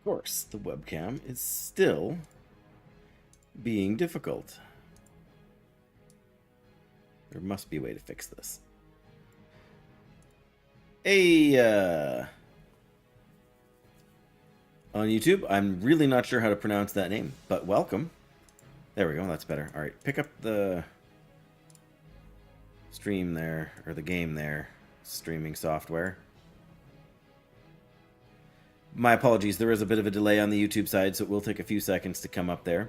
course, the webcam is still being difficult. There must be a way to fix this. Hey, on YouTube, I'm really not sure how to pronounce that name, but welcome. There we go, that's better. Alright, pick up the stream there, or the game there, streaming software. My apologies, there is a bit of a delay on the YouTube side, so it will take a few seconds to come up there.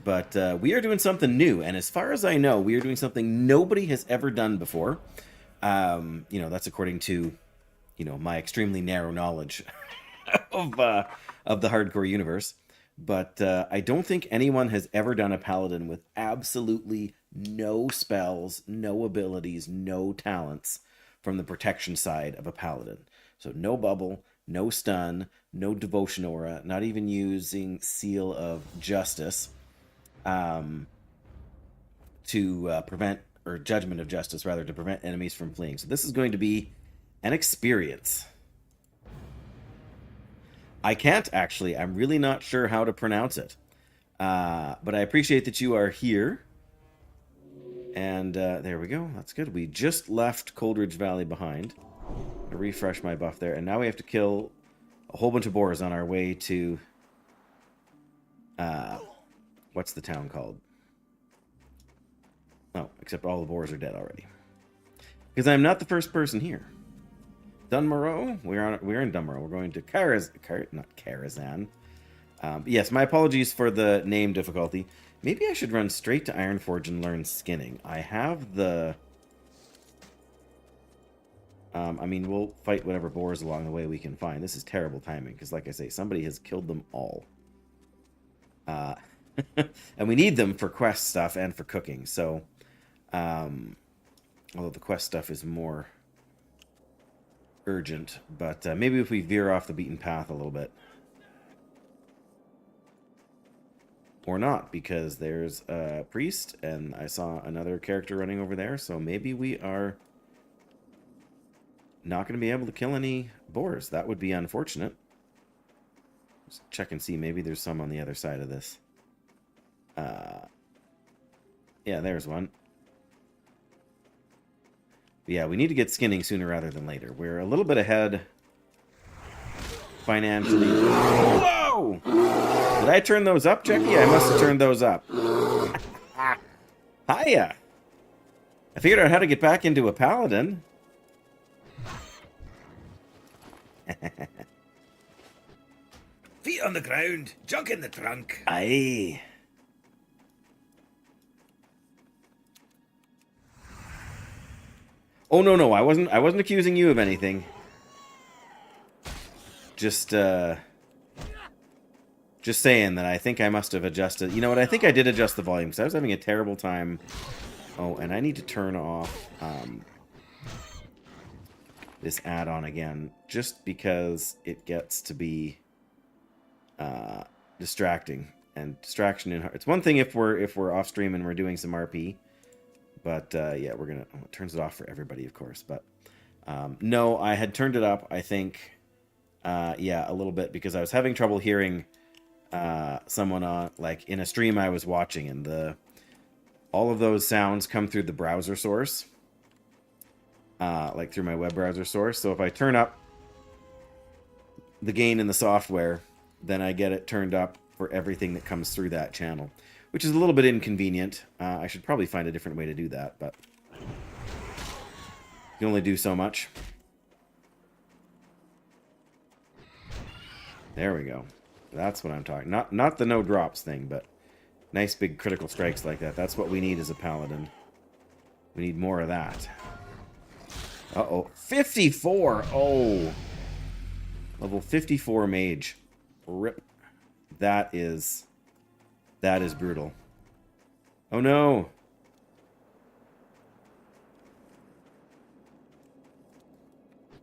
But we are doing something new, and as far as I know, we are doing something nobody has ever done before. You know, that's according to, you know, my extremely narrow knowledge of the hardcore universe. But I don't think anyone has ever done a paladin with absolutely no spells, no abilities, no talents from the protection side of a paladin. So no bubble, no stun, no devotion aura, not even using Seal of Justice to prevent, or Judgment of Justice rather, to prevent enemies from fleeing. So this is going to be an experience. I can't actually, I'm really not sure how to pronounce it. But I appreciate that you are here. And there we go, that's good. We just left Coldridge Valley behind. To refresh my buff there, and now we have to kill a whole bunch of boars on our way to what's the town called? Oh, except all the boars are dead already. Because I'm not the first person here. Dunmorrow? We're in Dunmorrow. We're going to not Karazhan. Yes, my apologies for the name difficulty. Maybe I should run straight to Ironforge and learn skinning. I have the I mean, we'll fight whatever boars along the way we can find. This is terrible timing, because like I say, somebody has killed them all. And we need them for quest stuff and for cooking, so... although the quest stuff is more urgent, but maybe if we veer off the beaten path a little bit. Or not, because there's a priest, and I saw another character running over there, so maybe we are... not going to be able to kill any boars. That would be unfortunate. Just check and see. Maybe there's some on the other side of this. Yeah, there's one. But yeah, we need to get skinning sooner rather than later. We're a little bit ahead financially. Whoa! Did I turn those up, Jackie? I must have turned those up. Hiya! I figured out how to get back into a paladin. Feet on the ground, junk in the trunk. Aye. Oh no, I wasn't accusing you of anything. Just saying that I think I must have adjusted. You know what? I think I did adjust the volume because I was having a terrible time. Oh, and I need to turn off this add-on again, just because it gets to be distracting. And distraction in it's one thing if we're off stream and we're doing some RP, but yeah, we're gonna it turns it off for everybody, of course. But no, I had turned it up. I think yeah, a little bit, because I was having trouble hearing someone on, like, in a stream I was watching, and all of those sounds come through the browser source. Like through my web browser source. So if I turn up the gain in the software, then I get it turned up for everything that comes through that channel, which is a little bit inconvenient. I should probably find a different way to do that, but you can only do so much. There we go. That's what I'm talking. Not the no drops thing, but nice big critical strikes like that. That's what we need as a paladin. We need more of that. Uh-oh. 54! Oh! Level 54 mage. Rip. That is brutal. Oh no!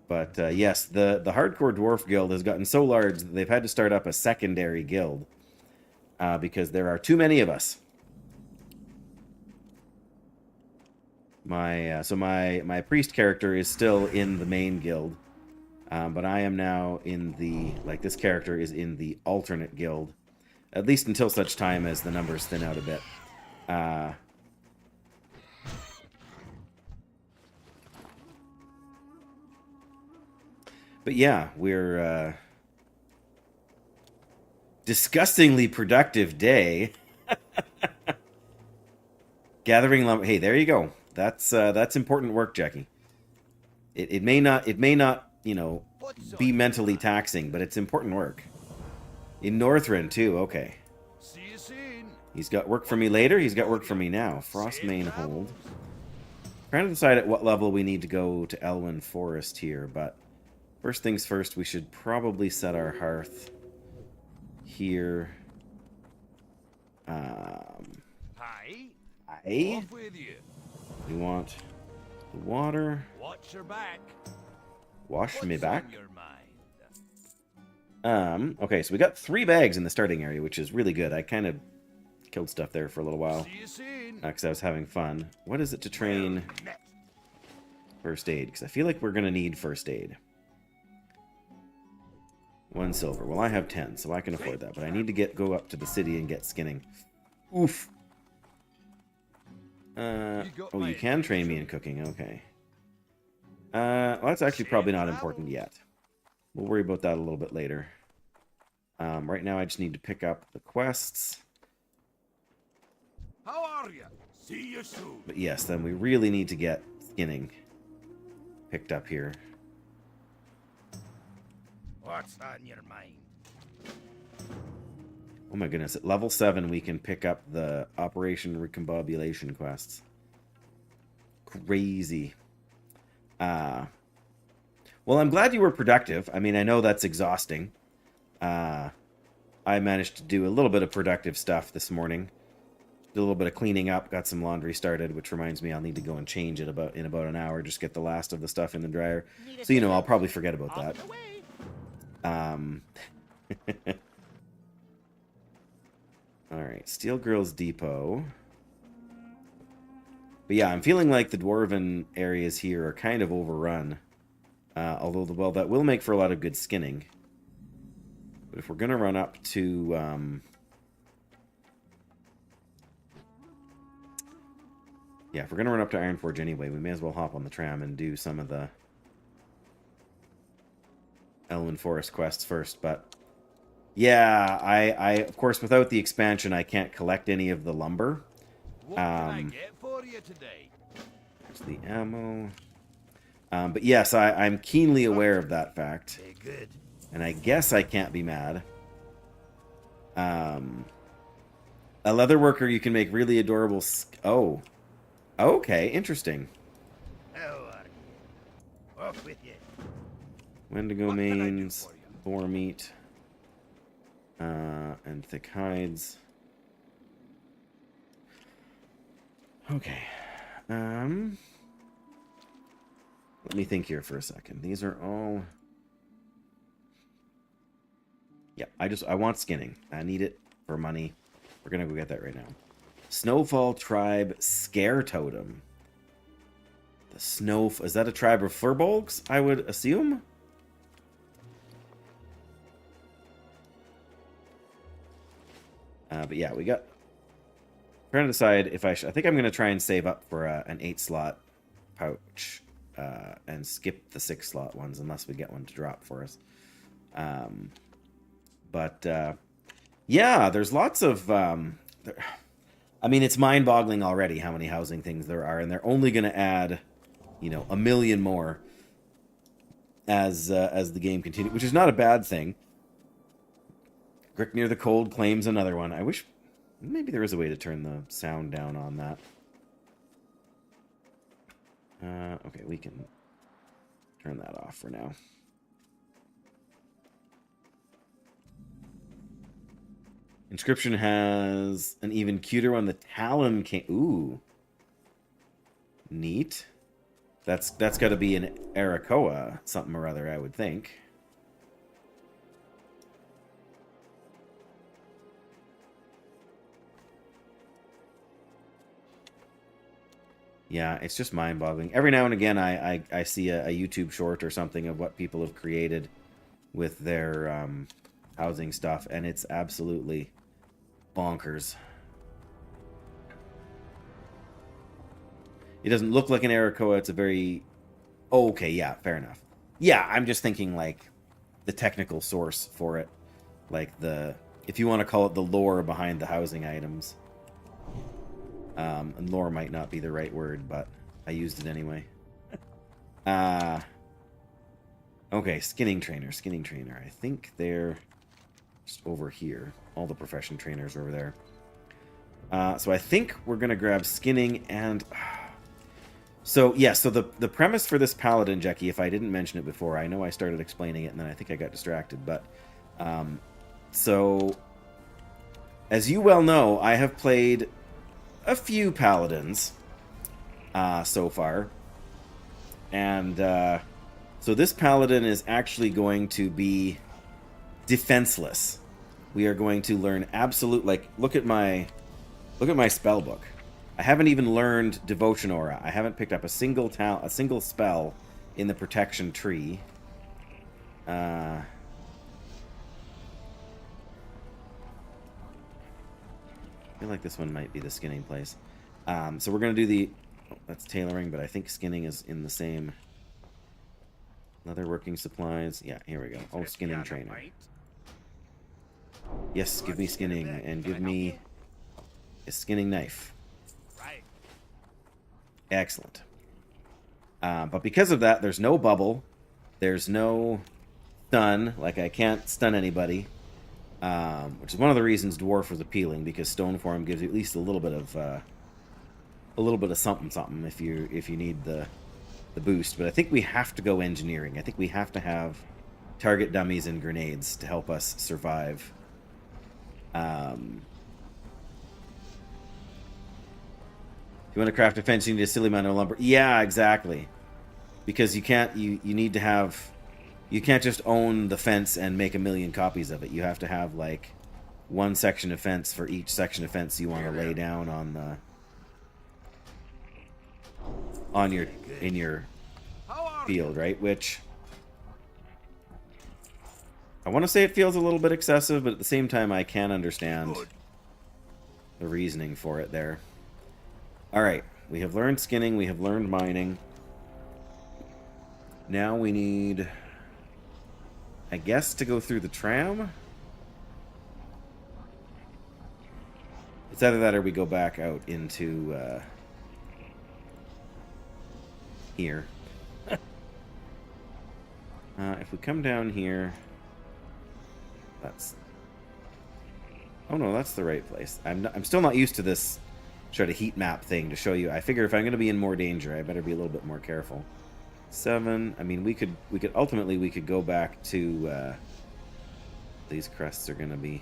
But yes, the Hardcore Dwarf Guild has gotten so large that they've had to start up a secondary guild. Because there are too many of us. So my priest character is still in the main guild, But I am now in the, like, this character is in the alternate guild. At least until such time as the numbers thin out a bit. But yeah, we're disgustingly productive day. Gathering lumber. Hey, there you go. That's important work, Jackie. It may not you know, be mentally taxing, but it's important work. In Northrend too. Okay. See you soon. He's got work for me later. He's got work for me now. Frostmane hold. Trying to decide at what level we need to go to Elwyn Forest here, but first things first, we should probably set our hearth here. Hi. Aye. Off with you. We want the water. Watch your back. Wash me What's back. on your mind? Okay, so we got 3 bags in the starting area, which is really good. I kind of killed stuff there for a little while. See you soon. Because I was having fun. What is it to train first aid? Because I feel like we're going to need first aid. 1 silver. Well, I have 10, so I can afford that. But I need to go up to the city and get skinning. Oof. Oh, you can train me in cooking. Okay. Well, that's actually probably not important yet. We'll worry about that a little bit later. Right now, I just need to pick up the quests. How are you? See you soon. But yes, then we really need to get skinning picked up here. What's on your mind? Oh my goodness, at level 7 we can pick up the Operation Recombobulation quests. Crazy. Well, I'm glad you were productive. I mean, I know that's exhausting. I managed to do a little bit of productive stuff this morning. Did a little bit of cleaning up, got some laundry started, which reminds me I'll need to go and change it in about an hour, just get the last of the stuff in the dryer. So, you know, I'll probably forget about that. Alright, Steel Girls Depot. But yeah, I'm feeling like the Dwarven areas here are kind of overrun. Although, well, that will make for a lot of good skinning. But if we're going to run up to... yeah, if we're going to run up to Ironforge anyway, we may as well hop on the tram and do some of the Elwyn Forest quests first. But yeah, I of course, without the expansion, I can't collect any of the lumber. What can I get for you today? There's the ammo. But yes, I'm keenly aware of that fact. Hey, good. And I guess I can't be mad. A leatherworker, you can make really adorable... Oh. Okay, interesting. How are you? Off with you. Wendigo What can I do manes, for you? boar meat, and thick hides. Okay. Let me think here for a second. These are all... Yeah, I want skinning. I need it for money. We're gonna go get that right now. Snowfall Tribe Scare Totem. The Snow... Is that a tribe of furbolgs, I would assume? But yeah, we got... Trying to decide if I think I'm going to try and save up for an 8-slot pouch. And skip the 6-slot ones unless we get one to drop for us. Yeah, there's lots of... I mean, it's mind-boggling already how many housing things there are, and they're only going to add, you know, 1 million more as the game continues, which is not a bad thing. Grick Near the Cold claims another one. I wish maybe there is a way to turn the sound down on that. Okay, we can turn that off for now. Inscription has an even cuter one. The Talon King. Ooh. Neat. That's got to be an Arakoa something or other, I would think. Yeah, it's just mind-boggling. Every now and again, I see a YouTube short or something of what people have created with their housing stuff, and it's absolutely bonkers. It doesn't look like an Arakoa. It's a very... Oh, okay, yeah, fair enough. Yeah, I'm just thinking, like, the technical source for it. Like, the... If you want to call it the lore behind the housing items. And lore might not be the right word, but I used it anyway. Okay, skinning trainer. I think they're just over here. All the profession trainers are over there. So I think we're going to grab skinning and... So, yeah, so the premise for this Paladin, Jackie, if I didn't mention it before, I know I started explaining it and then I think I got distracted, but... So, as you well know, I have played a few Paladins so far. And so this Paladin is actually going to be defenseless. We are going to learn absolute... Like, look at my spell book. I haven't even learned Devotion Aura. I haven't picked up a single spell in the protection tree. I feel like this one might be the skinning place. So we're going to do the... Oh, that's tailoring, but I think skinning is in the same... Leather working supplies. Yeah, here we go. Oh, skinning trainer. Yes, give me skinning, and give me a skinning knife. Excellent. But because of that, there's no bubble. There's no stun. Like, I can't stun anybody. Which is one of the reasons Dwarf was appealing, because Stone Form gives you at least a little bit of something if you need the boost. But I think we have to go engineering. I think we have to have target dummies and grenades to help us survive. If you want to craft a fence, you need a silly amount of lumber. Yeah, exactly. Because you can't... You need to have... You can't just own the fence and make a million copies of it. You have to have, like, one section of fence for each section of fence you want to lay down on the... in your field, right? Which... I want to say it feels a little bit excessive, but at the same time I can understand the reasoning for it there. Alright, we have learned skinning, we have learned mining. Now we need, I guess, to go through the tram? It's either that or we go back out into here. If we come down here... That's... Oh no, that's the right place. I'm still not used to this sort of heat map thing to show you. I figure if I'm going to be in more danger, I better be a little bit more careful. 7. I mean, we could ultimately we could go back to these crests are going to be...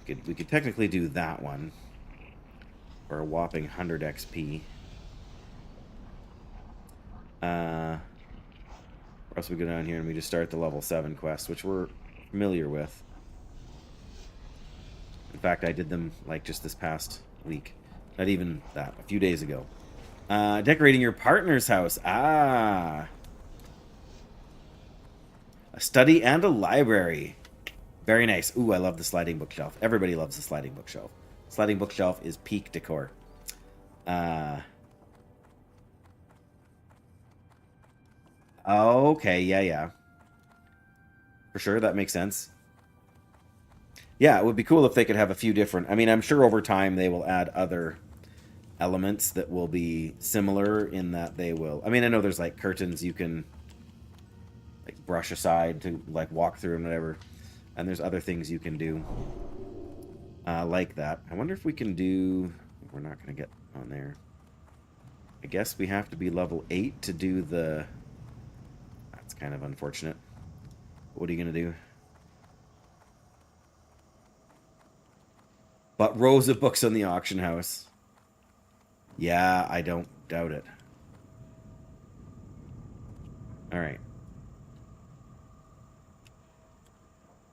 We could technically do that one for a whopping 100 XP. Or else we go down here and we just start the level 7 quest, which we're familiar with. In fact, I did them like just this past week. Not even that, a few days ago. Decorating your partner's house. Ah. A study and a library. Very nice. Ooh, I love the sliding bookshelf. Everybody loves the sliding bookshelf. Sliding bookshelf is peak decor. Okay, yeah. For sure, that makes sense. Yeah, it would be cool if they could have a few different... I mean, I'm sure over time they will add other elements that will be similar in that they will... I mean, I know there's, like, curtains you can, like, brush aside to, like, walk through and whatever. And there's other things you can do like that. I wonder if we can do... We're not going to get on there. I guess we have to be level 8 to do the... That's kind of unfortunate. What are you going to do? But rows of books on the auction house. Yeah, I don't doubt it. Alright.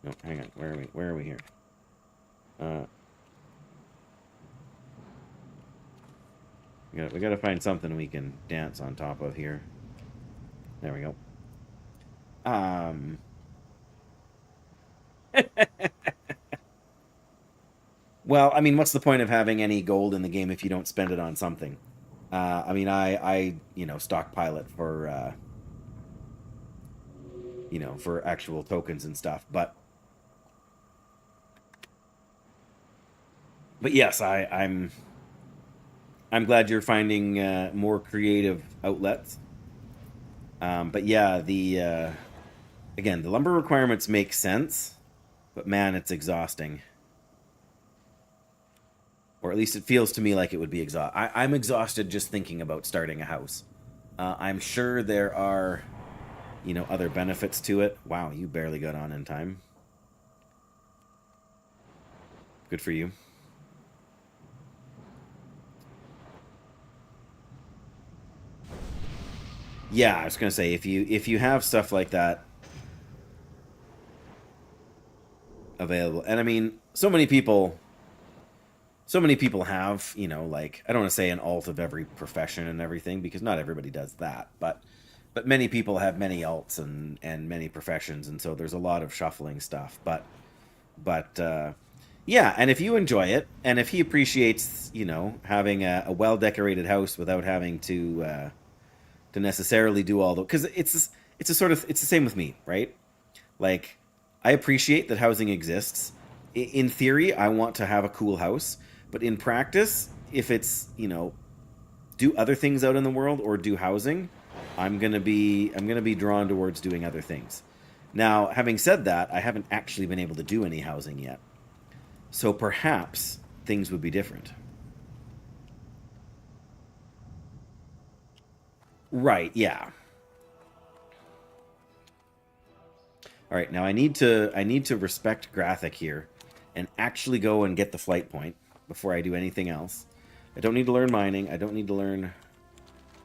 No, hang on. Where are we here? We gotta find something we can dance on top of here. There we go. Well, I mean, what's the point of having any gold in the game if you don't spend it on something? I mean, I you know, stockpile it for, you know, for actual tokens and stuff. But yes, I'm glad you're finding more creative outlets. But yeah, again, the lumber requirements make sense, but man, it's exhausting. Or at least it feels to me like it would be I'm exhausted just thinking about starting a house. I'm sure there are, you know, other benefits to it. Wow, you barely got on in time. Good for you. Yeah, I was gonna say if you have stuff like that available, and I mean, so many people have, you know, like, I don't want to say an alt of every profession and everything, because not everybody does that, but many people have many alts and many professions, and so there's a lot of shuffling stuff. But yeah, and if you enjoy it, and if he appreciates, you know, having a well decorated house without having to necessarily do all the, because it's a sort of, it's the same with me, right? Like, I appreciate that housing exists. In theory, I want to have a cool house, but in practice, if it's, you know, do other things out in the world or do housing, I'm gonna be drawn towards doing other things. Now, having said that, I haven't actually been able to do any housing yet, so perhaps things would be different. Right? Yeah. All right. Now I need to respect Graphic here, and actually go and get the flight point before I do anything else. I don't need to learn mining. I don't need to learn...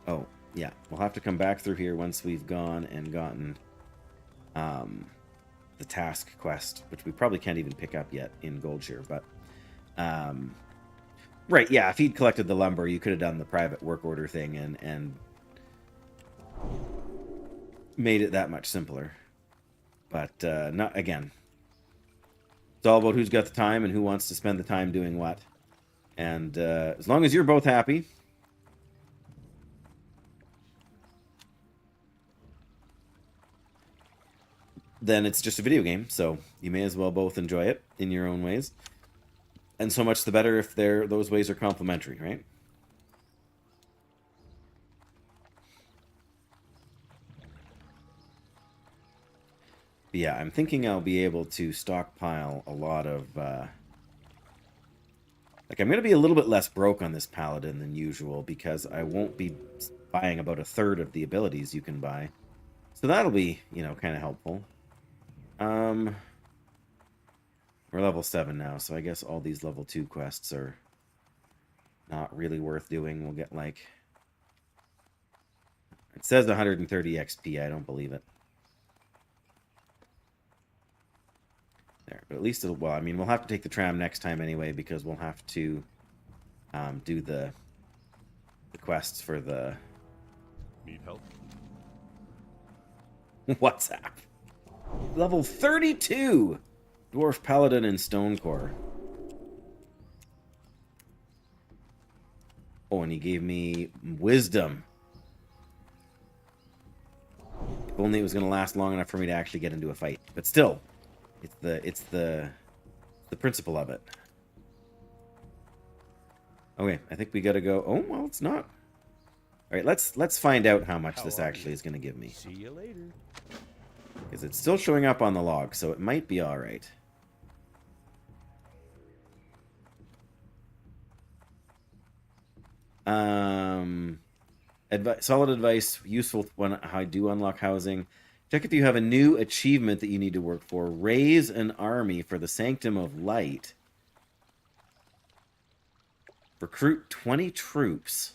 Oh, yeah. We'll have to come back through here once we've gone and gotten the task quest, which we probably can't even pick up yet in Goldshire, but... right, yeah, if he'd collected the lumber, you could have done the private work order thing and made it that much simpler. But, not again. It's all about who's got the time and who wants to spend the time doing what. And as long as you're both happy... then it's just a video game, so you may as well both enjoy it in your own ways. And so much the better if those ways are complementary, right? But yeah, I'm thinking I'll be able to stockpile a lot of... like, I'm going to be a little bit less broke on this Paladin than usual, because I won't be buying about a third of the abilities you can buy. So that'll be, you know, kind of helpful. We're level 7 now, so I guess all these level 2 quests are not really worth doing. We'll get, like... It says 130 XP. I don't believe it. There, but at least it'll... Well, I mean, we'll have to take the tram next time anyway, because we'll have to do the quests for the... Need help? WhatsApp. Level 32! Dwarf Paladin and STONECORE. Oh, and he gave me wisdom. If only it was going to last long enough for me to actually get into a fight. But still, it's the principle of it. Okay, I think we got to go. Oh, well, it's not. All right, let's find out how much this actually is going to give me. See you later. Because it's still showing up on the log, so it might be all right. Solid advice, useful when I do unlock housing. Check if you have a new achievement that you need to work for. Raise an army for the Sanctum of Light. Recruit 20 troops.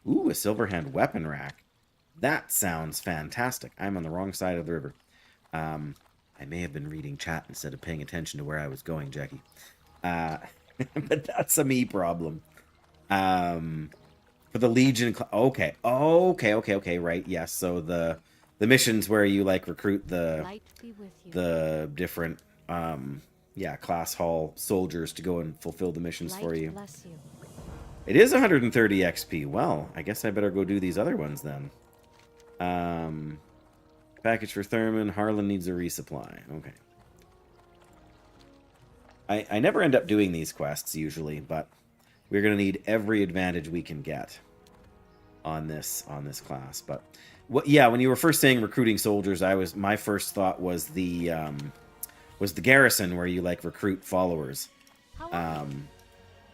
Ooh, a Silverhand weapon rack. That sounds fantastic. I'm on the wrong side of the river. I may have been reading chat instead of paying attention to where I was going, Jackie. But that's a me problem. For the Legion, okay, right, yes. So the missions where you like recruit Light be with you. the different yeah, class hall soldiers to go and fulfill the missions Light for you. bless you. It is 130 XP. Well, I guess I better go do these other ones then. Package for Thurman. Harlan needs a resupply. Okay. I never end up doing these quests usually, but we're gonna need every advantage we can get on this class. But what? Yeah, when you were first saying recruiting soldiers, my first thought was the garrison where you like recruit followers. How are you?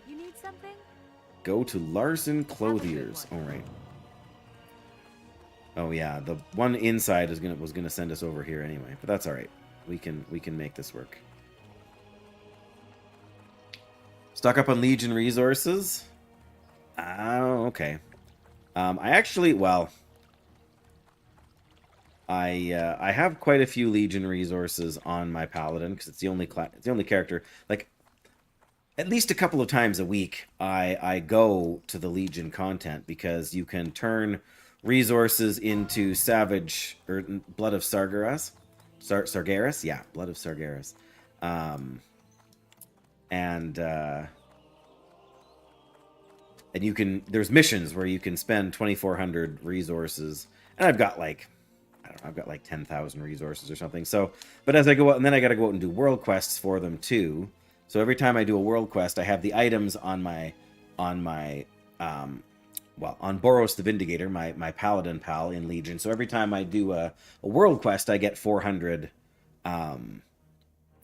You need something? Go to Larson Clothiers. All right. Oh yeah, the one inside was gonna send us over here anyway, but that's all right. We can make this work. Stock up on Legion resources. Oh, okay. I actually, well, I have quite a few Legion resources on my Paladin because it's the only character. Like, at least a couple of times a week, I go to the Legion content because you can turn resources into Savage or Blood of Sargeras. Sargeras, yeah, Blood of Sargeras. And you can, there's missions where you can spend 2,400 resources, and I've got like, I don't know, I've got like 10,000 resources or something. So, but as I go out, and then I got to go out and do world quests for them too. So every time I do a world quest, I have the items on Boros the Vindicator, my Paladin pal in Legion. So every time I do a world quest, I get 400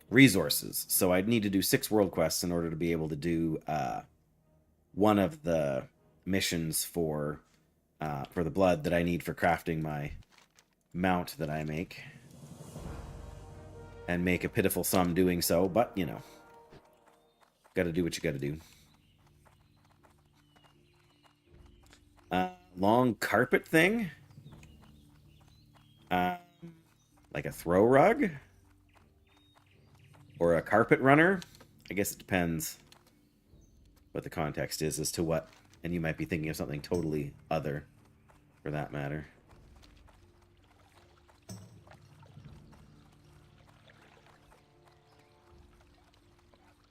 resources. So I'd need to do 6 world quests in order to be able to do one of the missions for the blood that I need for crafting my mount that I make. And make a pitiful sum doing so, but, you know, gotta do what you gotta do. Long carpet thing? Like a throw rug? Or a carpet runner? I guess it depends what the context is as to what, and you might be thinking of something totally other for that matter.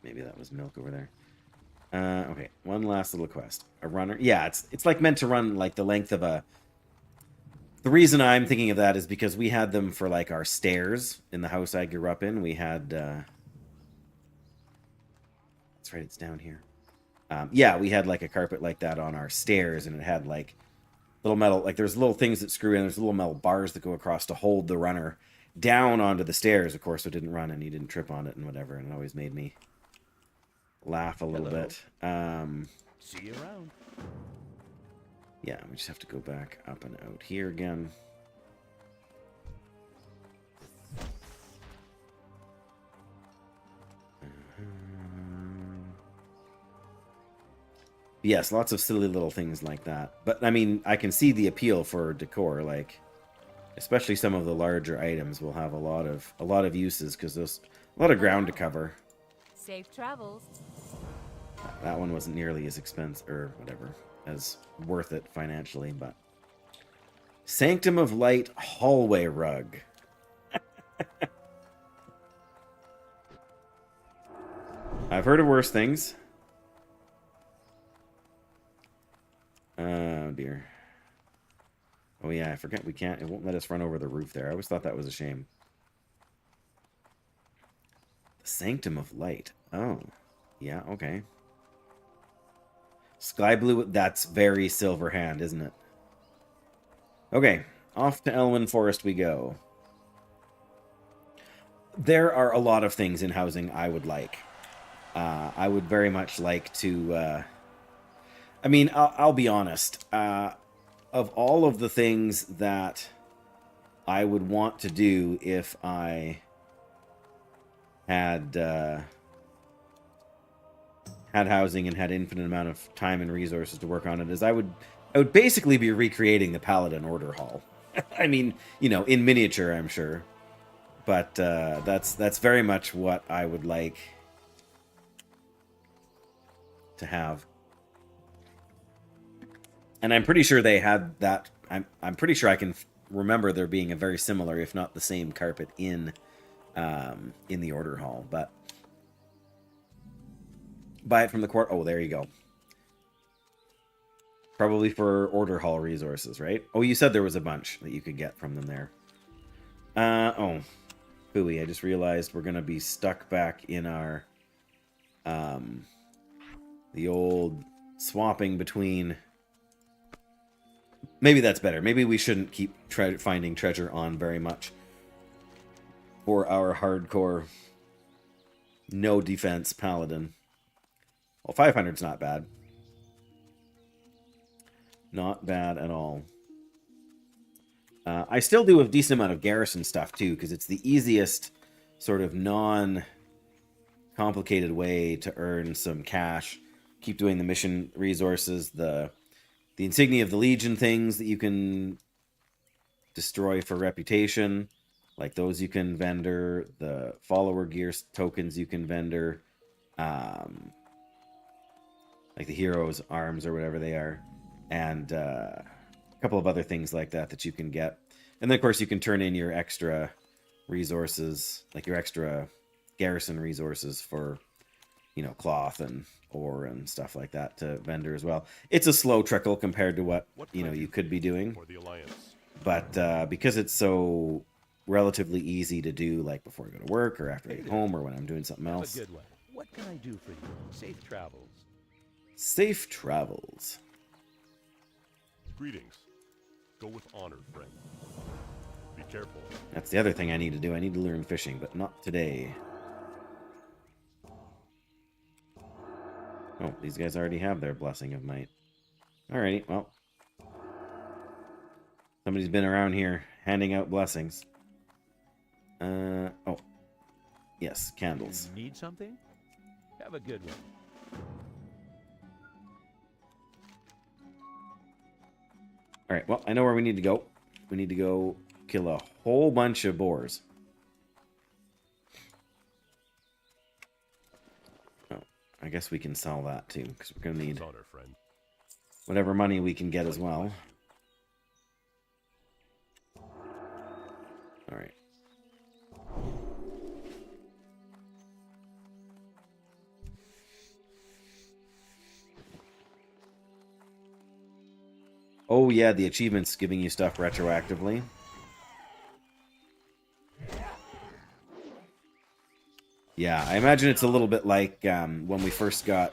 Maybe that was milk over there. Okay, one last little quest. A runner. Yeah, it's like meant to run like the length of a... The reason I'm thinking of that is because we had them for like our stairs in the house I grew up in. We had... That's right, it's down here. Yeah, we had like a carpet like that on our stairs, and it had like little metal... Like there's little things that screw in. There's little metal bars that go across to hold the runner down onto the stairs, of course, so it didn't run and you didn't trip on it and whatever, and it always made me laugh a little bit. See you around. Yeah, we just have to go back up and out here again. Yes, lots of silly little things like that. But I mean, I can see the appeal for decor, like especially some of the larger items will have a lot of uses because there's a lot of ground to cover. Safe travels. That one wasn't nearly as expensive, or whatever, as worth it financially, but... Sanctum of Light hallway rug. I've heard of worse things. Oh, dear. Oh, yeah, I forget we can't... It won't let us run over the roof there. I always thought that was a shame. The Sanctum of Light. Oh. Yeah, okay. Sky blue, that's very Silver Hand, isn't it? Okay, off to Elwyn Forest we go. There are a lot of things in housing I would like. I would very much like to... I mean, I'll be honest. Of all of the things that I would want to do if I had housing and had infinite amount of time and resources to work on it, is I would basically be recreating the Paladin Order Hall. I mean, you know, in miniature, I'm sure. But that's very much what I would like to have. And I'm pretty sure they had that. I'm pretty sure I can remember there being a very similar, if not the same, carpet in the order hall. But buy it from the court. Oh, there you go. Probably for order hall resources, right? Oh, you said there was a bunch that you could get from them there. Oh, phooey, I just realized we're going to be stuck back in our, the old swapping between... Maybe that's better. Maybe we shouldn't keep finding treasure on very much for our hardcore no defense paladin. Well, 500's not bad. Not bad at all. I still do a decent amount of garrison stuff too, because it's the easiest sort of non-complicated way to earn some cash. Keep doing the mission resources, the insignia of the Legion things that you can destroy for reputation. Like those you can vendor. The follower gear tokens you can vendor. Like the heroes' arms or whatever they are. And a couple of other things like that you can get. And then, of course, you can turn in your extra resources, like your extra garrison resources for, you know, cloth and ore and stuff like that to vendor as well. It's a slow trickle compared to what you know, you could be doing. For the Alliance. But because it's so relatively easy to do, like before I go to work or after I get home or when I'm doing something else. Have a good one. What can I do for you? Safe travels. Safe travels. Greetings. Go with honor, friend. Be careful. That's the other thing I need to do. I need to learn fishing, but not today. Oh, these guys already have their blessing of might. Alrighty, well. Somebody's been around here handing out blessings. Oh. Yes, candles. Need something? Have a good one. Alright, well, I know where we need to go. We need to go kill a whole bunch of boars. Oh, I guess we can sell that too, because we're going to need Honor, friend. whatever money we can get as well. Alright. Oh yeah, the achievements giving you stuff retroactively. Yeah, I imagine it's a little bit like when we first got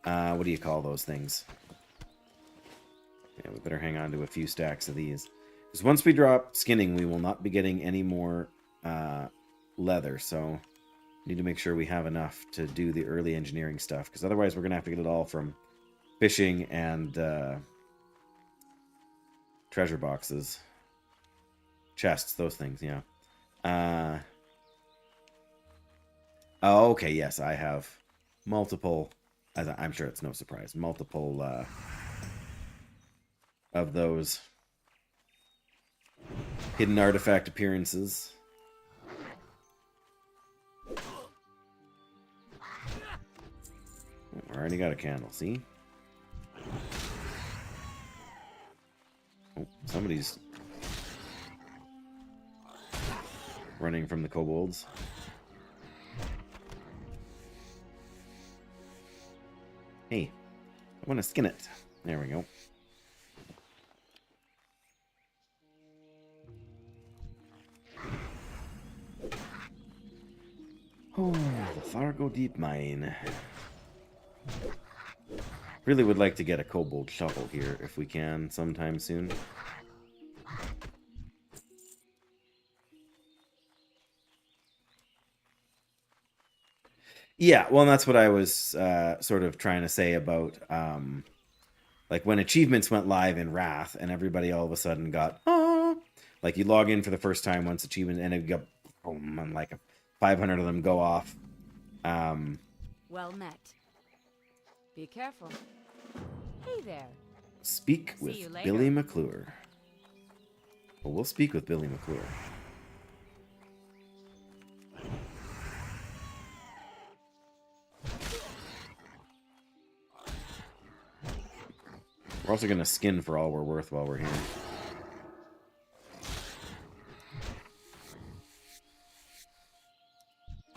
what do you call those things? Yeah, we better hang on to a few stacks of these. Because once we drop skinning, we will not be getting any more leather, so need to make sure we have enough to do the early engineering stuff, because otherwise we're going to have to get it all from fishing and treasure boxes. Chests, those things, yeah. Oh, okay, yes, I have multiple, as I'm sure it's no surprise, multiple of those hidden artifact appearances. Oh, I already got a candle, see? Oh, somebody's running from the kobolds. Hey, I want to skin it. There we go. Oh, the Fargo Deep Mine. Really would like to get a kobold shovel here if we can sometime soon. Yeah, well, that's what I was sort of trying to say about like when achievements went live in Wrath and everybody all of a sudden got like you log in for the first time once achievement and it got boom, and like 500 of them go off. Well met. Be careful. Hey there. Speak See with you later. Billy McClure. Well, we'll speak with Billy McClure. We're also going to skin for all we're worth while we're here.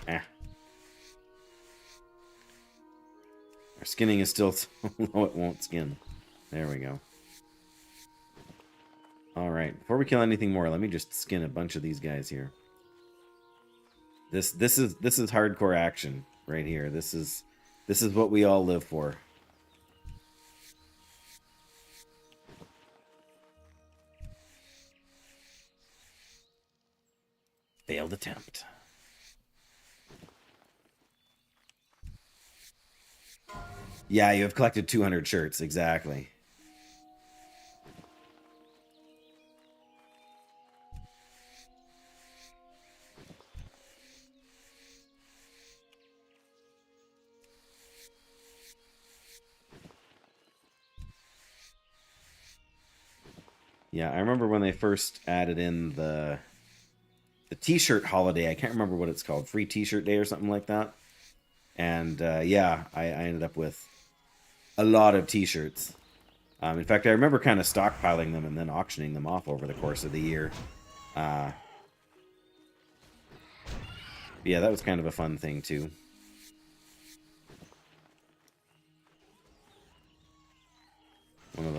Ah. Our skinning is still so low it won't skin. There we go. Alright, before we kill anything more, let me just skin a bunch of these guys here. This is hardcore action right here. This is what we all live for. Failed attempt. Yeah, you have collected 200 shirts, exactly. Yeah, I remember when they first added in the t-shirt holiday. I can't remember what it's called. Free t-shirt day or something like that. And yeah, I ended up with a lot of t-shirts. In fact, I remember kind of stockpiling them and then auctioning them off over the course of the year. Yeah, that was kind of a fun thing too.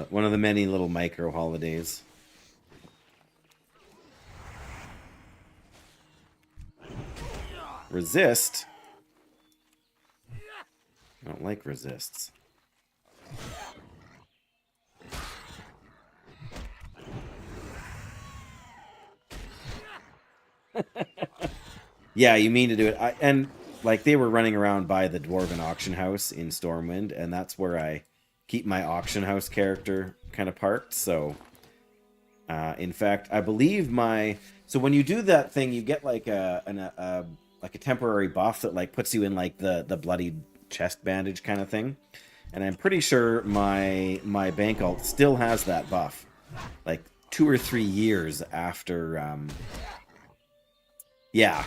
One of the many little micro holidays. Resist? I don't like resists. Yeah, you mean to do it. And like they were running around by the Dwarven auction house in Stormwind, and that's where I keep my auction house character kind of parked. So, in fact, I believe so when you do that thing, you get like a temporary buff that like puts you in like the bloodied chest bandage kind of thing. And I'm pretty sure my bank alt still has that buff, like 2 or 3 years after. Yeah.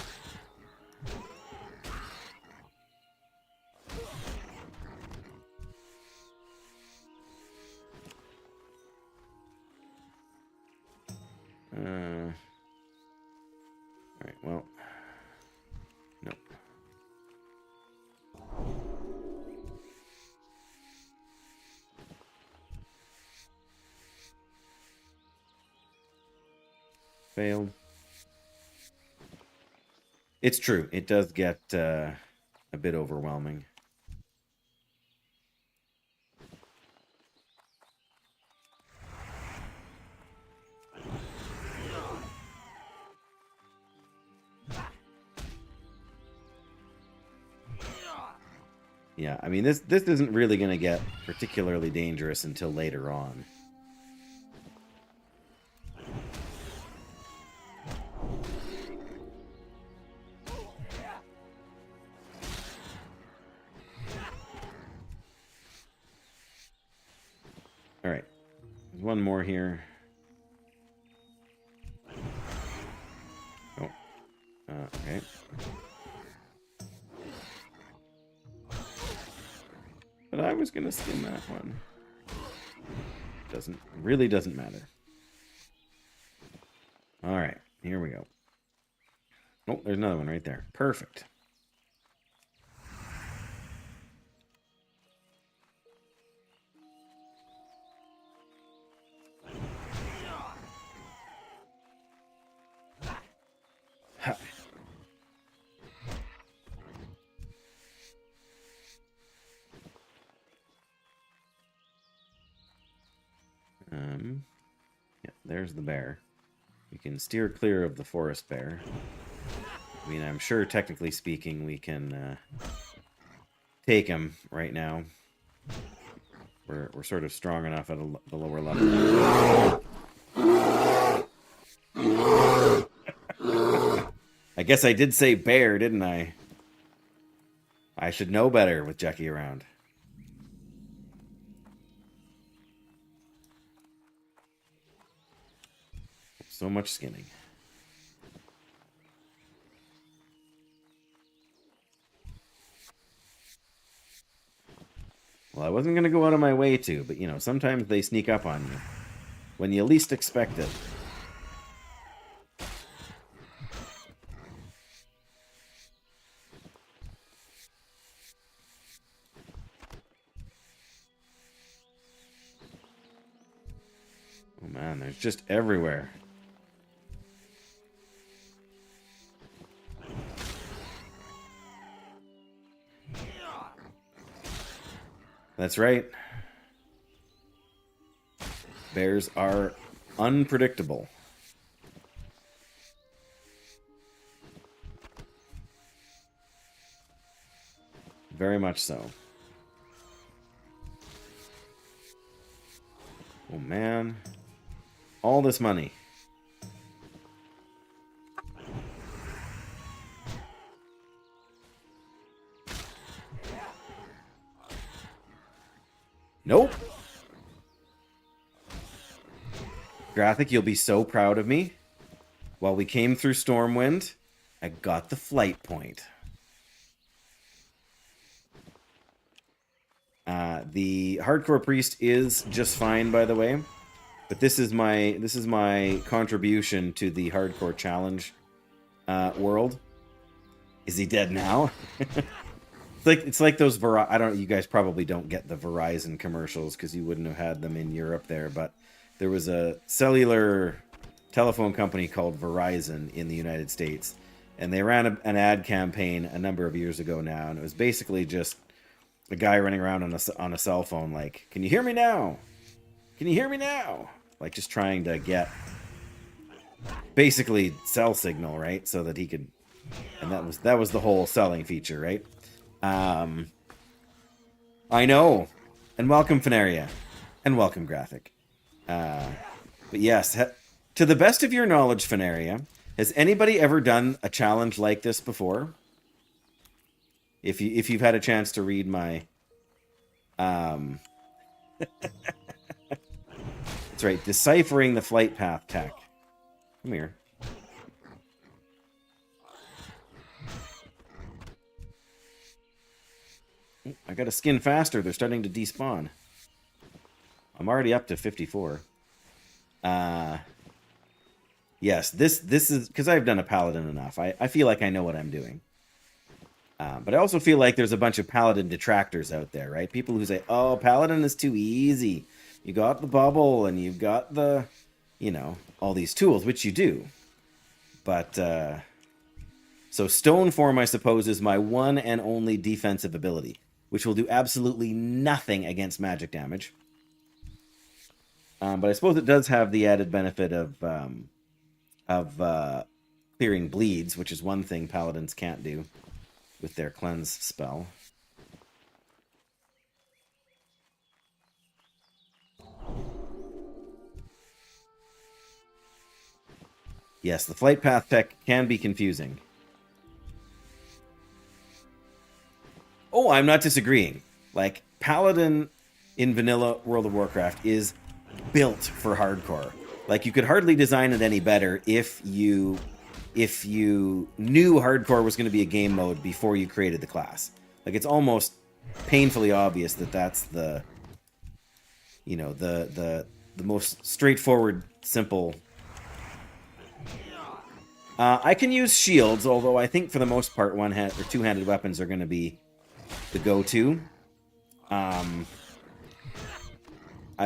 All right. Well. Nope. Failed. It's true. It does get a bit overwhelming. Yeah, I mean, this isn't really going to get particularly dangerous until later on. All right, there's one more here. Oh, okay. But I was gonna skin that one. Really doesn't matter. All right, here we go. Oh, there's another one right there. Perfect. Ha. Yeah, there's the bear. We can steer clear of the forest bear. I mean, I'm sure, technically speaking, we can take him right now. We're sort of strong enough at the lower level. I guess I did say bear, didn't I? I should know better with Jackie around. So much skinning. Well, I wasn't going to go out of my way to, but, you know, sometimes they sneak up on you when you least expect it. Oh, man, there's just everywhere. That's right. Bears are unpredictable. Very much so. Oh, man. All this money. Nope. Graphic, you'll be so proud of me. While we came through Stormwind, I got the flight point. The Hardcore Priest is just fine, by the way. But this is my contribution to the Hardcore Challenge world. Is he dead now? It's like those I don't. You guys probably don't get the Verizon commercials because you wouldn't have had them in Europe there. But there was a cellular telephone company called Verizon in the United States, and they ran an ad campaign a number of years ago now, and it was basically just a guy running around on a cell phone like, "Can you hear me now? Can you hear me now?" Like just trying to get basically cell signal, right, so that he could. And that was the whole selling feature, right? I know. And welcome, Fenaria. And welcome, Graphic. But yes, to the best of your knowledge, Fenaria, has anybody ever done a challenge like this before? If you've had a chance to read my... That's right, deciphering the flight path tech. Come here. I gotta skin faster. They're starting to despawn. I'm already up to 54. Yes, this is... Because I've done a Paladin enough. I feel like I know what I'm doing. But I also feel like there's a bunch of Paladin detractors out there, right? People who say, oh, Paladin is too easy. You got the bubble, and you've got the... You know, all these tools, which you do. But, so Stone Form, I suppose, is my one and only defensive ability, which will do absolutely nothing against magic damage. But I suppose it does have the added benefit of clearing bleeds, which is one thing Paladins can't do with their cleanse spell. Yes, the flight path tech can be confusing. Oh, I'm not disagreeing. Like, Paladin in vanilla World of Warcraft is built for hardcore. Like, you could hardly design it any better if you knew hardcore was going to be a game mode before you created the class. Like, it's almost painfully obvious that that's the, you know, the most straightforward, simple. I can use shields, although I think for the most part one-hand or two-handed weapons are going to be the go-to. I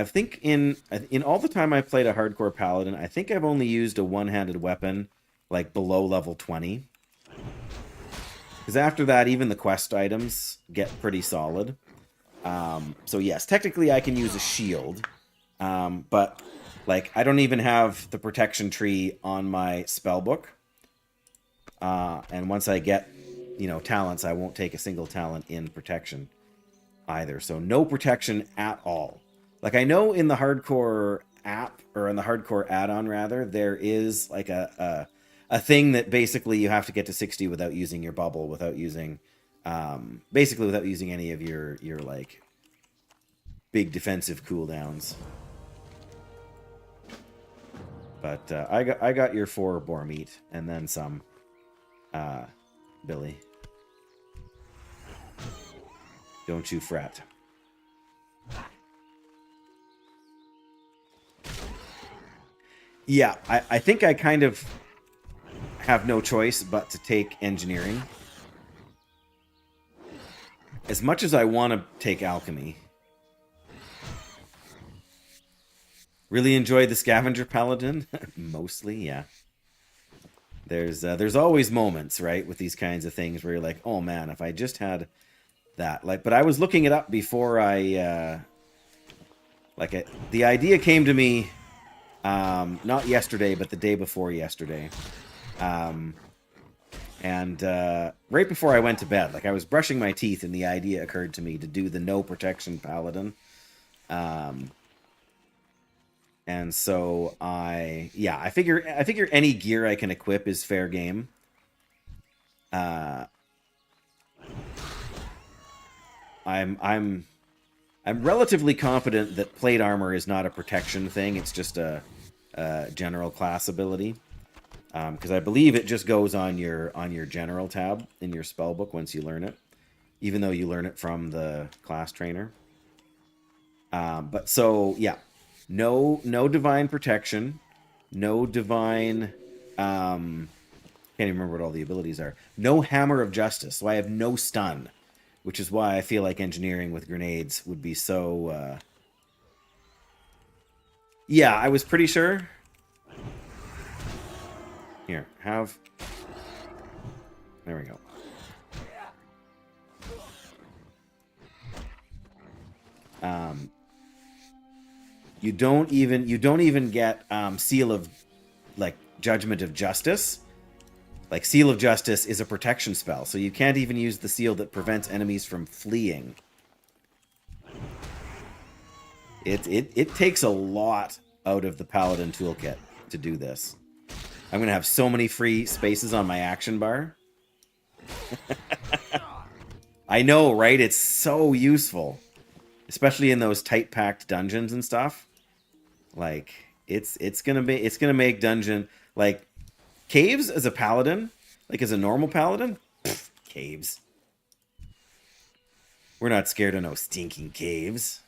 think in all the time I've played a hardcore Paladin, I think I've only used a one-handed weapon like below level 20. Because after that, even the quest items get pretty solid. So yes, technically I can use a shield, but like I don't even have the protection tree on my spell book. And once I get, you know, talents, I won't take a single talent in protection either. So no protection at all. Like, I know in the hardcore app, or in the hardcore add-on rather, there is like a thing that basically you have to get to 60 without using your bubble, without using basically without using any of your like big defensive cooldowns. But I got your 4 boar meat and then some, Billy. Don't you fret. Yeah, I think I kind of have no choice but to take engineering. As much as I want to take alchemy. Really enjoyed the scavenger paladin? Mostly, yeah. There's always moments, right, with these kinds of things where you're like, oh man, if I just had that. Like, but I was looking it up before I the idea came to me not yesterday, but the day before yesterday. And right before I went to bed, like I was brushing my teeth and the idea occurred to me to do the no protection paladin. And so I figure any gear I can equip is fair game. I'm relatively confident that plate armor is not a protection thing. It's just a general class ability. Because I believe it just goes on your general tab in your spell book once you learn it, even though you learn it from the class trainer. But so yeah. No divine protection, no divine, can't even remember what all the abilities are. No hammer of justice, so I have no stun, which is why I feel like engineering with grenades would be so, yeah, I was pretty sure. Here, have, there we go. You don't even get Seal of, like, Judgment of Justice. Like, Seal of Justice is a protection spell, so you can't even use the seal that prevents enemies from fleeing. It takes a lot out of the Paladin toolkit to do this. I'm going to have so many free spaces on my action bar. I know, right? It's so useful. Especially in those tight-packed dungeons and stuff. Like, it's gonna make dungeon, like, caves as a paladin, like as a normal paladin, pfft, caves. We're not scared of no stinking caves.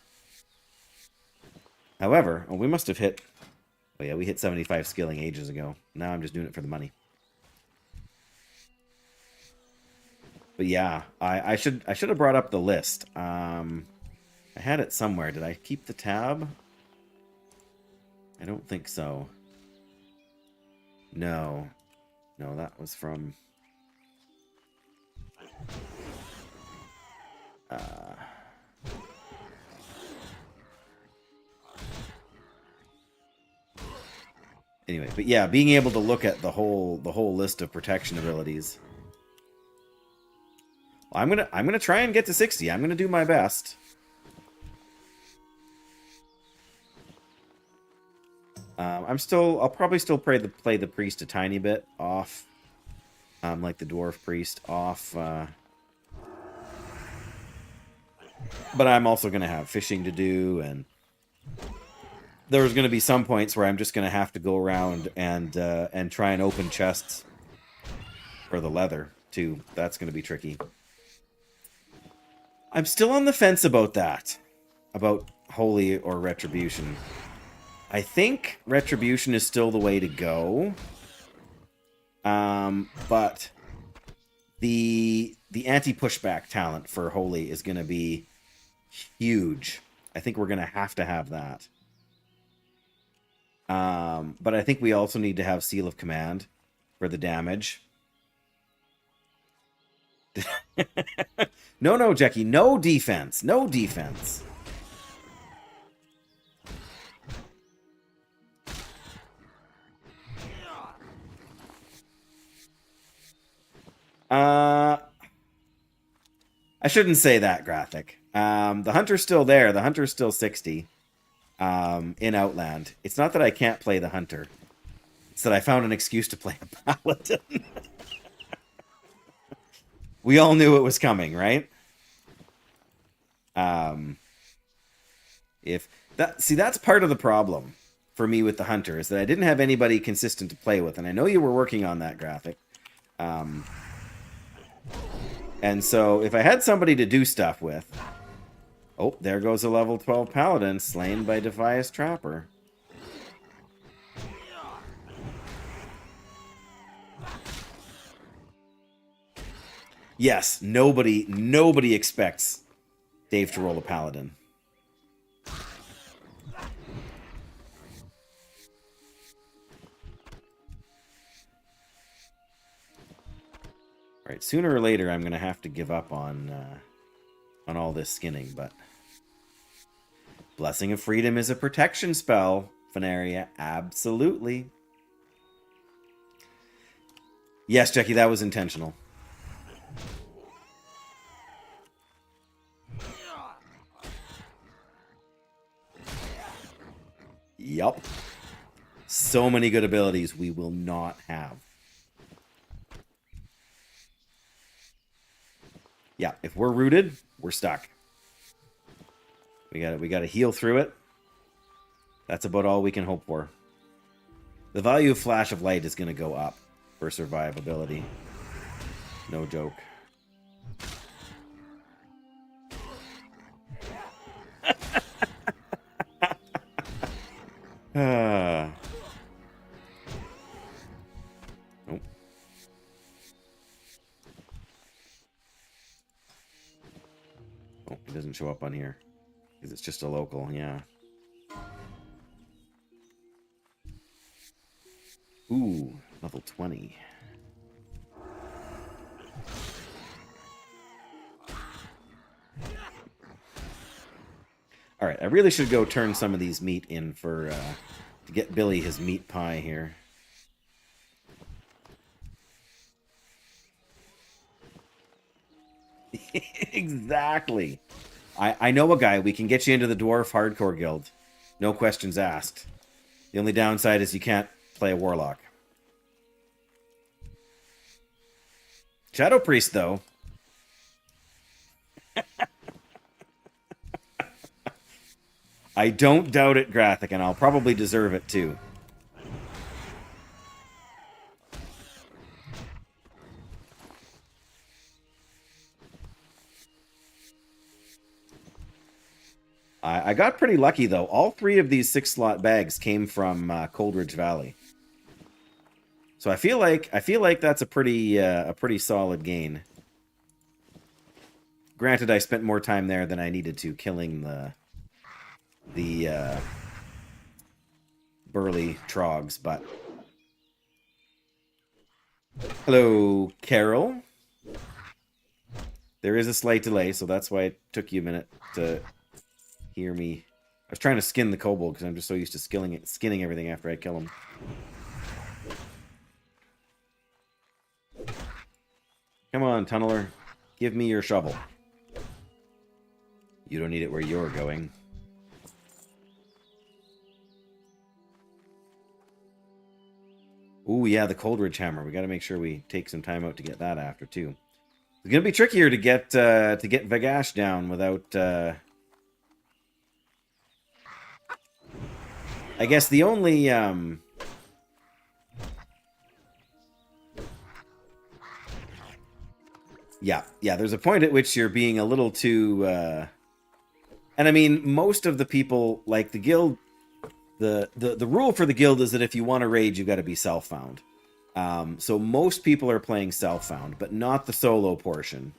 However, oh, we must have hit, oh yeah, we hit 75 skilling ages ago. Now I'm just doing it for the money. But yeah, I should have brought up the list. I had it somewhere. Did I keep the tab? I don't think so. No. No, that was from... Anyway, but yeah, being able to look at the whole list of protection abilities. Well, I'm gonna try and get to 60. I'm gonna do my best. I'll probably still play the priest a tiny bit off, like the dwarf priest off. But I'm also gonna have fishing to do, and there's gonna be some points where I'm just gonna have to go around and try and open chests for the leather too. That's gonna be tricky. I'm still on the fence about that, about holy or retribution. I think retribution is still the way to go. But the anti-pushback talent for holy is going to be huge. I think we're going to have that. But I think we also need to have Seal of Command for the damage. No, Jackie, no defense. No defense. I shouldn't say that, Graphic. The hunter's still there. The hunter's still 60 in Outland. It's not that I can't play the hunter. It's that I found an excuse to play a paladin. We all knew it was coming, right? That's part of the problem for me with the hunter, is that I didn't have anybody consistent to play with, and I know you were working on that, Graphic. And so if I had somebody to do stuff with... Oh, there goes a level 12 paladin slain by Defias Trapper. Yes, nobody expects Dave to roll a Paladin. Alright, sooner or later I'm going to have to give up on all this skinning, but... Blessing of Freedom is a protection spell, Fenaria. Absolutely. Yes, Jackie, that was intentional. Yup. So many good abilities we will not have. Yeah, if we're rooted, we're stuck. We gotta heal through it. That's about all we can hope for. The value of Flash of Light is gonna go up for survivability. No joke. Nope. Oh, it doesn't show up on here. Because it's just a local, yeah. Ooh, level 20. Alright, I really should go turn some of these meat in for, to get Billy his meat pie here. Exactly. I know a guy. We can get you into the Dwarf Hardcore Guild. No questions asked. The only downside is you can't play a Warlock. Shadow Priest, though. I don't doubt it, Grathic, and I'll probably deserve it, too. I got pretty lucky, though. All 3 of these 6-slot bags came from Coldridge Valley. So I feel like that's a pretty solid gain. Granted, I spent more time there than I needed to killing the burly trogs, but... Hello, Carol. There is a slight delay, so that's why it took you a minute to hear me. I was trying to skin the kobold because I'm just so used to skinning everything after I kill him. Come on, Tunneler. Give me your shovel. You don't need it where you're going. Ooh, yeah, the Coldridge Hammer. We got to make sure we take some time out to get that after, too. It's going to be trickier to get Vagash down without... I guess the only... Yeah, there's a point at which you're being a little too... And I mean, most of the people, like the guild... The rule for the guild is that if you want to raid, you've got to be self-found. So most people are playing self-found, but not the solo portion.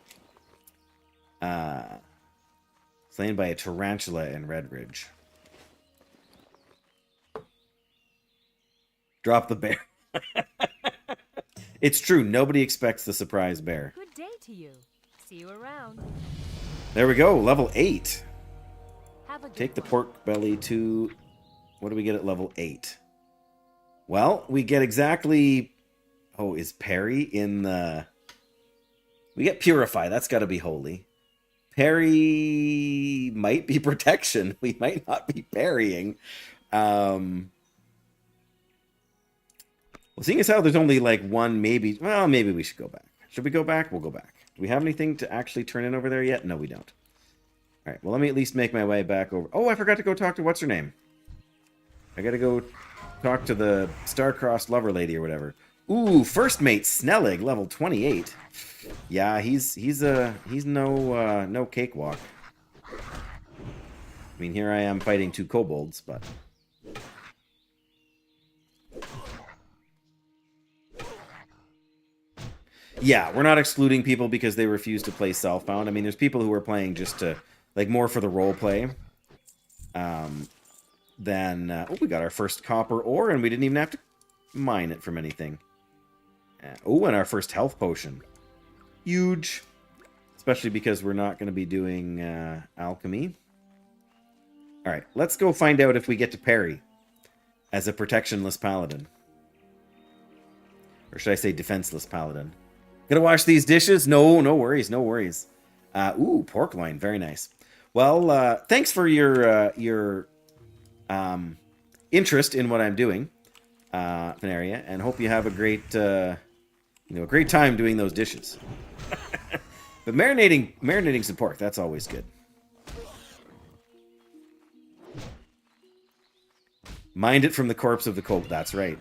Slain by a tarantula in Redridge. Drop the bear. It's true. Nobody expects the surprise bear. Good day to you. See you around. There we go. Level 8. Have a good Take the one. pork belly to... What do we get at level 8? Well, we get exactly... Oh, is parry in the... We get purify. That's got to be holy. Parry might be protection. We might not be parrying. Well, seeing as how there's only like one, maybe... Well, maybe we should go back. Should we go back? We'll go back. Do we have anything to actually turn in over there yet? No, we don't. All right, well, let me at least make my way back over... Oh, I forgot to go talk to what's-her-name. I gotta go talk to the star-crossed lover lady or whatever. Ooh, first mate Snellig, level 28. Yeah, he's no cakewalk. I mean, here I am fighting 2 kobolds, but... Yeah, we're not excluding people because they refuse to play Selfbound. I mean, there's people who are playing just to, like, more for the role play. Then, oh, we got our first copper ore, and we didn't even have to mine it from anything. Oh, and our first health potion. Huge. Especially because we're not going to be doing alchemy. Alright, let's go find out if we get to parry as a protectionless paladin. Or should I say defenseless paladin? Gonna wash these dishes? No, no worries, no worries. Ooh, pork loin, very nice. Well, thanks for your interest in what I'm doing, Veneria, and hope you have a great, a great time doing those dishes. But marinating some pork, that's always good. Mind it from the corpse of the colt, that's right.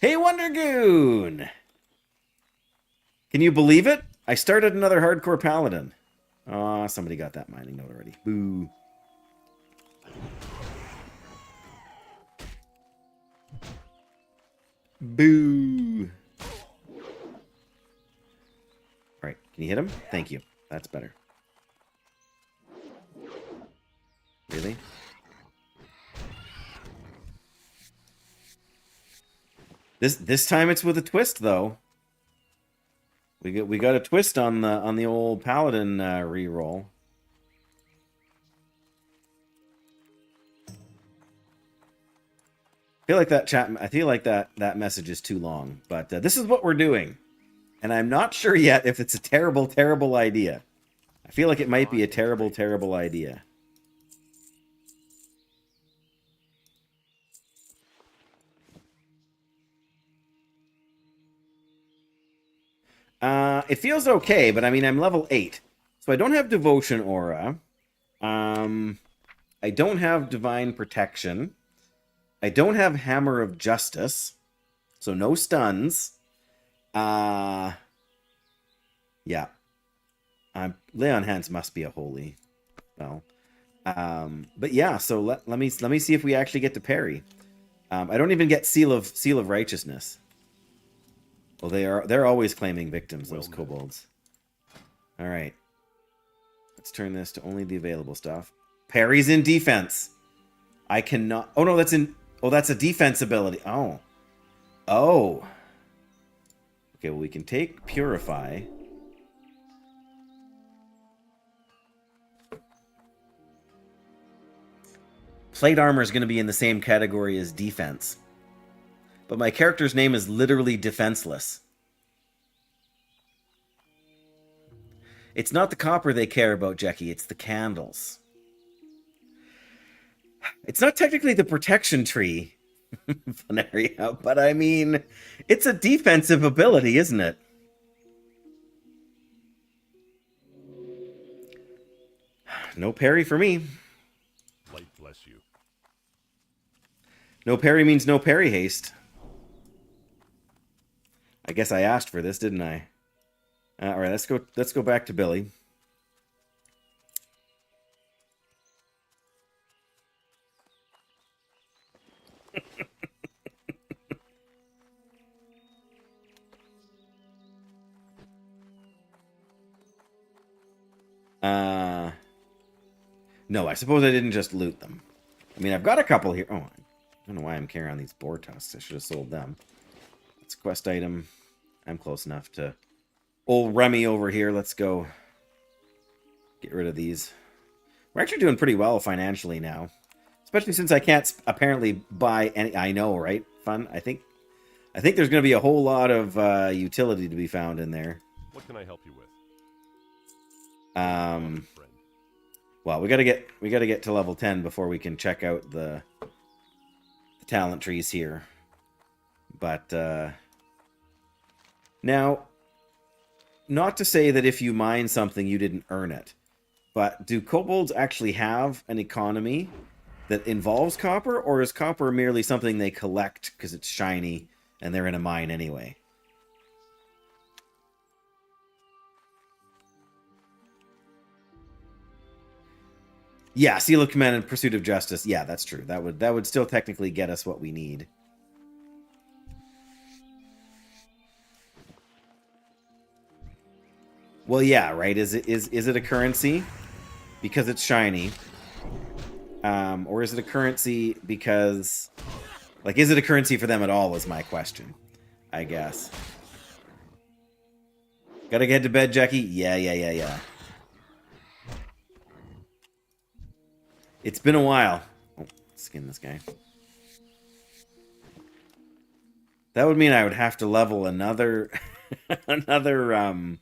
Hey, Wondergoon! Can you believe it? I started another hardcore paladin. Aw, somebody got that mining note already. Boo. Boo. Alright, can you hit him? Thank you. That's better. Really? This time it's with a twist, though. We got a twist on the old paladin reroll. I feel like that message is too long, but this is what we're doing, and I'm not sure yet if it's a terrible, terrible idea. I feel like it might be a terrible, terrible idea. It feels okay, but I mean, I'm level 8. So I don't have Devotion Aura. I don't have Divine Protection. I don't have Hammer of Justice. So no stuns. Yeah. Lay on Hands must be a holy. Well. But yeah, so let me see if we actually get to parry. I don't even get Seal of Righteousness. Well, they're always claiming victims, those kobolds. All right. Let's turn this to only the available stuff. Parry's in defense. I cannot. Oh no, that's a defense ability. Oh. Oh. Okay, well we can take Purify. Plate armor is going to be in the same category as defense. But my character's name is literally defenseless. It's not the copper they care about, Jackie. It's the candles. It's not technically the protection tree, Veneria, but I mean, it's a defensive ability, isn't it? No parry for me. Light bless you. No parry means no parry haste. I guess I asked for this, didn't I? All right, let's go back to Billy. No, I suppose I didn't just loot them. I mean, I've got a couple here. Oh, I don't know why I'm carrying on these boar tusks. I should have sold them. It's a quest item. I'm close enough to old Remy over here. Let's go get rid of these. We're actually doing pretty well financially now. Especially since I can't apparently buy any... I know, right? Fun. I think there's going to be a whole lot of utility to be found in there. What can I help you with? Well, we gotta get to level 10 before we can check out the talent trees here. But now, not to say that if you mine something you didn't earn it, but do kobolds actually have an economy that involves copper, or is copper merely something they collect because it's shiny and they're in a mine anyway? Yeah, Seal of Command and Pursuit of Justice. Yeah, that's true. That would still technically get us what we need. Well, yeah, right. Is it a currency because it's shiny, or is it a currency because, like, is it a currency for them at all? Is my question, I guess. Gotta get to bed, Jackie. Yeah. It's been a while. Oh, skin this guy. That would mean I would have to level another another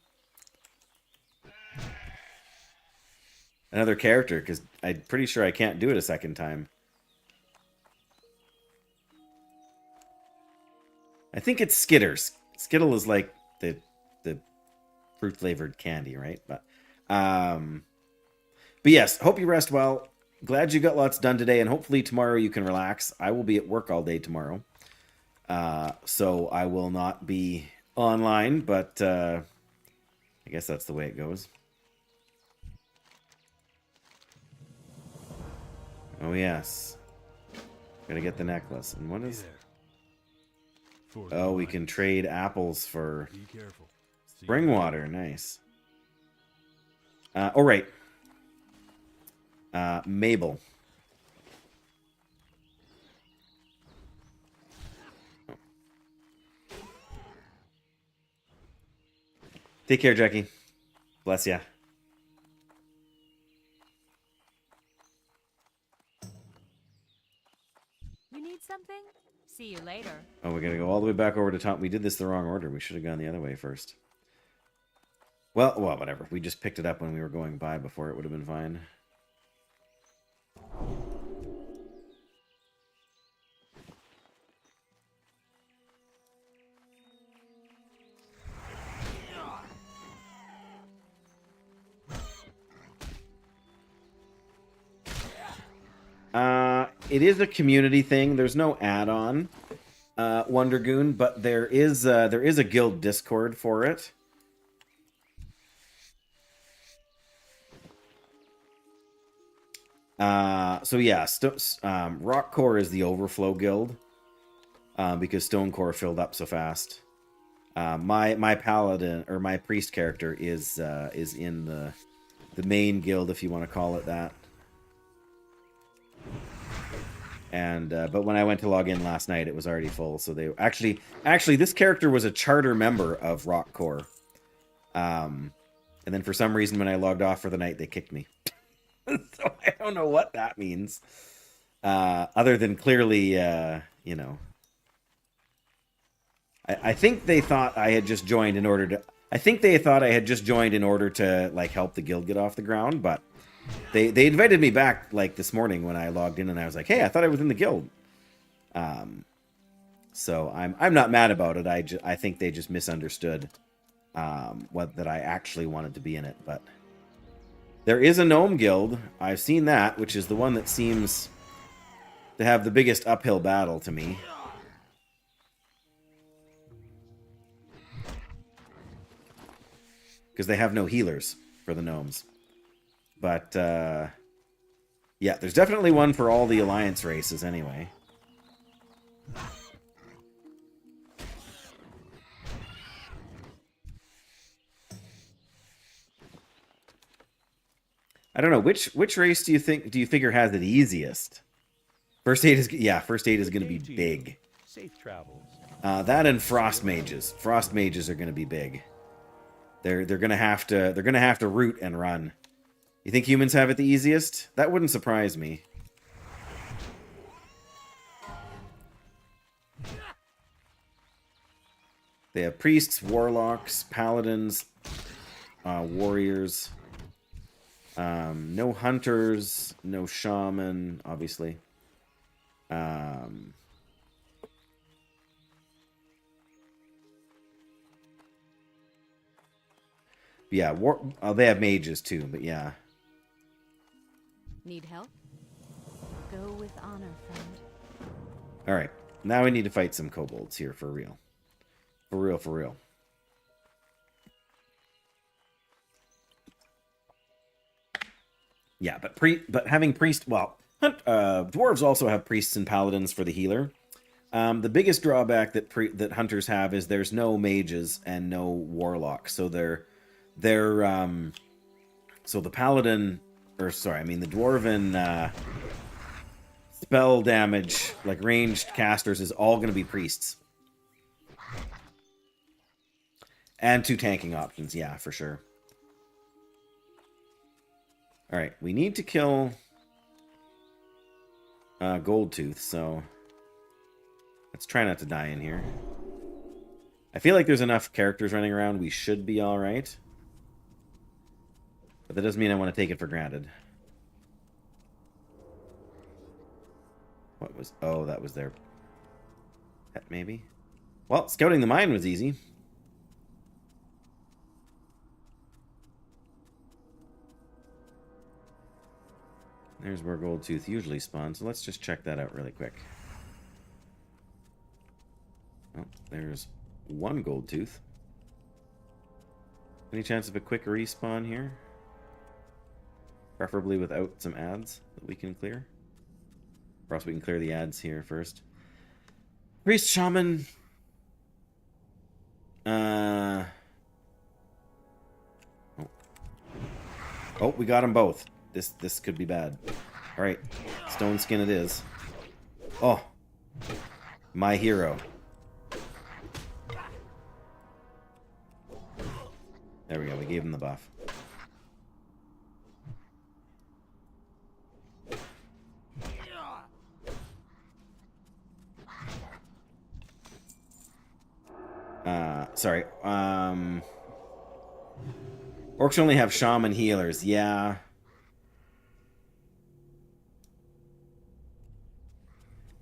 character, because I'm pretty sure I can't do it a second time. I think it's Skitters. Skittle is like the fruit flavored candy, right? But yes, hope you rest well. Glad you got lots done today, and hopefully tomorrow you can relax. I will be at work all day tomorrow. So I will not be online, but I guess that's the way it goes. Oh, yes. Gotta get the necklace. And what is... Oh, we can trade apples for spring water. Nice. Oh, right. Mabel. Take care, Jackie. Bless ya. You need something? See you later. Oh, we gotta go all the way back over to top. We did this the wrong order. We should have gone the other way first. Well, whatever. We just picked it up when we were going by before. It would have been fine. It is a community thing. There's no add-on, Wondergoon, but there is a guild Discord for it. So yeah, ROCKCORE is the overflow guild, because STONECORE filled up so fast. My Paladin or my priest character is in the main guild, if you want to call it that. And but when I went to log in last night, it was already full. So they actually this character was a charter member of ROCKCORE. And then for some reason, when I logged off for the night, they kicked me. So I don't know what that means. Other than clearly, you know, I think they thought I had just joined in order to. I think they thought I had just joined in order to like help the guild get off the ground, but. They invited me back like this morning when I logged in, and I was like, "Hey, I thought I was in the guild." So I'm not mad about it. I think they just misunderstood that I actually wanted to be in it. But there is a gnome guild. I've seen that, which is the one that seems to have the biggest uphill battle to me. Because they have no healers for the gnomes. But, yeah, there's definitely one for all the Alliance races anyway. I don't know, which race do you figure has it easiest? First aid is going to be big. Safe travels. That and frost mages. Frost mages are going to be big. They're going to have to root and run. You think humans have it the easiest? That wouldn't surprise me. They have priests, warlocks, paladins, warriors. No hunters, no shaman, obviously. Yeah, they have mages too, but yeah. Need help? Go with honor, friend. Alright, now we need to fight some kobolds here for real. For real, for real. Yeah, but having priest, well, dwarves also have priests and paladins for the healer. The biggest drawback that hunters have is there's no mages and no warlocks, so They're so the paladin, or sorry, I mean the dwarven spell damage, like ranged casters, is all going to be priests. And 2 tanking options, yeah, for sure. Alright, we need to kill Goldtooth, so let's try not to die in here. I feel like there's enough characters running around, we should be alright. But that doesn't mean I want to take it for granted. What was... Oh, that was their pet, maybe? Well, scouting the mine was easy. There's where Goldtooth usually spawns, so let's just check that out really quick. Oh, there's 1 Goldtooth. Any chance of a quick respawn here? Preferably without some ads that we can clear. Or else we can clear the ads here first. Priest Shaman. Oh, we got them both. This could be bad. Alright. Stone skin it is. Oh. My hero. There we go. We gave him the buff. Sorry. Orcs only have shaman healers. Yeah.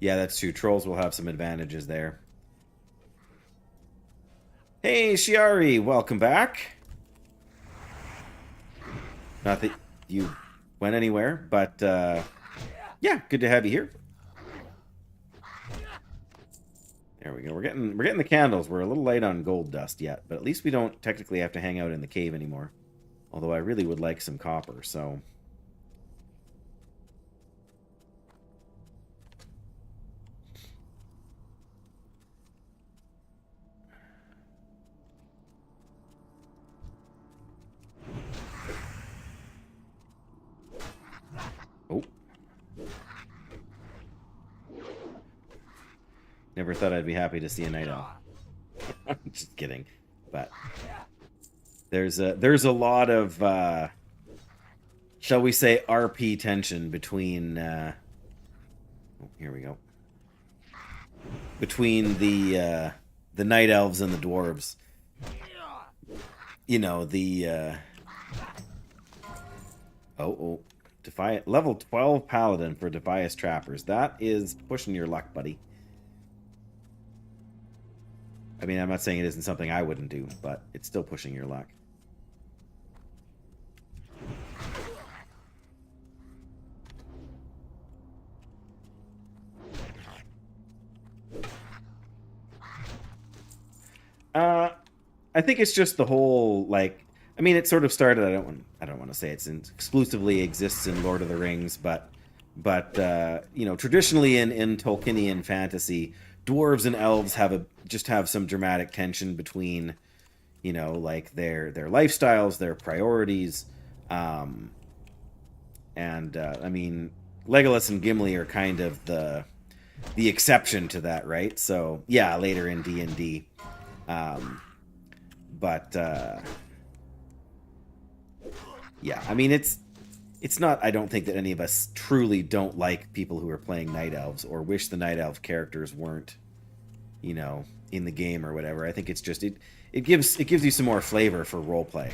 Yeah, that's true. Trolls will have some advantages there. Hey, Shiari, welcome back. Not that you went anywhere, but yeah, good to have you here. There we go. We're getting the candles. We're a little light on gold dust yet, but at least we don't technically have to hang out in the cave anymore. Although I really would like some copper, so... Oh. Never thought I'd be happy to see a night owl. Just kidding. But there's a lot of shall we say RP tension between oh, here we go. Between the night elves and the dwarves. You know, the oh, Defiant level 12 Paladin for Defias Trappers. That is pushing your luck, buddy. I mean, I'm not saying it isn't something I wouldn't do, but it's still pushing your luck. I think it's just the whole, like, I mean, it sort of started, I don't want to say it's exclusively exists in Lord of the Rings, but you know, traditionally in Tolkienian fantasy, dwarves and elves have some dramatic tension between, you know, like their lifestyles, their priorities, and I mean, Legolas and Gimli are kind of the exception to that, right? So yeah, later in D&D, yeah, I mean, it's not, I don't think that any of us truly don't like people who are playing Night Elves or wish the Night Elf characters weren't, you know, in the game or whatever. I think it's just, it gives you some more flavor for roleplay.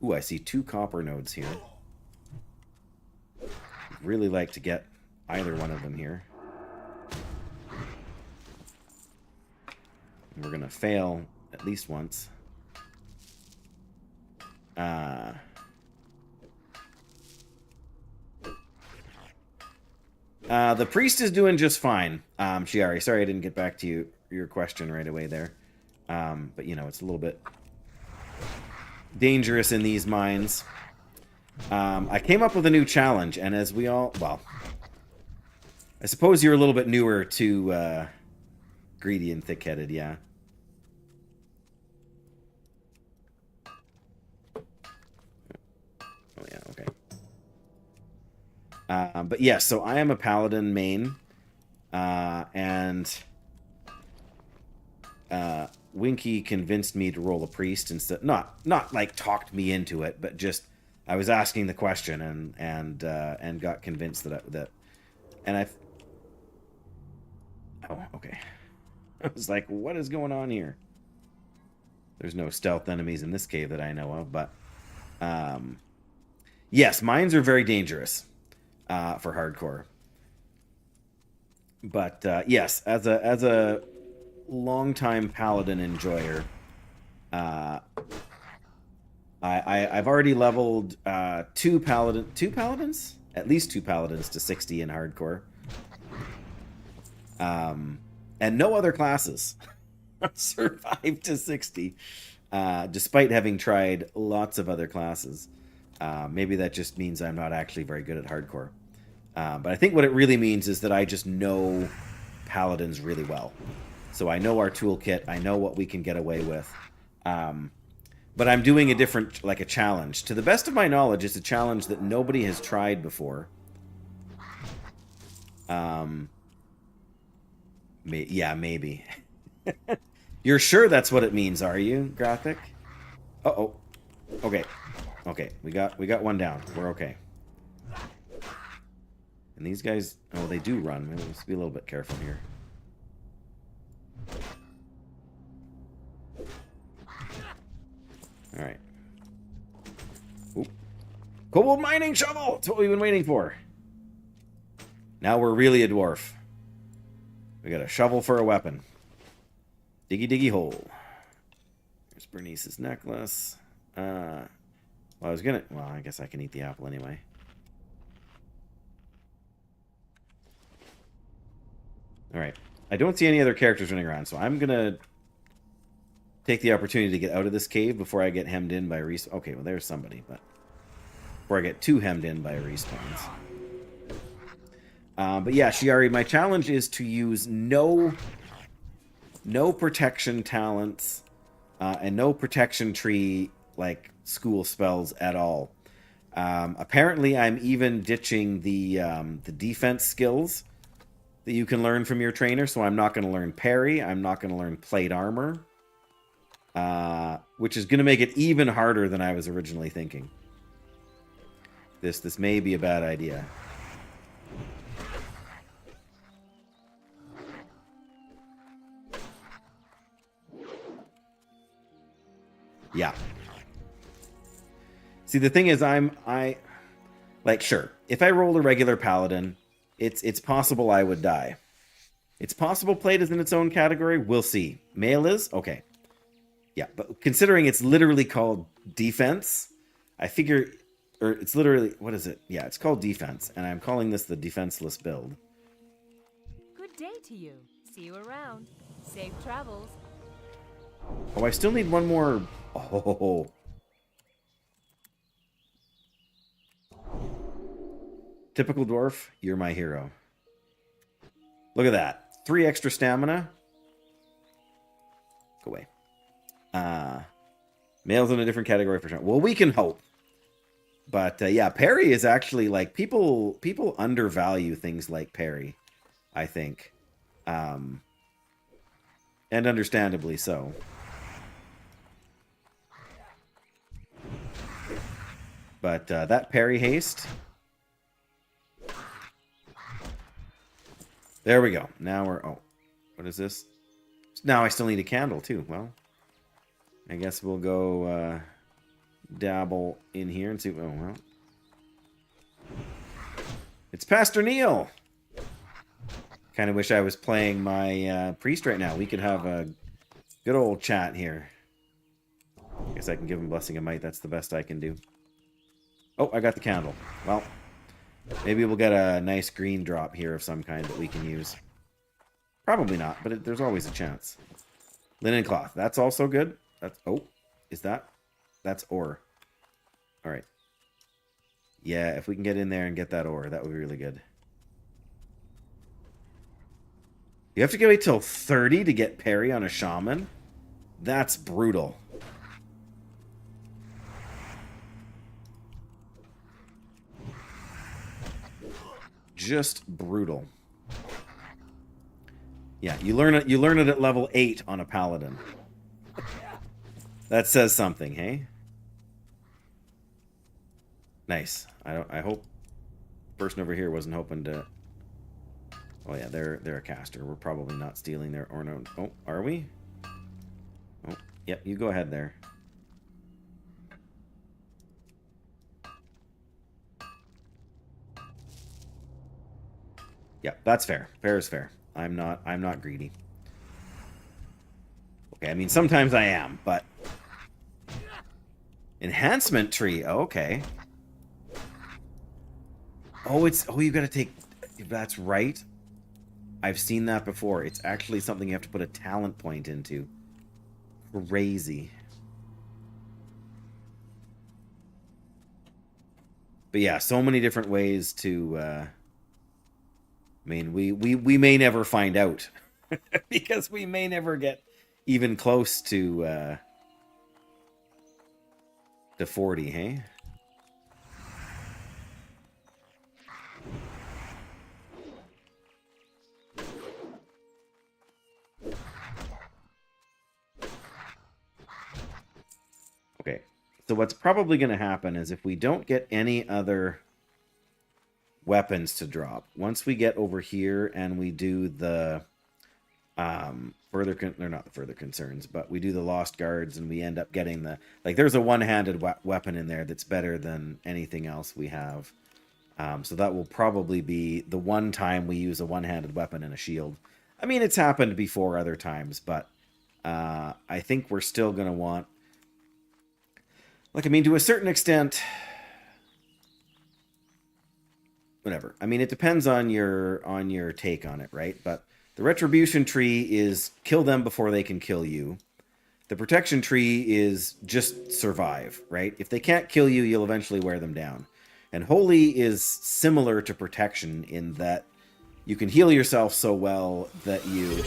Ooh, I see 2 copper nodes here. Really like to get either one of them here. And we're going to fail at least once. The priest is doing just fine, Shiari. Sorry I didn't get back to your question right away there. But, you know, it's a little bit dangerous in these mines. I came up with a new challenge, and as we all... Well, I suppose you're a little bit newer to greedy and thick-headed, yeah. But yes, so I am a Paladin main. And Winky convinced me to roll a priest instead. Not like talked me into it, but just I was asking the question and got convinced that and I. Oh, okay. I was like, what is going on here? There's no stealth enemies in this cave that I know of, but yes, mines are very dangerous for hardcore. But yes, as a longtime Paladin enjoyer, I've already leveled two paladins, at least two paladins to 60 in hardcore, and no other classes survived to 60, despite having tried lots of other classes. Maybe that just means I'm not actually very good at hardcore. But I think what it really means is that I just know paladins really well. So I know our toolkit. I know what we can get away with. But I'm doing a different, like a challenge. To the best of my knowledge, it's a challenge that nobody has tried before. Yeah, maybe. You're sure that's what it means, are you, Graphic? Uh-oh. Okay. Okay, we got one down. We're okay. And these guys, oh, they do run. Let's be a little bit careful here. All right. Oop. Cobalt mining shovel! That's what we've been waiting for. Now we're really a dwarf. We got a shovel for a weapon. Diggy diggy hole. Here's Bernice's necklace. Well, I guess I can eat the apple anyway. Alright. I don't see any other characters running around, so I'm gonna take the opportunity to get out of this cave before I get hemmed in by respawns. Okay, well there's somebody, but before I get too hemmed in by respawns. But yeah, Shiari, my challenge is to use no protection talents and no protection tree like school spells at all. Apparently, I'm even ditching the defense skills that you can learn from your trainer. So I'm not going to learn parry. I'm not going to learn plate armor, which is going to make it even harder than I was originally thinking. This may be a bad idea. Yeah. See, the thing is, sure, if I rolled a regular paladin, it's possible I would die. It's possible plate is in its own category. We'll see. Mail is? Okay. Yeah, but considering it's literally called defense, I figure, or it's literally, what is it? Yeah, it's called defense, and I'm calling this the defenseless build. Good day to you. See you around. Safe travels. Oh, I still need one more. Oh. Typical dwarf, you're my hero. Look at that. 3 extra stamina. Go away. Males in a different category for sure. Well, we can hope. But yeah, parry is actually like people undervalue things like parry, I think. And understandably so. But that parry haste. There we go. Now we're... Oh, what is this? Now I still need a candle, too. Well, I guess we'll go dabble in here and see... Oh, well. It's Pastor Neil! Kind of wish I was playing my priest right now. We could have a good old chat here. Guess I can give him Blessing of Might. That's the best I can do. Oh, I got the candle. Well... Maybe we'll get a nice green drop here of some kind that we can use. Probably not, but there's always a chance. Linen cloth. That's also good. That's... Oh, is that? That's ore. All right. Yeah, if we can get in there and get that ore, that would be really good. You have to wait till 30 to get parry on a shaman? That's brutal. just brutal. Yeah, you learn it at level 8 on a Paladin. That says something, hey? Nice. I hope the person over here wasn't hoping to. Oh yeah, they're a caster. We're probably not stealing their or no. Oh, are we? Oh, yep, you go ahead there. Yeah, that's fair. Fair is fair. I'm not greedy. Okay, I mean sometimes I am, but enhancement tree. Oh, okay. Oh, you got to take. That's right. I've seen that before. It's actually something you have to put a talent point into. Crazy. But yeah, so many different ways to. I mean, we may never find out because we may never get even close to 40. Hey. Okay, so what's probably going to happen is if we don't get any other weapons to drop, once we get over here and we do the they're not the further concerns, but we do the lost guards and we end up getting the, like, there's a one-handed weapon in there that's better than anything else we have. So that will probably be the one time we use a one-handed weapon and a shield. I mean, it's happened before other times, but I think we're still going to want, like, I mean, to a certain extent, whatever. I mean, it depends on your take on it, right? But the retribution tree is kill them before they can kill you. The protection tree is just survive, right? If they can't kill you, you'll eventually wear them down. And holy is similar to protection in that you can heal yourself so well that you...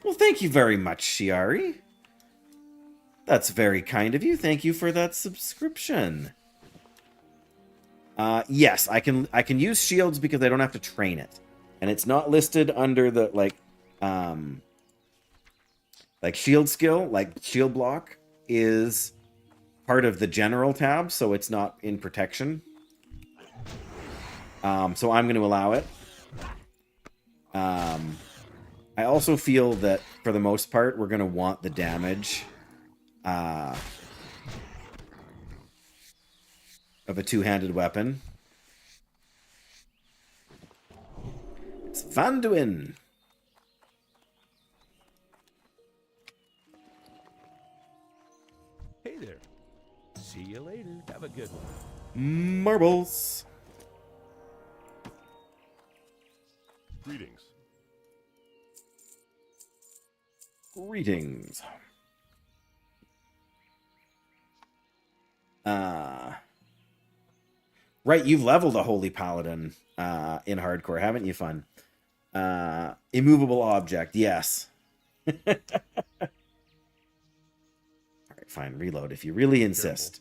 Well, thank you very much, Shiari. That's very kind of you. Thank you for that subscription. Yes, I can use shields because I don't have to train it. And it's not listed under the, like shield skill, like shield block is part of the general tab, so it's not in protection. So I'm going to allow it. I also feel that for the most part, we're going to want the damage of a two-handed weapon. It's Vanduin. Hey there. See you later. Have a good one. Marbles. Greetings. Greetings. Right, you've leveled a Holy Paladin in hardcore, haven't you, Fun? Immovable object, yes. Alright, fine, reload if you really insist.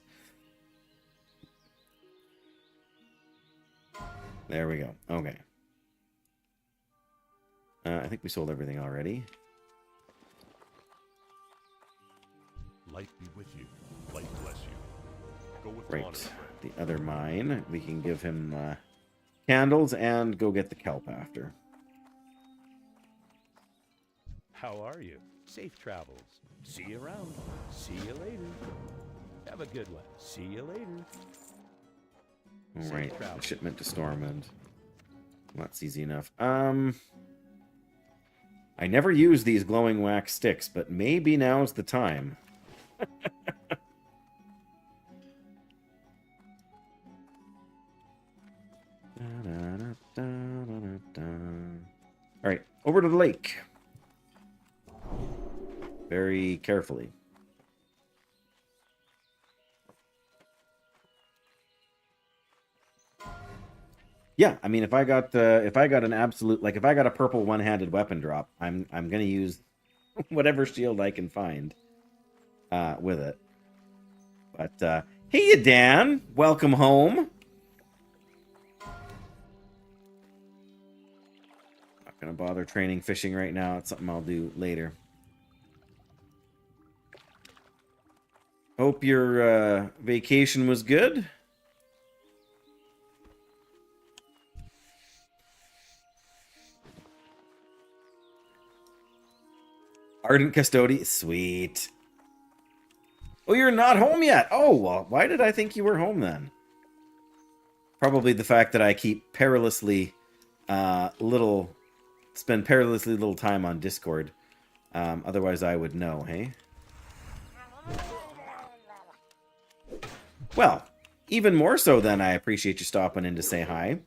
There we go, okay. I think we sold everything already. Light be with you. Light bless you. Go with honor. Right, the other mine. We can give him candles and go get the kelp after. How are you? Safe travels. See you around. See you later. Have a good one. See you later. Alright, shipment to Stormend. That's easy enough. I never use these glowing wax sticks, but maybe now's the time. Alright, over to the lake. Very carefully. Yeah, I mean, if I got an absolute, like, if I got a purple one-handed weapon drop, I'm gonna use whatever shield I can find with it. But hey, Dan, welcome home. gonna bother training fishing right now. It's something I'll do later. Hope your vacation was good. Ardent Custodian. Sweet. Oh, you're not home yet. Oh, well, why did I think you were home then? Probably the fact that I keep perilously spend perilously little time on Discord. Otherwise I would know, hey? Well, even more so then I appreciate you stopping in to say hi.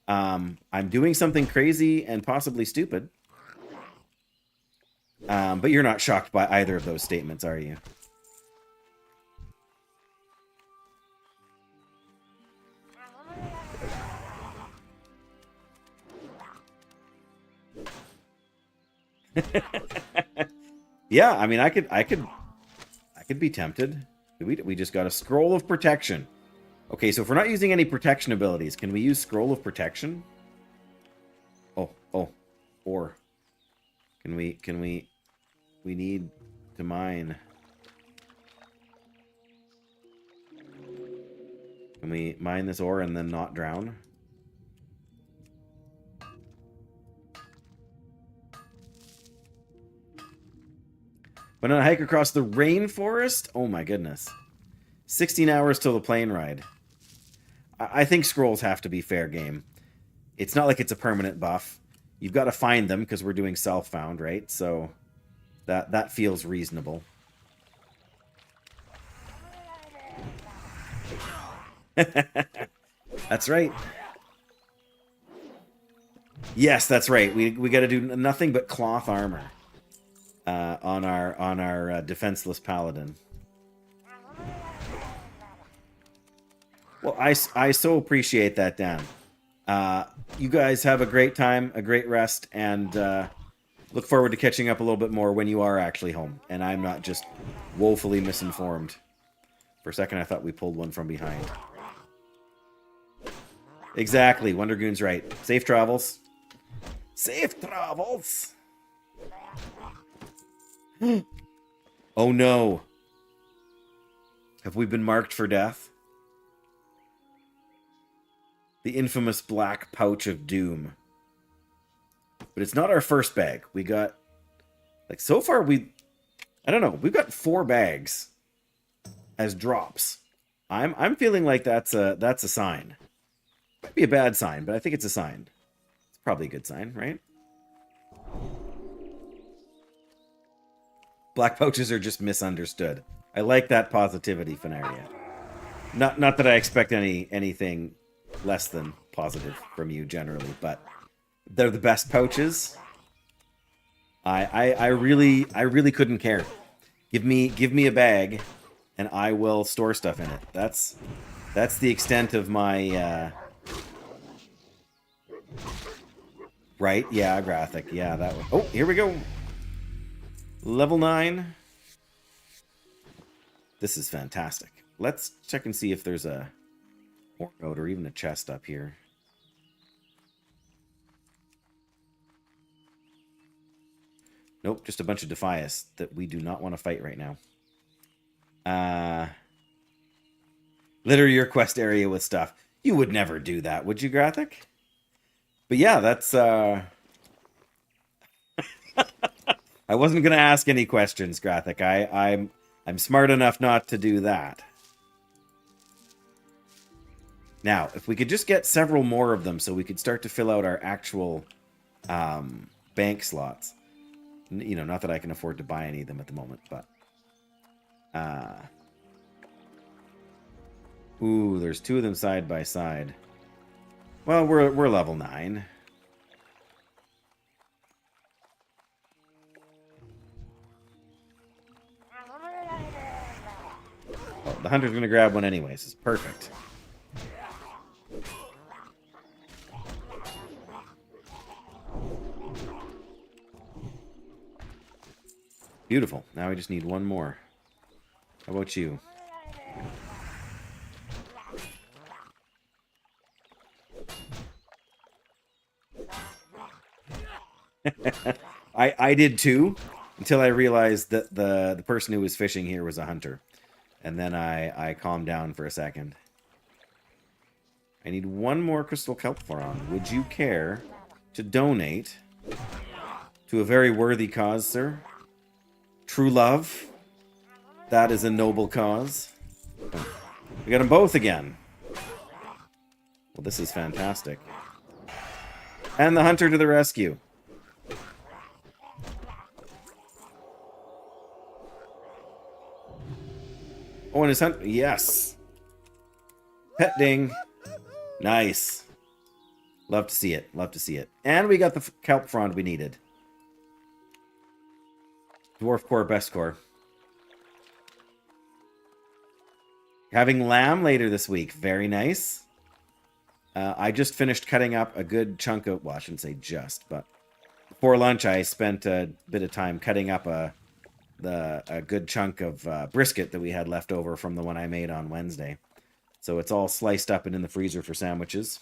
I'm doing something crazy and possibly stupid. But you're not shocked by either of those statements, are you? Yeah, I mean, I could be tempted. We just got a scroll of protection. Okay, so if we're not using any protection abilities, can we use scroll of protection? Or we need to mine. Can we mine this ore and then not drown? But on a hike across the rainforest? Oh my goodness. 16 hours till the plane ride. I think scrolls have to be fair game. It's not like it's a permanent buff. You've got to find them because we're doing self-found, right? So that feels reasonable. That's right. Yes, that's right. We got to do nothing but cloth armor. On our defenseless Paladin. Well, I so appreciate that, Dan. You guys have a great time, a great rest, and look forward to catching up a little bit more when you are actually home, and I'm not just woefully misinformed. For a second, I thought we pulled one from behind. Exactly, Wondergoon's right. Safe travels. Safe travels! Oh no. Have we been marked for death? The infamous black pouch of doom. But it's not our first bag. We got, like, so far I don't know, we've got 4 bags as drops. I'm feeling like that's a sign. Might be a bad sign, but I think it's a sign. It's probably a good sign, right? Black pouches are just misunderstood. I like that positivity, Fenaria. Not that I expect anything less than positive from you generally, but they're the best pouches. I really couldn't care. Give me a bag, and I will store stuff in it. That's the extent of my. Right? Yeah, graphic. Yeah, that one. Oh, here we go. Level 9. This is fantastic. Let's check and see if there's a ore node or even a chest up here. Nope, just a bunch of Defias that we do not want to fight right now. Litter your quest area with stuff. You would never do that, would you, Graphic? But yeah, that's I wasn't going to ask any questions, Graphic. I'm smart enough not to do that. Now, if we could just get several more of them so we could start to fill out our actual bank slots. You know, not that I can afford to buy any of them at the moment, but... Ooh, there's 2 of them side by side. Well, we're level 9. Well, the hunter's going to grab one anyways. It's perfect. Beautiful. Now we just need one more. How about you? I did too, until I realized that the person who was fishing here was a hunter. And then I calmed down for a second. I need one more crystal kelphoron. Would you care to donate to a very worthy cause, sir? True love. That is a noble cause. Oh, we got them both again. Well, this is fantastic. And the hunter to the rescue. Oh, and his hunt. Yes. Pet ding. Nice. Love to see it. Love to see it. And we got the kelp frond we needed. Dwarf core, best core. Having lamb later this week. Very nice. I just finished cutting up a good chunk of... Well, I shouldn't say just, but... Before lunch, I spent a bit of time cutting up a good chunk of brisket that we had left over from the one I made on Wednesday. So it's all sliced up and in the freezer for sandwiches.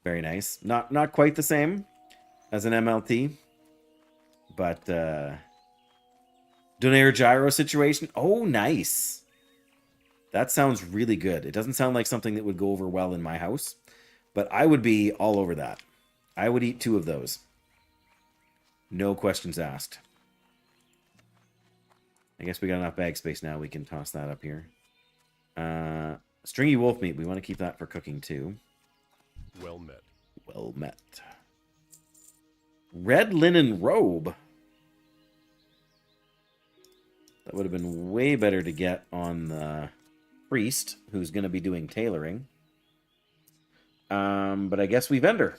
Very nice. Not quite the same as an MLT. But, Donair gyro situation. Oh, nice. That sounds really good. It doesn't sound like something that would go over well in my house. But I would be all over that. I would eat 2 of those. No questions asked. I guess we got enough bag space now. We can toss that up here. Stringy wolf meat. We want to keep that for cooking too. Well met. Well met. Red linen robe. That would have been way better to get on the priest, who's going to be doing tailoring. But I guess we vendor.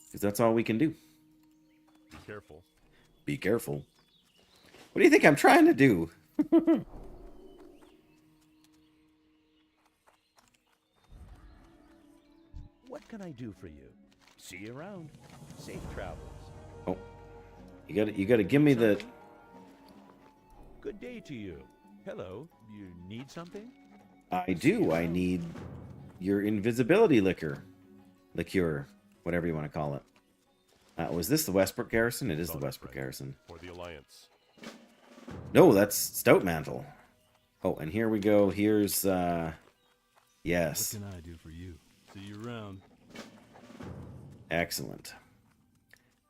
Because that's all we can do. Be careful. Be careful. What do you think I'm trying to do? What can I do for you? See you around. Safe travels. Oh, you gotta give me the. Good day to you. Hello. You need something? I do. I need your invisibility liquor, whatever you want to call it. Was this the Westbrook Garrison? It is the Westbrook Garrison. For the Alliance. No, that's Stout Mantle. Oh, and here we go. Here's yes. What can I do for you? See you around. Excellent.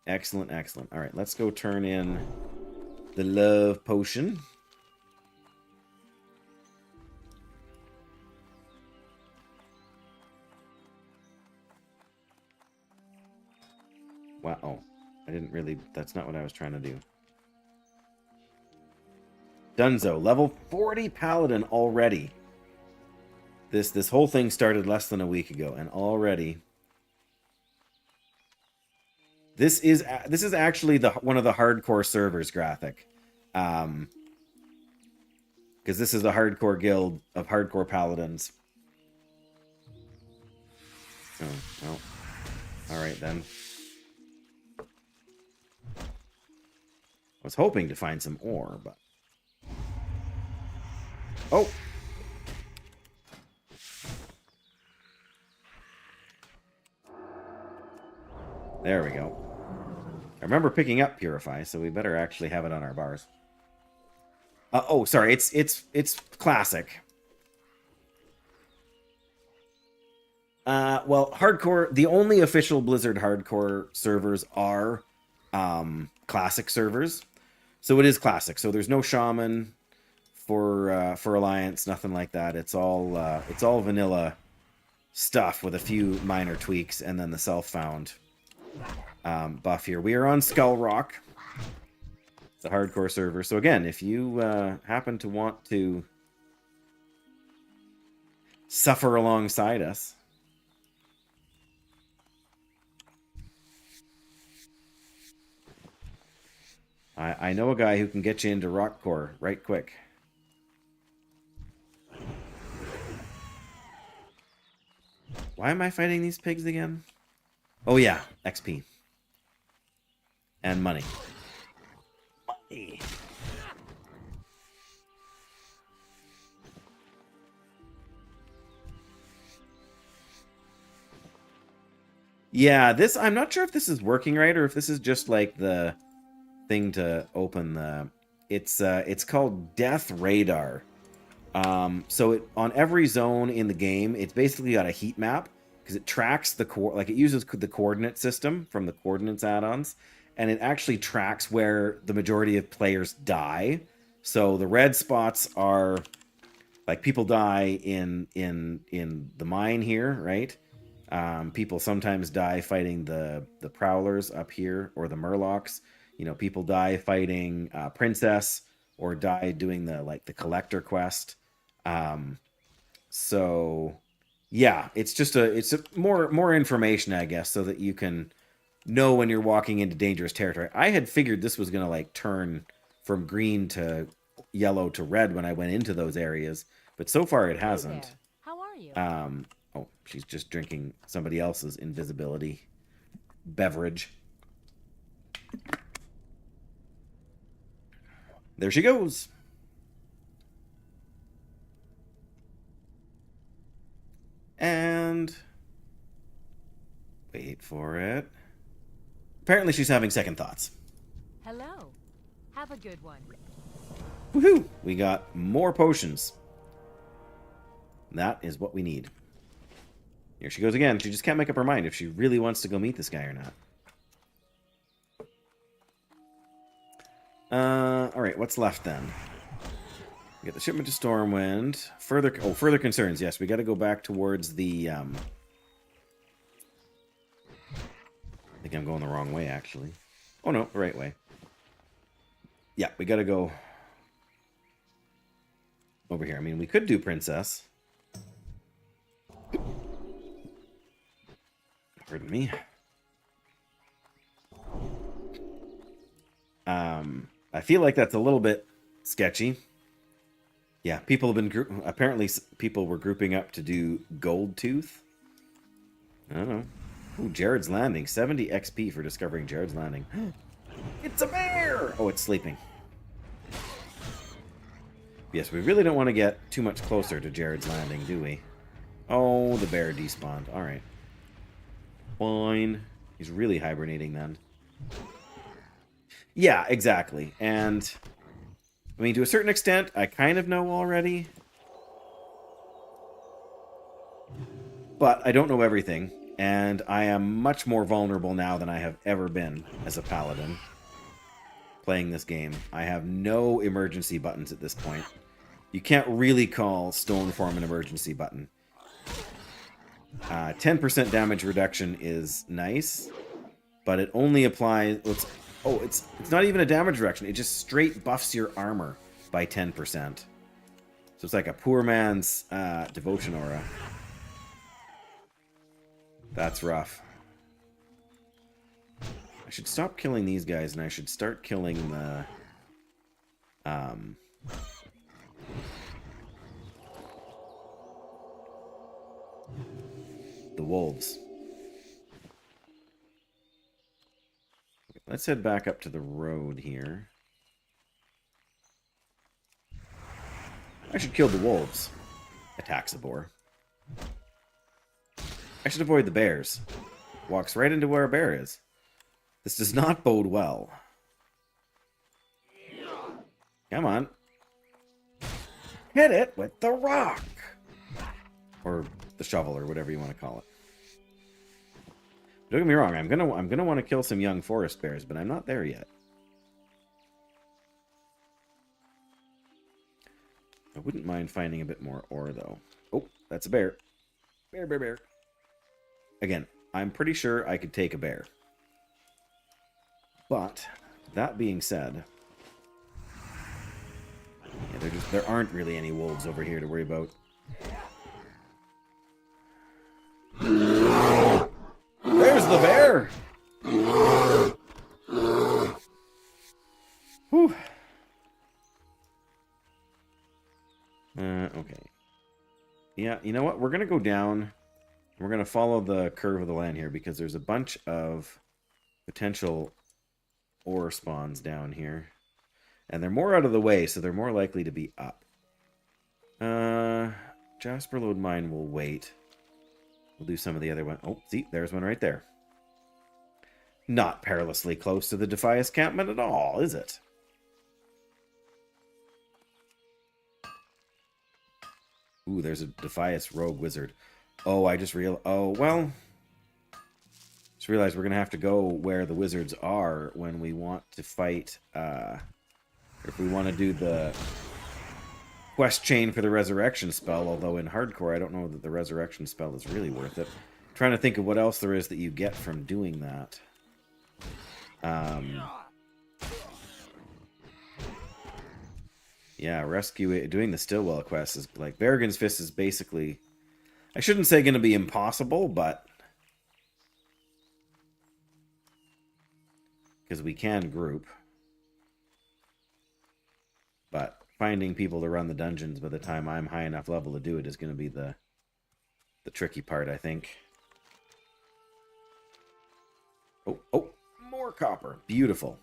Excellent, excellent. All right, let's go turn in the love potion. Wow. Oh, I didn't really... That's not what I was trying to do. Dunzo. Level 40 Paladin already. This whole thing started less than a week ago, and already... This is actually one of the hardcore servers graphic. Because this is the hardcore guild of hardcore paladins. Oh, well. Alright then. I was hoping to find some ore, but... Oh! There we go. I remember picking up Purify, so we better actually have it on our bars. Oh, sorry, it's classic. Well, hardcore, the only official Blizzard hardcore servers are classic servers. So it is classic. So there's no shaman for Alliance, nothing like that. It's all vanilla stuff with a few minor tweaks and then the self-found buff here. We are on Skull Rock, the hardcore server. So again, if you happen to want to suffer alongside us, I know a guy who can get you into ROCKCORE right quick. Why am I fighting these pigs again? Oh yeah, XP. And money. Money. Yeah, this I'm not sure if this is working right or if this is just like the thing to open the. It's called Death Radar. So on every zone in the game, it's basically got a heat map because it tracks it uses the coordinate system from the coordinates add-ons, and it actually tracks where the majority of players die. So the red spots are like people die in the mine here, right? People sometimes die fighting the prowlers up here or the murlocs. You know, people die fighting Princess or die doing the collector quest. So yeah, it's just it's more information, I guess, so that you can know when you're walking into dangerous territory. I had figured this was gonna like turn from green to yellow to red when I went into those areas, but so far it hasn't. Hey there. How are you? Oh, she's just drinking somebody else's invisibility beverage. There she goes. And wait for it. Apparently she's having second thoughts. Hello. Have a good one. Woohoo! We got more potions. That is what we need. Here she goes again. She just can't make up her mind if she really wants to go meet this guy or not. Alright, what's left then? We got the shipment to Stormwind. Further concerns. Yes, we got to go back towards the... I think I'm going the wrong way, actually. Oh, no, the right way. Yeah, we got to go over here. I mean, we could do Princess. Pardon me. I feel like that's a little bit sketchy. Yeah, people have been apparently people were grouping up to do Gold Tooth. I don't know. Ooh, Jared's Landing. 70 XP for discovering Jared's Landing. It's a bear! Oh, it's sleeping. Yes, we really don't want to get too much closer to Jared's Landing, do we? Oh, the bear despawned. Alright. Fine. He's really hibernating then. Yeah, exactly. And, I mean, to a certain extent, I kind of know already. But I don't know everything. And I am much more vulnerable now than I have ever been as a paladin playing this game. I have no emergency buttons at this point. You can't really call Stoneform an emergency button. 10% damage reduction is nice, but it only applies... it's not even a damage reduction. It just straight buffs your armor by 10%. So it's like a poor man's devotion aura. That's rough. I should stop killing these guys, and I should start killing the wolves. Let's head back up to the road here. I should kill the wolves. Attacks a boar. I should avoid the bears. Walks right into where a bear is. This does not bode well. Come on. Hit it with the rock! Or the shovel, or whatever you want to call it. Don't get me wrong, I'm gonna want to kill some young forest bears, but I'm not there yet. I wouldn't mind finding a bit more ore, though. Oh, that's a bear. Bear, bear, bear. Again, I'm pretty sure I could take a bear. But, that being said... Yeah, there aren't really any wolves over here to worry about. There's the bear! Whew. Okay. Yeah, you know what? We're going to go down. We're going to follow the curve of the land here because there's a bunch of potential ore spawns down here. And they're more out of the way, so they're more likely to be up. Jasper Lode Mine will wait. We'll do some of the other one. Oh, see, there's one right there. not perilously close to the Defias encampment at all, is it? Ooh, there's a Defias rogue wizard. Oh, I just realized... Oh, well... Just realized we're going to have to go where the wizards are when we want to fight... if we want to do the quest chain for the resurrection spell, although in hardcore I don't know that the resurrection spell is really worth it. I'm trying to think of what else there is that you get from doing that. Yeah, doing the Stillwell quest is like Berrigan's Fist is basically, I shouldn't say going to be impossible, but because we can group, but finding people to run the dungeons by the time I'm high enough level to do it is going to be the tricky part, I think. Oh, more copper. Beautiful.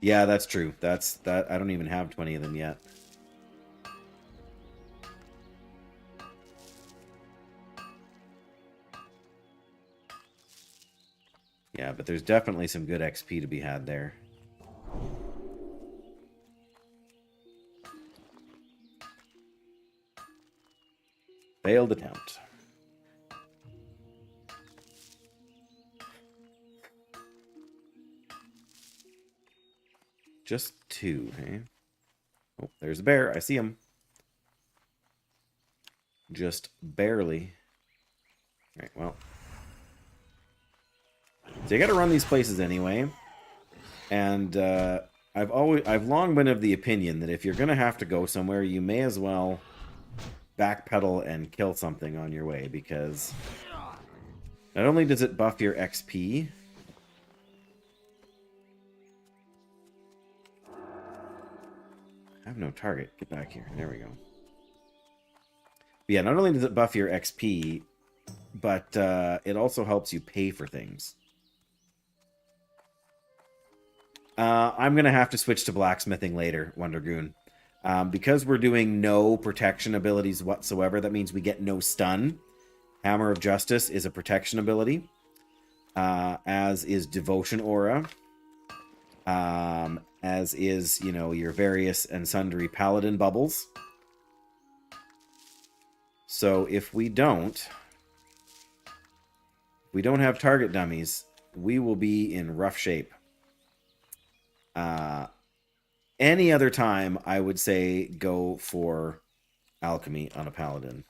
Yeah, that's true. That I don't even have 20 of them yet. Yeah, but there's definitely some good XP to be had there. Failed attempt. Just 2, hey? Oh, there's a bear. I see him. Just barely. Alright, well. So you gotta run these places anyway. And I've long been of the opinion that if you're gonna have to go somewhere, you may as well backpedal and kill something on your way, because not only does it buff your XP, I have no target. Get back here. There we go. But yeah, not only does it buff your XP, but it also helps you pay for things. I'm going to have to switch to blacksmithing later, Wondergoon. Because we're doing no protection abilities whatsoever, that means we get no stun. Hammer of Justice is a protection ability, as is Devotion Aura, as is, you know, your various and sundry Paladin bubbles. So if we don't have target dummies, we will be in rough shape. Any other time, I would say go for alchemy on a paladin.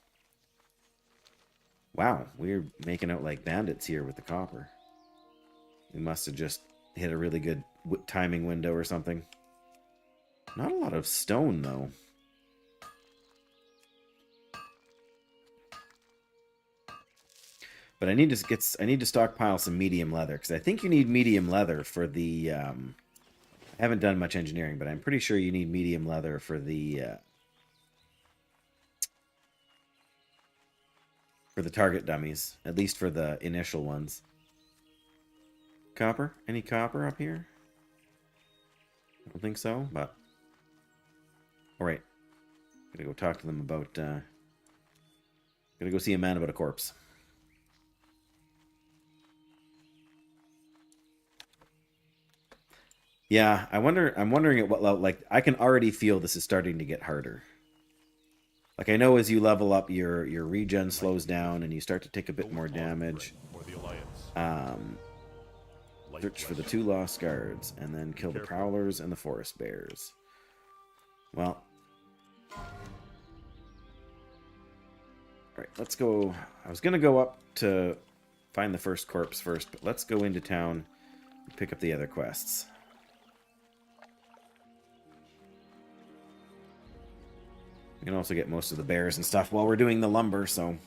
Wow, we're making out like bandits here with the copper. We must have just hit a really good timing window or something. Not a lot of stone, though. But I need to stockpile some medium leather, because I think you need medium leather for the I haven't done much engineering, but I'm pretty sure you need medium leather for the target dummies, at least for the initial ones. Copper? Any copper up here? I don't think so, but alright. Gotta go talk to them about gotta go see a man about a corpse. Yeah, I'm wondering at what level, like, I can already feel this is starting to get harder. Like, I know as you level up, your regen slows down and you start to take a bit more damage. Search for the 2 lost guards, and then kill the prowlers and the forest bears. Well. Alright, let's go. I was going to go up to find the first corpse first, but let's go into town and pick up the other quests. We can also get most of the bears and stuff while we're doing the lumber, so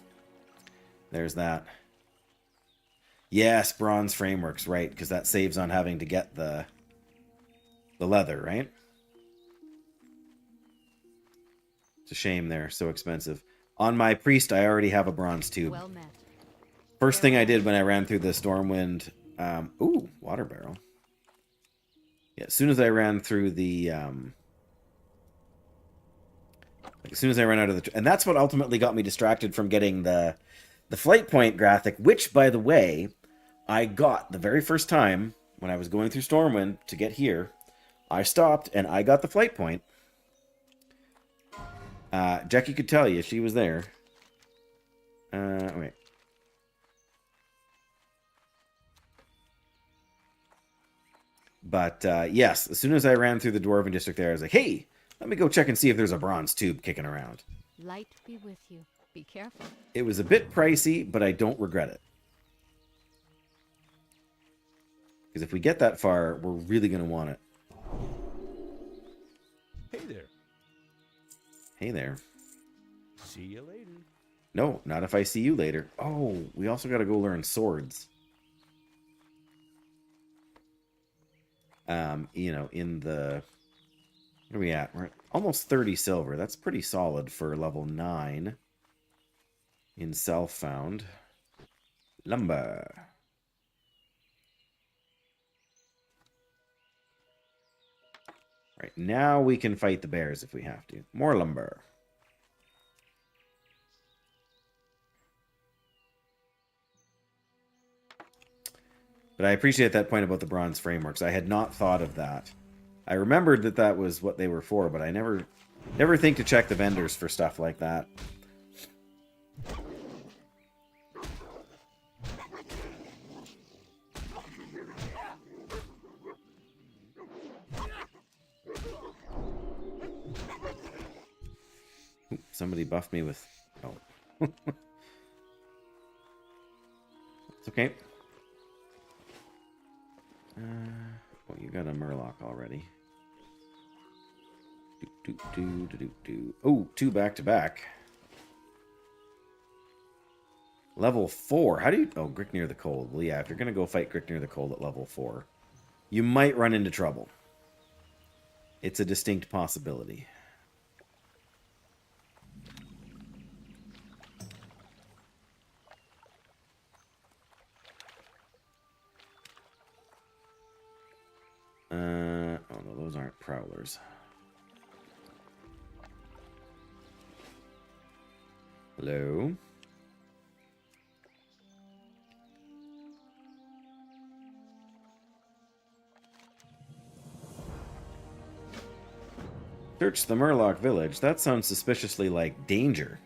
there's that. Yes, bronze frameworks, right, because that saves on having to get the leather, right? It's a shame they're so expensive. On my priest, I already have a bronze tube. Well met. First thing I did when I ran through the Stormwind... ooh, water barrel. Yeah, as soon as I ran through the Like as soon as I ran out of the... And that's what ultimately got me distracted from getting the flight point graphic, which, by the way, I got the very first time when I was going through Stormwind to get here. I stopped and I got the flight point. Jackie could tell you. She was there. Wait. But, yes, as soon as I ran through the Dwarven District there, I was like, hey, let me go check and see if there's a bronze tube kicking around. Light be with you. Be careful. It was a bit pricey, but I don't regret it. Because if we get that far, we're really going to want it. Hey there. Hey there. See you later. No, not if I see you later. Oh, we also got to go learn swords. You know, in the... Where are we at? We're at almost 30 silver. That's pretty solid for level 9 in self-found. Lumber. Right, now we can fight the bears if we have to. More lumber. But I appreciate that point about the bronze frameworks. I had not thought of that. I remembered that that was what they were for, but I never think to check the vendors for stuff like that. Ooh, somebody buffed me with... Oh. It's okay. Oh, you got a Murloc already. Oh, 2 back-to-back. Level 4. How do you... Oh, Gricknir the Cold. Well, yeah, if you're going to go fight Gricknir the Cold at level 4, you might run into trouble. It's a distinct possibility. Oh no, those aren't prowlers. Hello? Search the Murloc village. That sounds suspiciously like danger.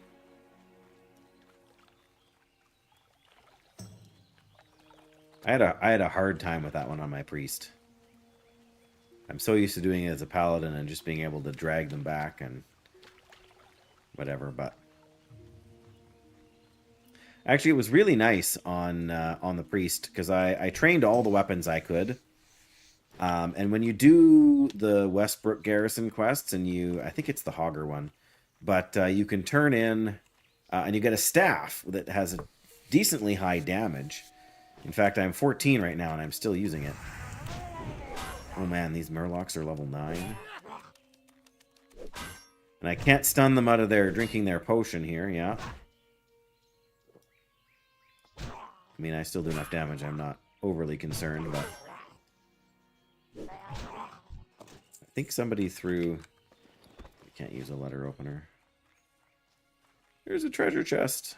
I had a hard time with that one on my priest. I'm so used to doing it as a paladin and just being able to drag them back and whatever, but actually it was really nice on the priest because I trained all the weapons I could. And when you do the Westbrook Garrison quests, and I think it's the Hogger one, but you can turn in, and you get a staff that has a decently high damage. In fact, I'm 14 right now, and I'm still using it. Oh man, these Murlocs are level 9. And I can't stun them out of their drinking their potion here, yeah. I mean, I still do enough damage, I'm not overly concerned, but... I think somebody threw... I can't use a letter opener. Here's a treasure chest.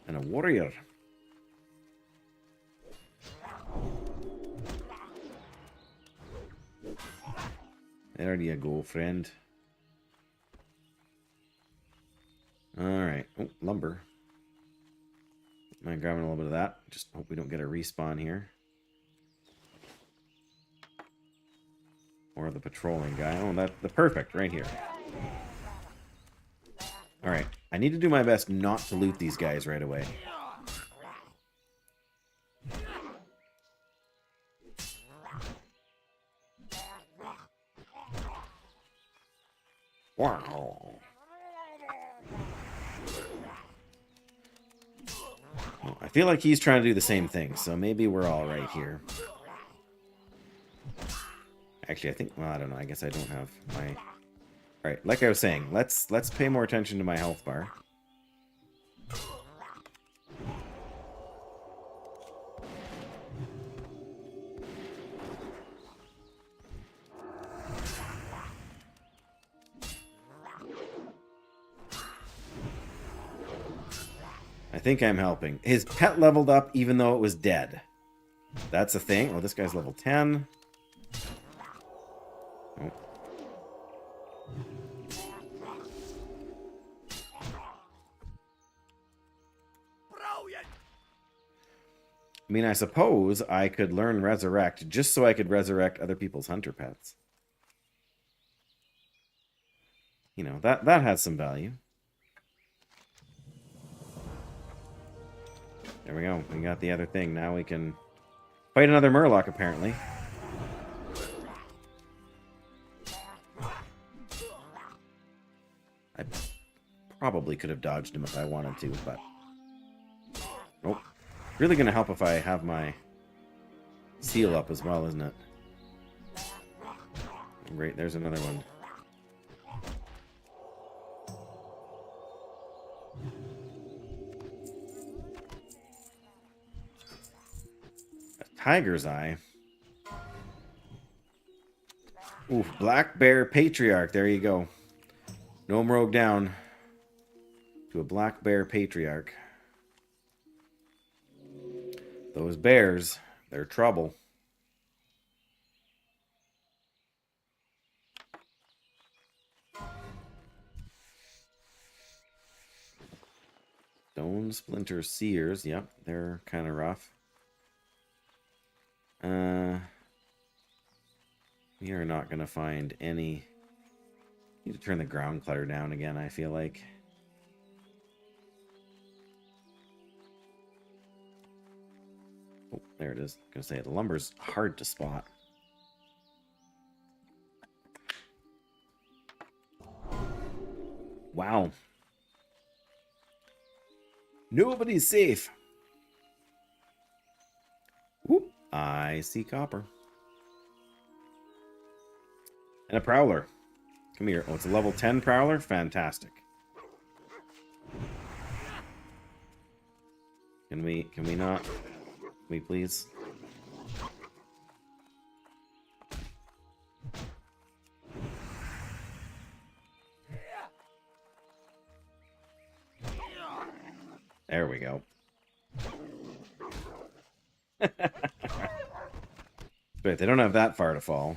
And a warrior. There you go, friend. Alright. Oh, lumber. Mind grabbing a little bit of that. Just hope we don't get a respawn here. Or the patrolling guy. Oh, that's the perfect right here. Alright. I need to do my best not to loot these guys right away. Wow. Well, I feel like he's trying to do the same thing, so maybe we're all right here. Actually, I think... Well, I don't know. I guess I don't have my... Alright, like I was saying, let's pay more attention to my health bar. I think I'm helping. His pet leveled up even though it was dead. That's a thing. Oh, this guy's level 10. Oh. I mean, I suppose I could learn Resurrect just so I could resurrect other people's hunter pets. You know, that has some value. There we go. We got the other thing. Now we can fight another Murloc, apparently. I probably could have dodged him if I wanted to, but... Nope. Really going to help if I have my seal up as well, isn't it? Great, there's another one. A tiger's eye. Ooh, Black Bear Patriarch. There you go. Gnome Rogue down to a Black Bear Patriarch. Those bears, they're trouble. Stone Splinter Seers, yep, they're kind of rough. We are not going to find any... Need to turn the ground clutter down again, I feel like. Oh, there it is. I was going to say, the lumber's hard to spot. Wow. Nobody's safe. Whoop. I see copper. And a prowler. Come here. Oh, it's a level 10 prowler? Fantastic. Can we not? Can we please? There we go. But they don't have that far to fall.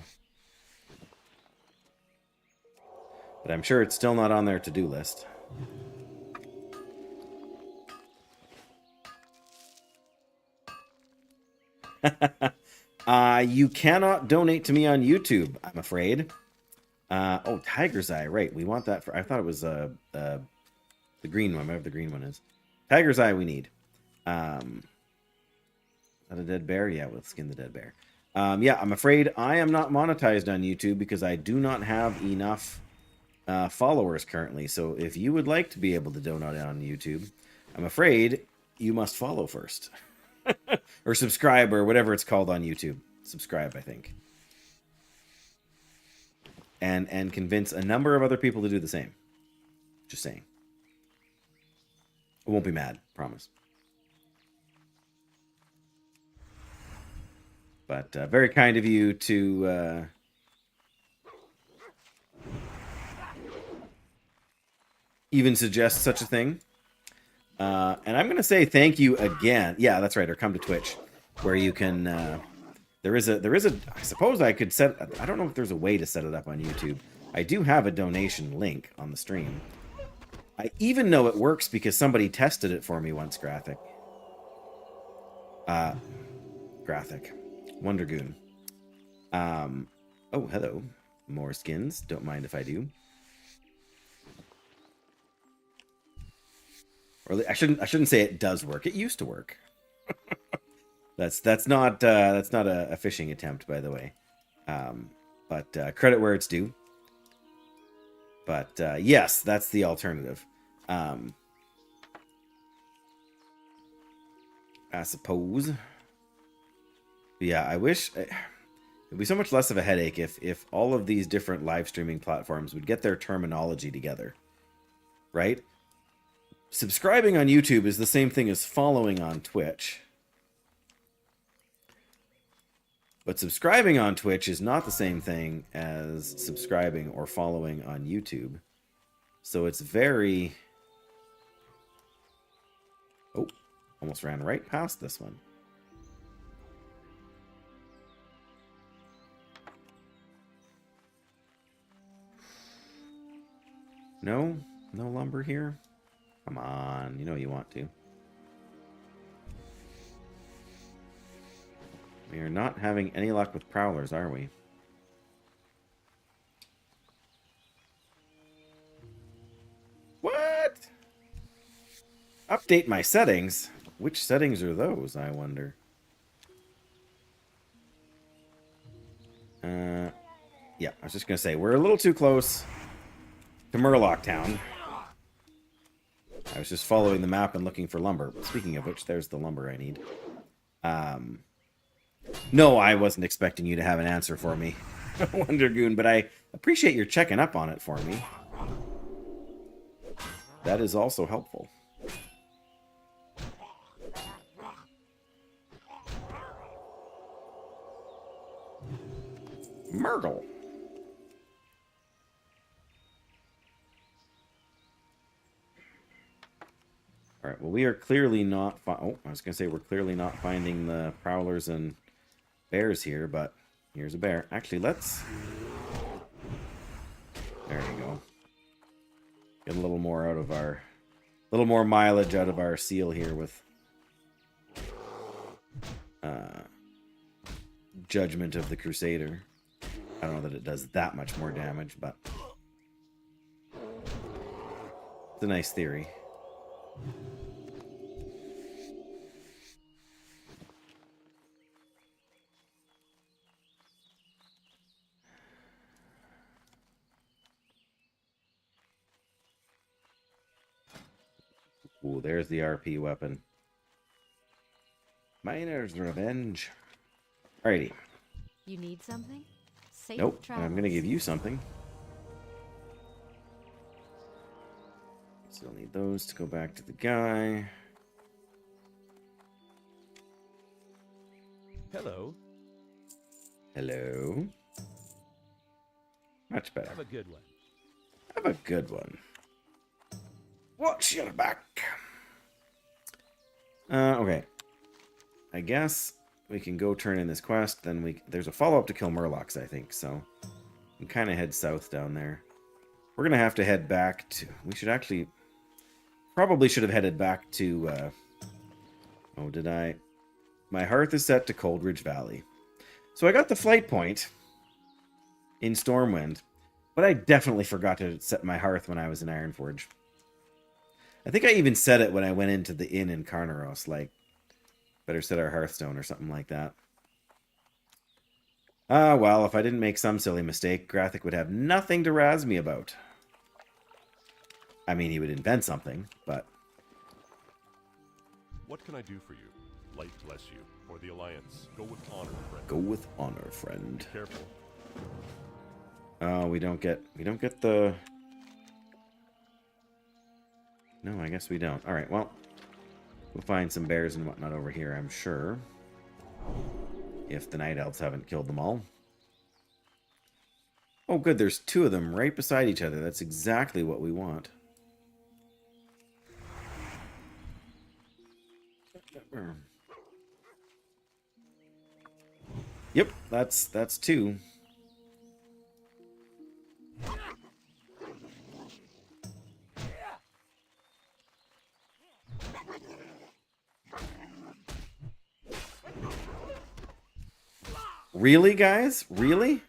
But I'm sure it's still not on their to-do list. You cannot donate to me on YouTube, I'm afraid. Oh, Tiger's Eye, right. We want that for... I thought it was the green one, whatever the green one is. Tiger's Eye we need. Is that a dead bear? Yeah, we'll skin the dead bear. Yeah, I'm afraid I am not monetized on YouTube because I do not have enough followers currently. So if you would like to be able to donate on YouTube, I'm afraid you must follow first. Or subscribe, or whatever it's called on YouTube. Subscribe, I think. And convince a number of other people to do the same. Just saying. I won't be mad, promise. But very kind of you to even suggest such a thing. And I'm going to say thank you again. Yeah, that's right. Or come to Twitch, where you can. There is a. I suppose I could set. I don't know if there's a way to set it up on YouTube. I do have a donation link on the stream. I even know it works because somebody tested it for me once. Graphic. Wondergoon. Oh, hello. More skins. Don't mind if I do. Or I shouldn't say it does work. It used to work. that's not a phishing attempt, by the way. But credit where it's due. But yes, that's the alternative. I suppose. But yeah, I wish it'd be so much less of a headache if all of these different live streaming platforms would get their terminology together, right? Subscribing on YouTube is the same thing as following on Twitch. But subscribing on Twitch is not the same thing as subscribing or following on YouTube. So it's very... Almost ran right past this one. No? No lumber here? Come on, you know you want to. We are not having any luck with prowlers, are we? What? Update my settings? Which settings are those, I wonder? Yeah, I was just going to say, we're a little too close to Murloc Town. I was just following the map and looking for lumber. Speaking of which, there's the lumber I need. No, I wasn't expecting you to have an answer for me, Wondergoon, but I appreciate your checking up on it for me. That is also helpful. Myrtle. All right, well, we are clearly not... Oh, I was going to say we're clearly not finding the prowlers and bears here, but here's a bear. Actually, let's... There you go. Get a little more out of our... A little more mileage out of our seal here with... Judgment of the Crusader. I don't know that it does that much more damage, but... It's a nice theory. Ooh, there's the RP weapon. Miner's Revenge. Alrighty. You need something? Safe Nope, travels. I'm gonna give you something. Still need those to go back to the guy. Hello. Hello. Much better. Have a good one. Have a good one. Watch your back. Okay. I guess we can go turn in this quest. Then there's a follow-up to kill Murlocs, I think. So we can kind of head south down there. We're gonna have to head back to. We should actually. Probably should have headed back to. Oh, did I? My hearth is set to Coldridge Valley. So I got the flight point in Stormwind, but I definitely forgot to set my hearth when I was in Ironforge. I think I even said it when I went into the inn in Carnaros, like, better set our hearthstone or something like that. Ah, well, if I didn't make some silly mistake, Grathic would have nothing to razz me about. I mean, he would invent something, but... What can I do for you? Light bless you, or the Alliance. Go with honor, friend. Go with honor, friend. Careful. We don't get the... No, I guess we don't. Alright, well, we'll find some bears and whatnot over here, I'm sure. If the Night Elves haven't killed them all. Oh, good, there's two of them right beside each other. That's exactly what we want. Yep, that's two. Really, guys? Really?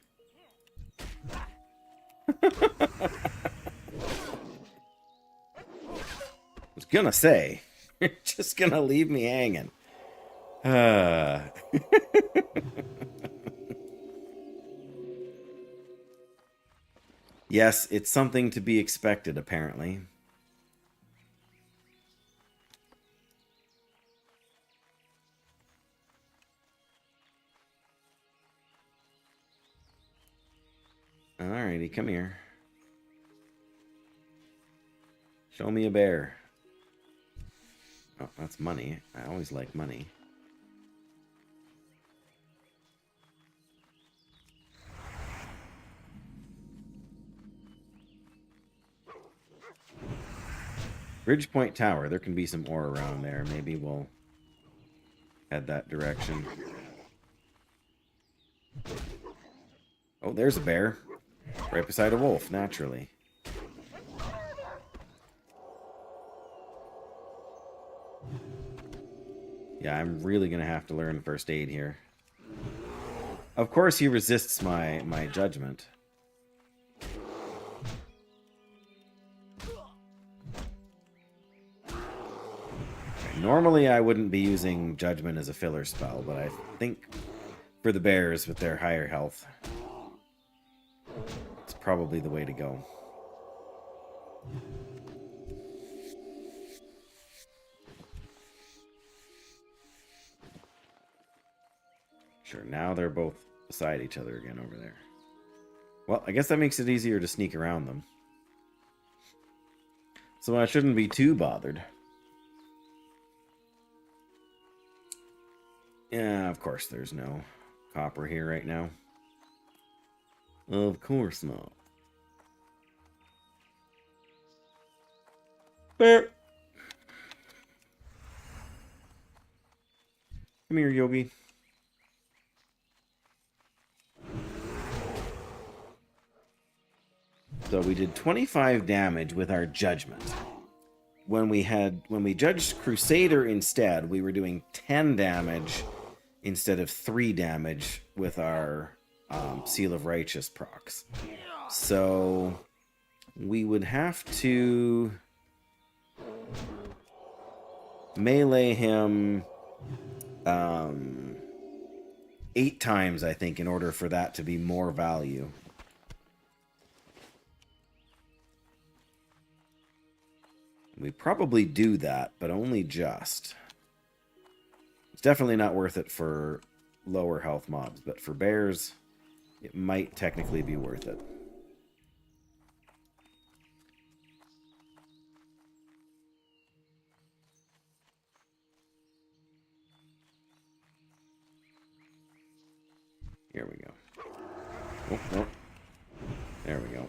Was gonna say, you're just gonna leave me hanging. Yes, it's something to be expected, apparently. Alrighty, come here. Show me a bear. Oh, that's money. I always like money. Bridgepoint Tower. There can be some ore around there. Maybe we'll head that direction. Oh, there's a bear. Right beside a wolf, naturally. Yeah, I'm really going to have to learn first aid here. Of course, he resists my judgment. Normally, I wouldn't be using judgment as a filler spell, but I think for the bears with their higher health, it's probably the way to go. Sure, now they're both beside each other again over there. Well, I guess that makes it easier to sneak around them. So I shouldn't be too bothered. Yeah, of course there's no copper here right now. Of course not. Bear! Come here, Yogi. So we did 25 damage with our judgment. When we judged Crusader instead, we were doing 10 damage instead of 3 damage with our Seal of Righteous procs. So we would have to melee him 8 times, I think, in order for that to be more value. We probably do that, but only just. It's definitely not worth it for lower health mobs, but for bears, it might technically be worth it. Here we go. Oh, oh. There we go.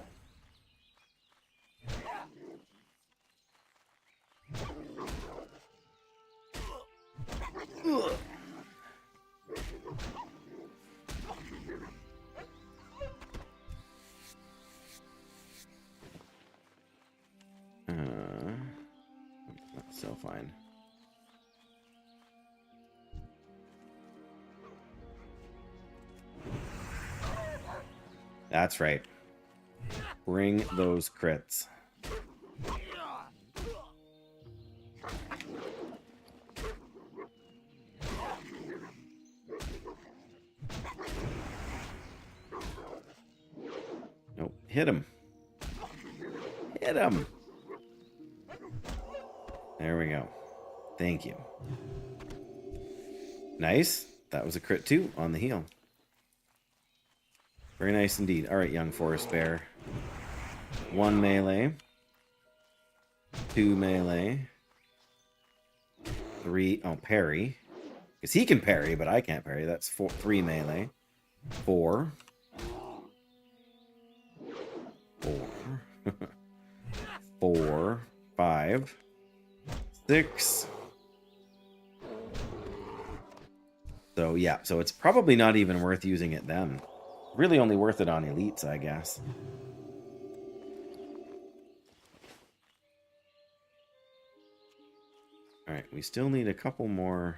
That's so fine. That's right. Bring those crits. Nope. Hit him. Hit him. There we go. Thank you. Nice. That was a crit too on the heel. Very nice indeed. All right, young forest bear. 1 melee. 2 melee. 3. Oh, parry. Because he can parry, but I can't parry. That's 3 melee. 4. 4. 4. 5. 6. So, yeah. So it's probably not even worth using it then. Really only worth it on elites, I guess. Alright, we still need a couple more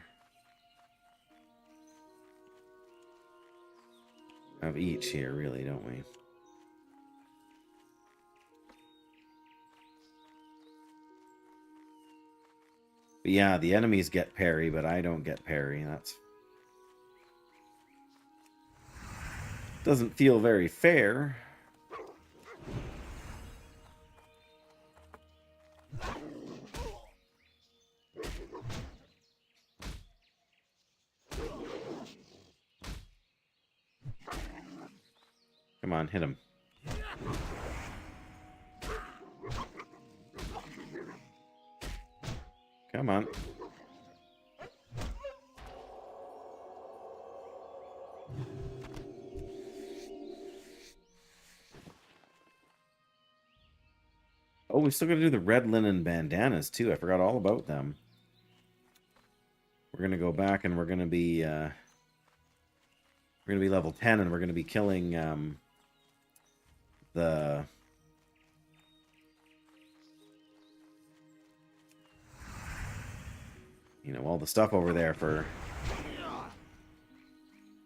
of each here, really, don't we? But yeah, the enemies get parry, but I don't get parry. That's doesn't feel very fair. Come on, hit him. Come on. Oh, we still got to do the red linen bandanas, too. I forgot all about them. We're We're gonna go back and we're gonna be level 10, and we're gonna be killing the all the stuff over there for, I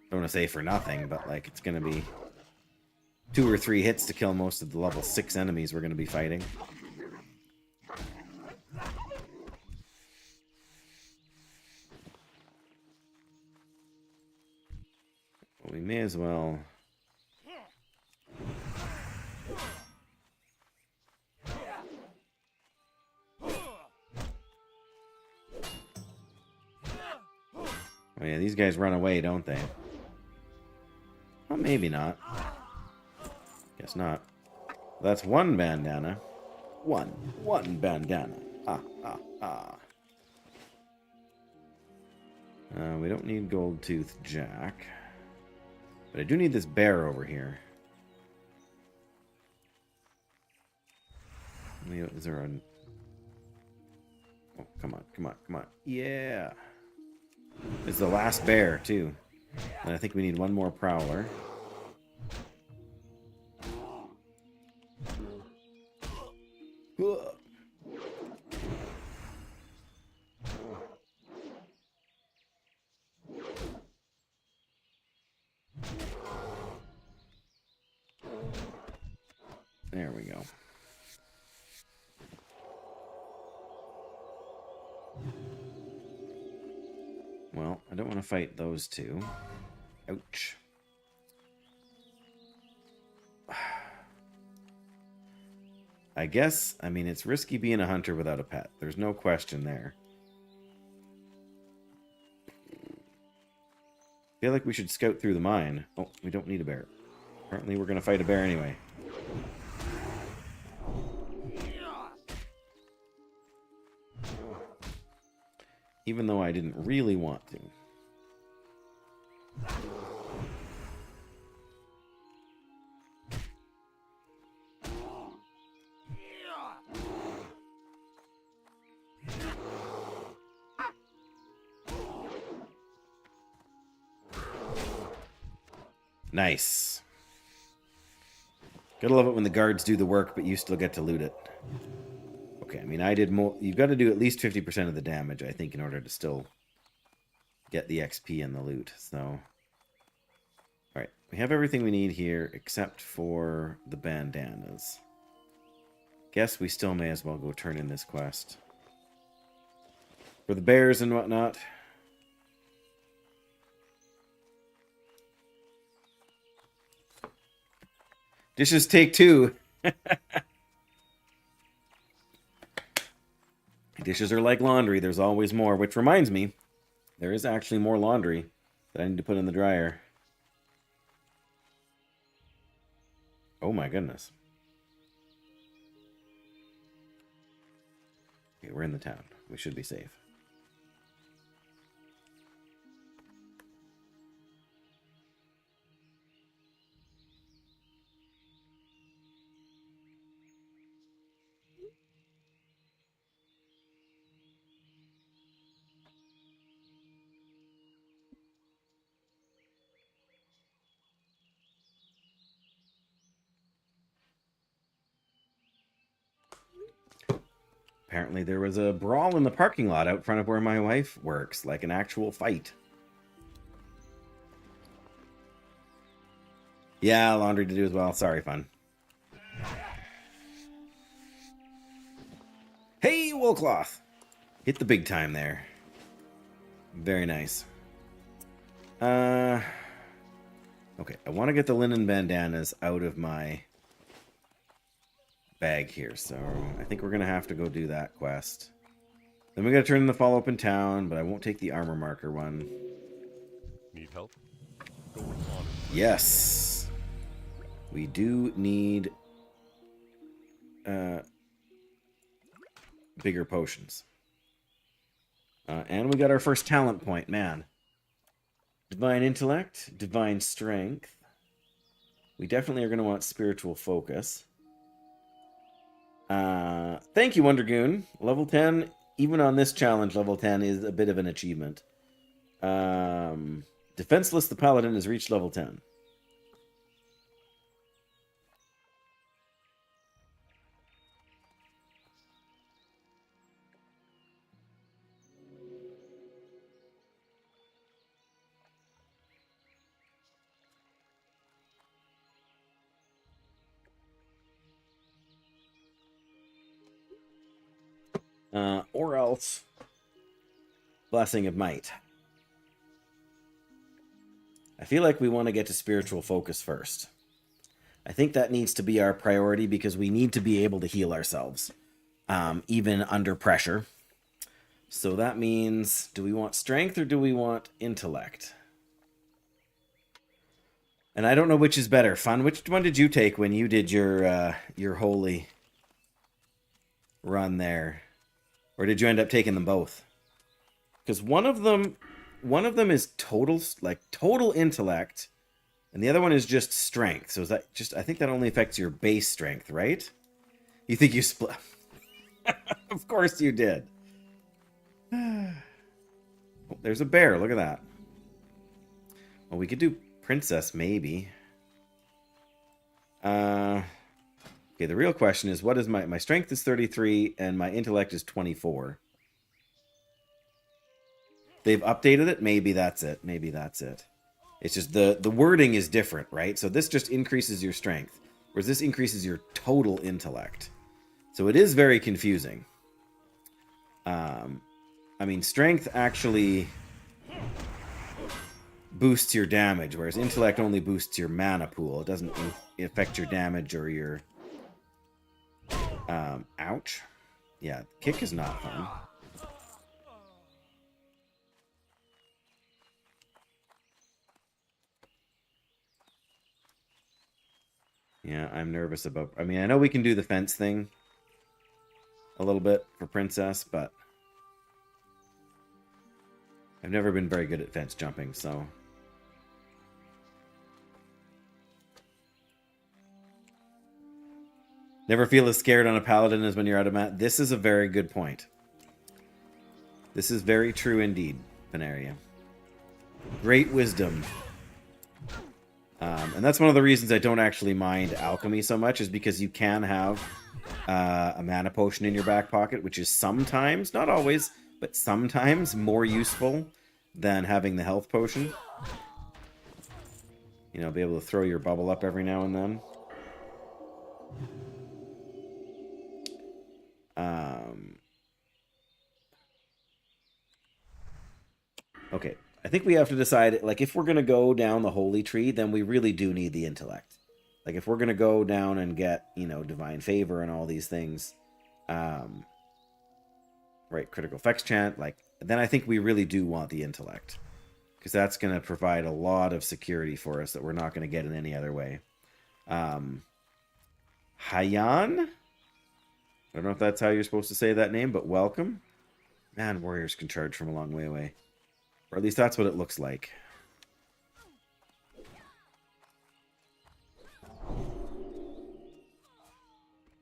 don't want to say for nothing, but like it's gonna be 2 or 3 hits to kill most of the level 6 enemies we're gonna be fighting. We may as well. Oh yeah, these guys run away, don't they? Well, maybe not. Guess not. That's one bandana. One bandana. Ah, ah, ah. We don't need Gold Tooth Jack. But I do need this bear over here. Is there a... Oh, come on, come on, come on. Yeah! It's the last bear, too. And I think we need one more prowler. There we go. Well, I don't want to fight those two. Ouch. I guess, I mean, it's risky being a hunter without a pet. There's no question there. I feel like we should scout through the mine. Oh, we don't need a bear. Apparently we're going to fight a bear anyway. Even though I didn't really want to. Nice. Gotta love it when the guards do the work, but you still get to loot it. Okay, I mean, I did more. You've got to do at least 50% of the damage, I think, in order to still get the XP and the loot. So, alright, we have everything we need here except for the bandanas. Guess we still may as well go turn in this quest. For the bears and whatnot. Dishes take 2. Dishes are like laundry. There's always more. Which reminds me, there is actually more laundry that I need to put in the dryer. Oh my goodness. Okay, we're in the town. We should be safe. Apparently there was a brawl in the parking lot out front of where my wife works, like an actual fight. Yeah, laundry to do as well. Sorry, fun. Hey, Woolcloth! Hit the big time there. Very nice. Okay, I want to get the linen bandanas out of my bag here, so I think we're gonna have to go do that quest. Then we gotta turn in the follow-up in town, but I won't take the armor marker one. Need help? Go with honor. Yes, we do need bigger potions, and we got our first talent point. Man, divine intellect, divine strength. We definitely are gonna want spiritual focus. Thank you, Wondergoon. Level 10, even on this challenge, level 10 is a bit of an achievement. Defenseless, the Paladin has reached level 10. Or else Blessing of Might. I feel like we want to get to spiritual focus first. I think that needs to be our priority because we need to be able to heal ourselves, even under pressure. So that means, do we want strength or do we want intellect? And I don't know which is better. Fun, which one did you take when you did your holy run there? Or did you end up taking them both? Because one of them is total intellect, and the other one is just strength. So is that just? I think that only affects your base strength, right? You think you split? Of course you did. Oh, there's a bear. Look at that. Well, we could do princess maybe. Okay, the real question is, what is my strength is 33 and my intellect is 24. They've updated it. Maybe that's it. Maybe that's it. It's just the wording is different, right? So this just increases your strength, whereas this increases your total intellect. So it is very confusing. I mean, strength actually boosts your damage, whereas intellect only boosts your mana pool. It doesn't affect your damage or your... ouch. Yeah, kick is not fun. Yeah, I'm nervous about... I mean, I know we can do the fence thing a little bit for Princess, but I've never been very good at fence jumping, so... Never feel as scared on a Paladin as when you're out of mat. This is a very good point. This is very true indeed, Veneria. Great wisdom. And that's one of the reasons I don't actually mind alchemy so much, is because you can have a mana potion in your back pocket, which is sometimes, not always, but sometimes more useful than having the health potion. You know, be able to throw your bubble up every now and then. Okay, I think we have to decide, like, if we're going to go down the holy tree, then we really do need the intellect. Like, if we're going to go down and get, you know, divine favor and all these things, right, critical effects chant, like, then I think we really do want the intellect. Because that's going to provide a lot of security for us that we're not going to get in any other way. Hayan? I don't know if that's how you're supposed to say that name, but welcome. Man, warriors can charge from a long way away. Or at least that's what it looks like.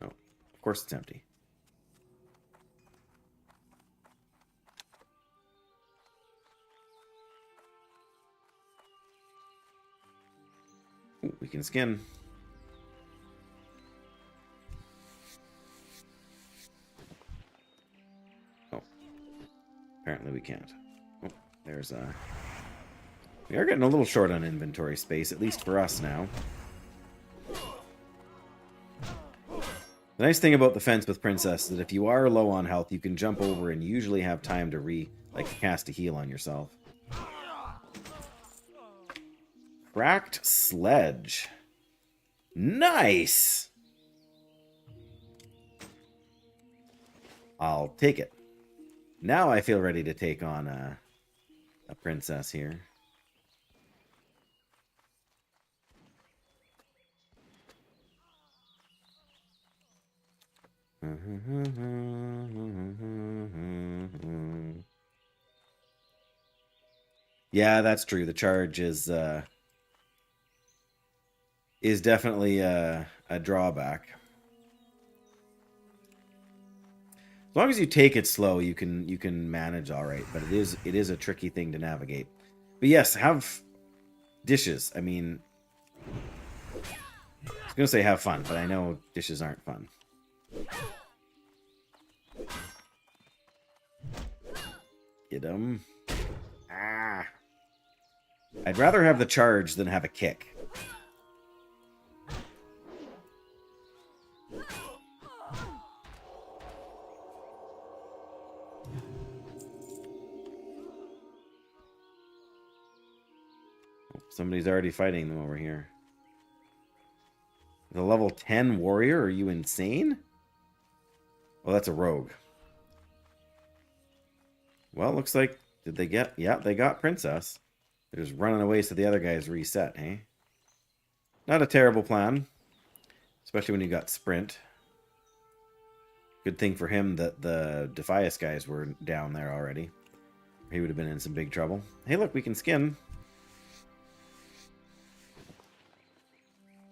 Oh, of course it's empty. Ooh, we can skin. Oh. Apparently we can't. Oh, there's a... We are getting a little short on inventory space, at least for us now. The nice thing about the fence with Princess is that if you are low on health, you can jump over and usually have time to cast a heal on yourself. Cracked Sledge. Nice! I'll take it. Now I feel ready to take on a princess here. Yeah, that's true. The charge is definitely a drawback. As long as you take it slow, you can manage all right. But it is a tricky thing to navigate. But yes, have dishes. I mean, I was gonna say have fun, but I know dishes aren't fun. Get them. Ah. I'd rather have the charge than have a kick. Somebody's already fighting them over here. The level 10 warrior? Are you insane? Well, that's a rogue. Well, looks like... Did they get... Yeah, they got Princess. They're just running away so the other guys reset, eh? Not a terrible plan. Especially when you got Sprint. Good thing for him that the Defias guys were down there already. He would have been in some big trouble. Hey, look, we can skin.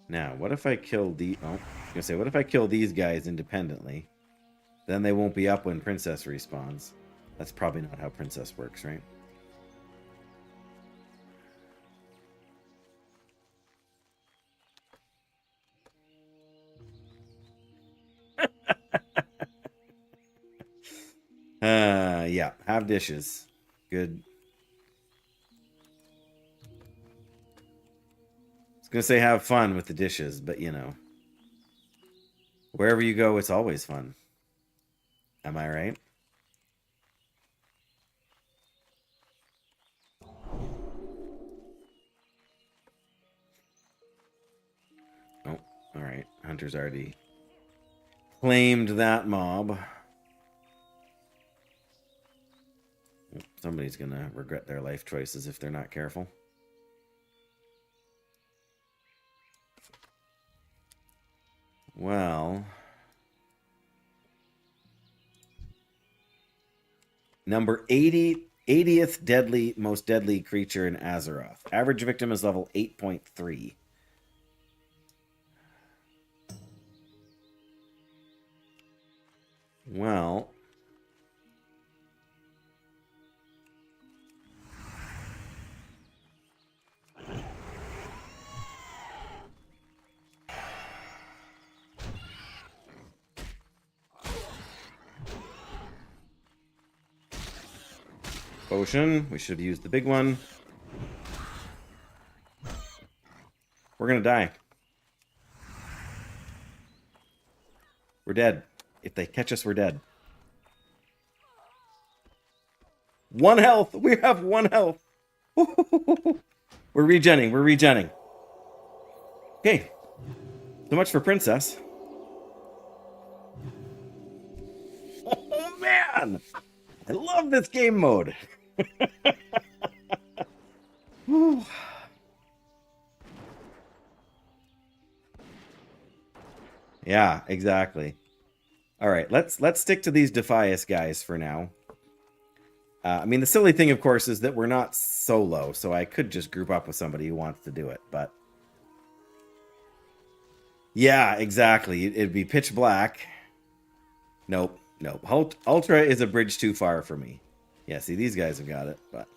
Now, what if I kill the... Oh, I was going to say, what if I kill these guys independently? Then they won't be up when Princess respawns. That's probably not how Princess works, right? Yeah, have dishes. Good. I was gonna say have fun with the dishes, but you know. Wherever you go, it's always fun. Am I right? Oh, alright. Hunter's already claimed that mob. Somebody's gonna regret their life choices if they're not careful. Well, number 80, 80th most deadly creature in Azeroth. Average victim is level 8.3. Well, potion. We should have used the big one. We're gonna die. We're dead. If they catch us, we're dead. 1 health. We have 1 health. We're regenning. We're regenning. Okay. So much for Princess. Oh, man. I love this game mode. Yeah, exactly. All right, let's stick to these Defias guys for now. I mean, the silly thing, of course, is that we're not solo, so I could just group up with somebody who wants to do it, but... Yeah, exactly. It'd be pitch black. Nope, nope. Ultra is a bridge too far for me. Yeah, see, these guys have got it, but...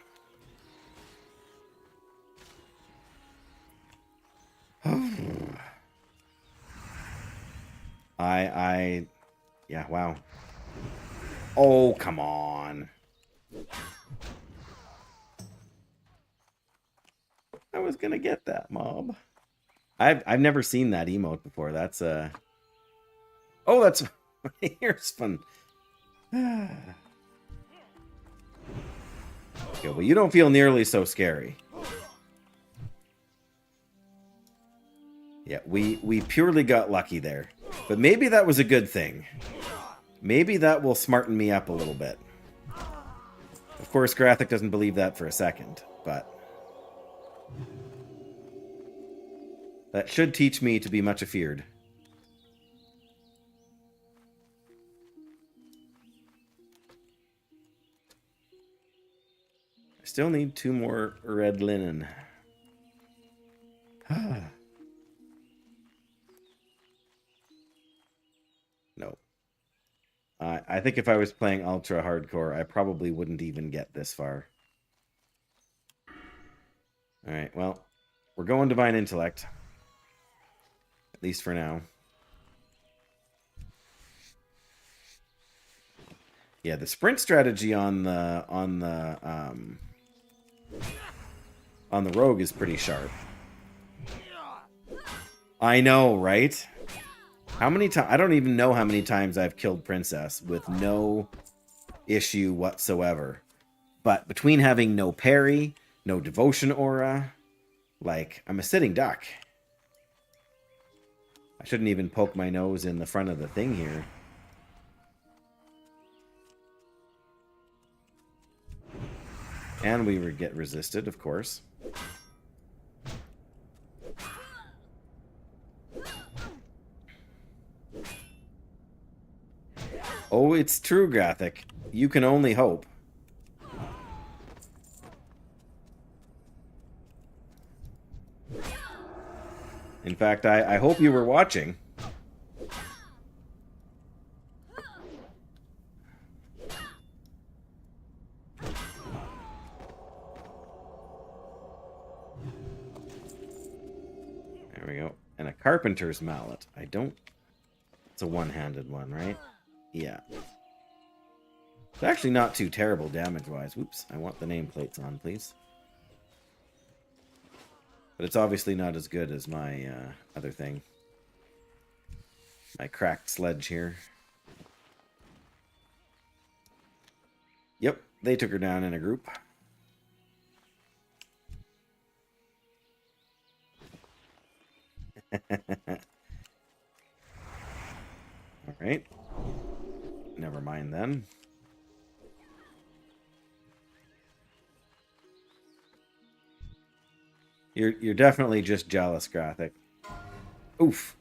Yeah, wow. Oh, come on. I was gonna get that mob. I've never seen that emote before. That's Oh, that's here's fun. Okay, well, you don't feel nearly so scary. Yeah, we purely got lucky there. But maybe that was a good thing. Maybe that will smarten me up a little bit. Of course, Graphic doesn't believe that for a second, but... that should teach me to be much afeared. I still need 2 more red linen. No. I think if I was playing ultra hardcore, I probably wouldn't even get this far. Alright, well, we're going Divine Intellect. At least for now. Yeah, the sprint strategy on the rogue is pretty sharp. I know, right? How many times? I don't even know how many times I've killed Princess with no issue whatsoever. But between having no parry, no devotion aura, like, I'm a sitting duck. I shouldn't even poke my nose in the front of the thing here. And we would get resisted, of course. Oh, it's true, Gothic. You can only hope. In fact, I hope you were watching. There we go. And a carpenter's mallet. I don't... It's a one-handed one, right? Yeah. It's actually not too terrible damage-wise. Whoops, I want the nameplates on, please. But it's obviously not as good as my other thing. My cracked sledge here. Yep, they took her down in a group. Alright. Never mind then. You're definitely just jealous, Graphic. Oof.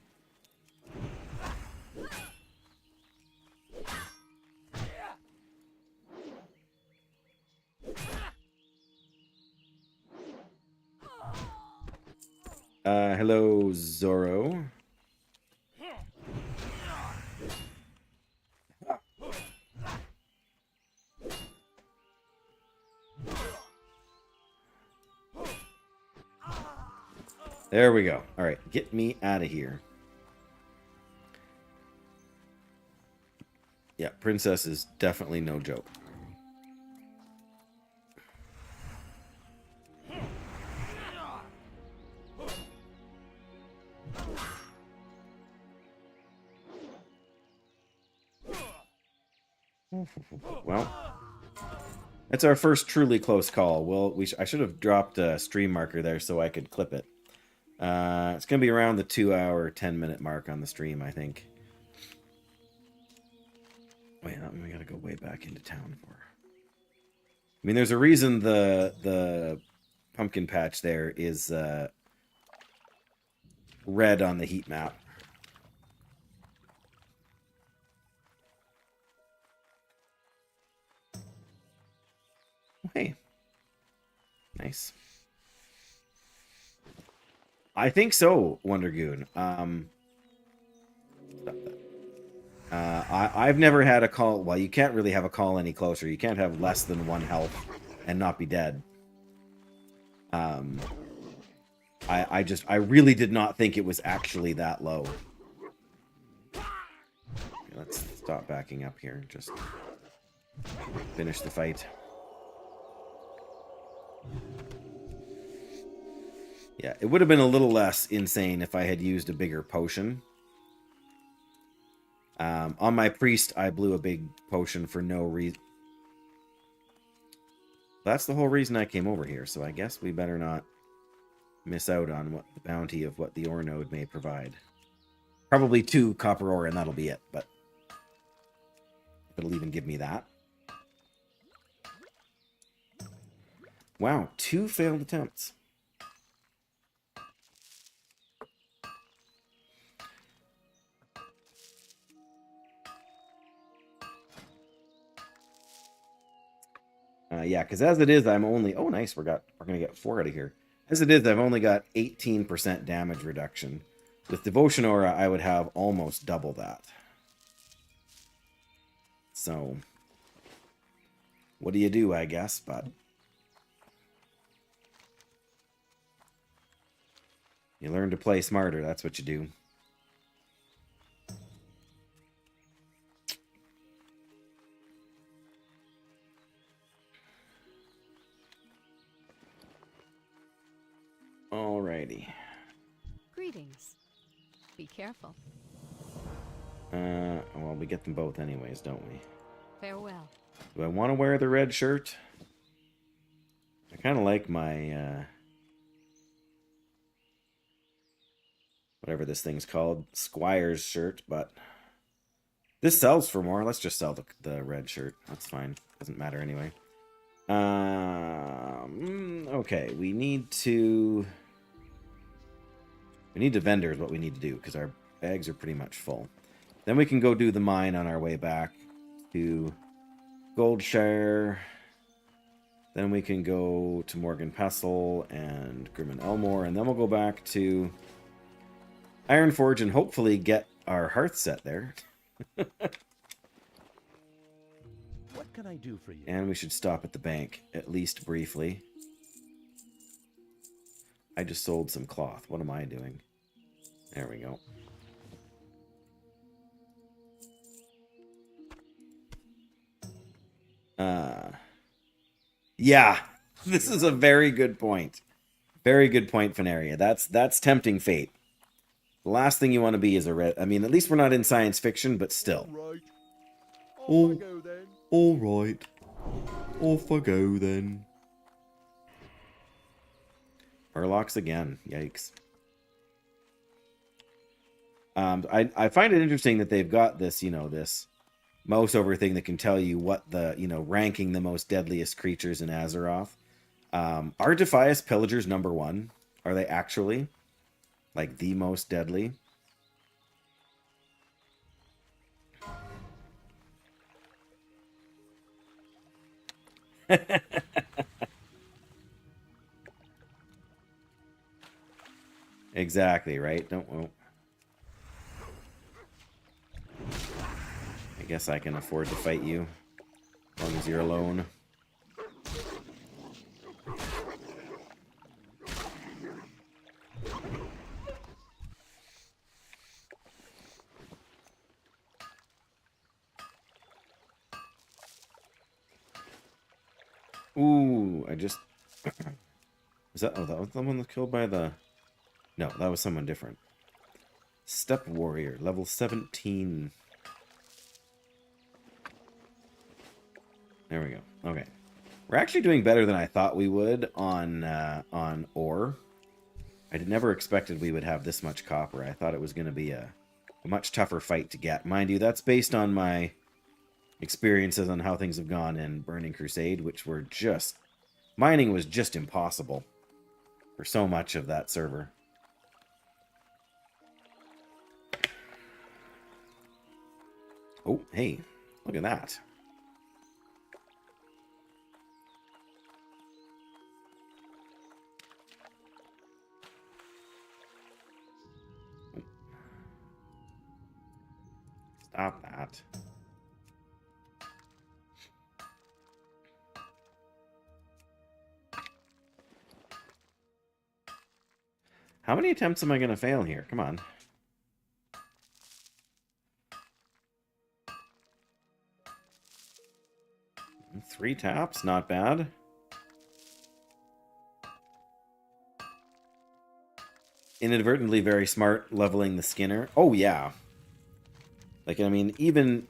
Hello, Zorro. There we go. All right, get me out of here. Yeah, Princess is definitely no joke. Well, that's our first truly close call. Well, I should have dropped a stream marker there so I could clip it. It's going to be around the 2-hour, 10-minute mark on the stream, I think. Wait, we got to go way back into town for. I mean, there's a reason the pumpkin patch there is red on the heat map. Hey, nice. I think so, Wondergoon. I've never had a call. Well, you can't really have a call any closer. You can't have less than 1 health and not be dead. I really did not think it was actually that low. Okay, let's stop backing up here. Just finish the fight. Yeah, it would have been a little less insane if I had used a bigger potion. On my priest, I blew a big potion for no reason. That's the whole reason I came over here, so I guess we better not miss out on what the bounty of what the ore node may provide. Probably 2 copper ore, and that'll be it, but it'll even give me that. Wow, 2 failed attempts. Yeah, because as it is, I'm only... Oh, nice, we're going to get 4 out of here. As it is, I've only got 18% damage reduction. With Devotion Aura, I would have almost double that. So, what do you do, I guess, but you learn to play smarter, that's what you do. Alrighty. Greetings. Be careful. Well, we get them both anyways, don't we? Farewell. Do I want to wear the red shirt? I kind of like my, whatever this thing's called, Squire's shirt, but this sells for more. Let's just sell the red shirt. That's fine. Doesn't matter anyway. Okay, we need to vendor is what we need to do, because our bags are pretty much full. Then we can go do the mine on our way back to Goldshire. Then we can go to Morgan Pestle and Grim and Elmore, and then we'll go back to Ironforge and hopefully get our hearth set there. What can I do for you? And we should stop at the bank, at least briefly. I just sold some cloth. What am I doing? There we go. Yeah, this is a very good point. Very good point, Fenaria. That's tempting fate. The last thing you want to be is a red... I mean, at least we're not in science fiction, but still. Right. Oh, I go then. all right. Off I go then. Murlocs again. Yikes. I find it interesting that they've got this, this mouse over thing that can tell you what the, ranking the most deadliest creatures in Azeroth. Are Defias Pillagers #1? Are they actually, like, the most deadly? Exactly, right? Well, I guess I can afford to fight you as long as you're alone. Ooh, I just... Was that... Oh, that was the one that killed by the... No, that was someone different. Step Warrior, level 17. There we go. Okay. We're actually doing better than I thought we would on ore. I never expected we would have this much copper. I thought it was going to be a much tougher fight to get. Mind you, that's based on my experiences on how things have gone in Burning Crusade, which were just... Mining was just impossible for so much of that server. Oh, hey, look at that. Stop that. How many attempts am I going to fail here? Come on. Three taps, not bad. Inadvertently very smart leveling the Skinner. Oh, yeah. Like, I mean, even...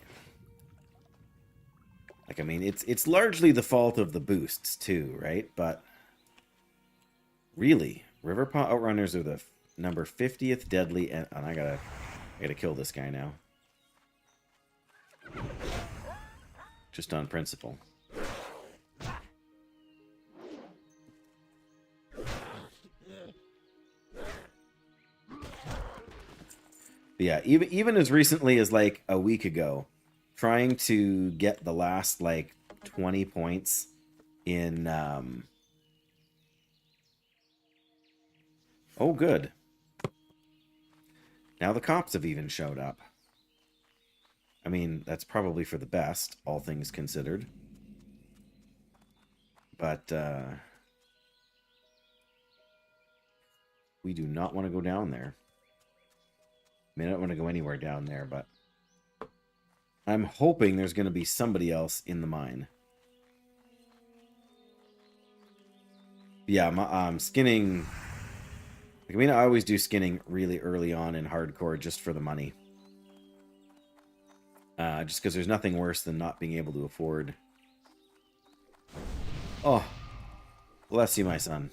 Like, I mean, it's largely the fault of the boosts, too, right? But... Really, Riverpaw Outrunners are the number 50th deadly... And I gotta kill this guy now. Just on principle. But yeah, even as recently as like a week ago, trying to get the last like 20 points in oh good. Now the cops have even showed up. I mean, that's probably for the best, all things considered. But we do not want to go down there. I mean, I don't want to go anywhere down there, but I'm hoping there's going to be somebody else in the mine. Yeah, skinning... I mean, I always do skinning really early on in hardcore just for the money. Just because there's nothing worse than not being able to afford... Oh, bless you, my son.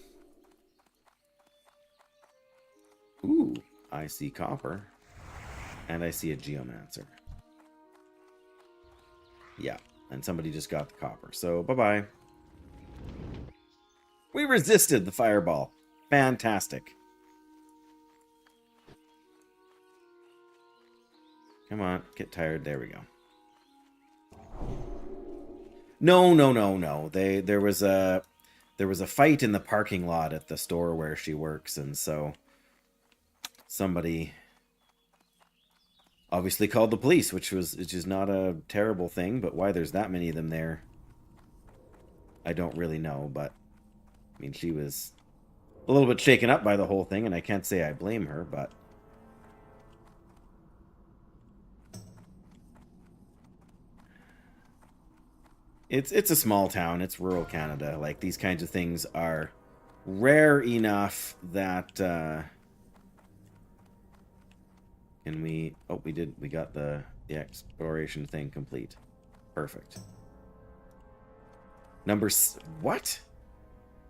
Ooh, I see copper. And I see a geomancer. Yeah, and somebody just got the copper. So, bye-bye. We resisted the fireball. Fantastic. Come on, get tired. There we go. No. There was a fight in the parking lot at the store where she works, and so somebody obviously called the police, which is not a terrible thing, but why there's that many of them there, I don't really know. But I mean, she was a little bit shaken up by the whole thing, and I can't say I blame her, but it's a small town. It's rural Canada. Like, these kinds of things are rare enough that and we got the exploration thing complete. Perfect. What?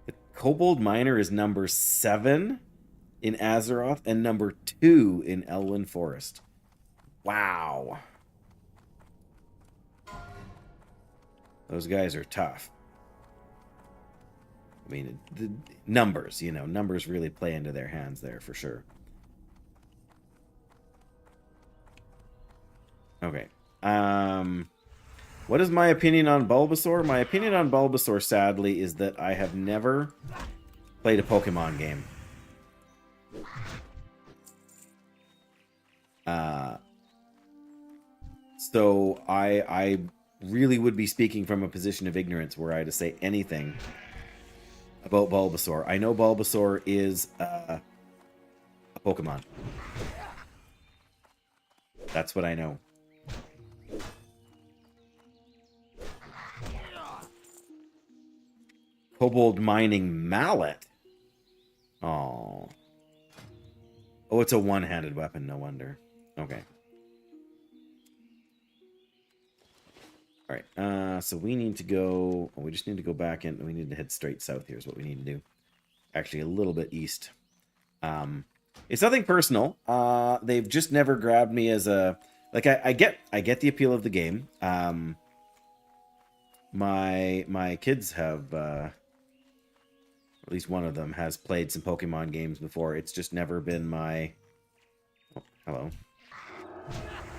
The Kobold Miner is number 7 in Azeroth and number 2 in Elwyn Forest. Wow. Those guys are tough. I mean, the numbers, numbers really play into their hands there for sure. Okay. What is my opinion on Bulbasaur? My opinion on Bulbasaur, sadly, is that I have never played a Pokemon game. So I really would be speaking from a position of ignorance were I to say anything about Bulbasaur. I know Bulbasaur is a Pokemon. That's what I know. Kobold Mining Mallet. Oh. Oh, it's a one-handed weapon, no wonder. Okay. Alright, so we need to go... Oh, we just need to go back in. We need to head straight south. Here's what we need to do. Actually, a little bit east. It's nothing personal. They've just never grabbed me as a... Like, I get the appeal of the game. My kids have... at least one of them has played some Pokemon games before. It's just never been my... Oh, hello.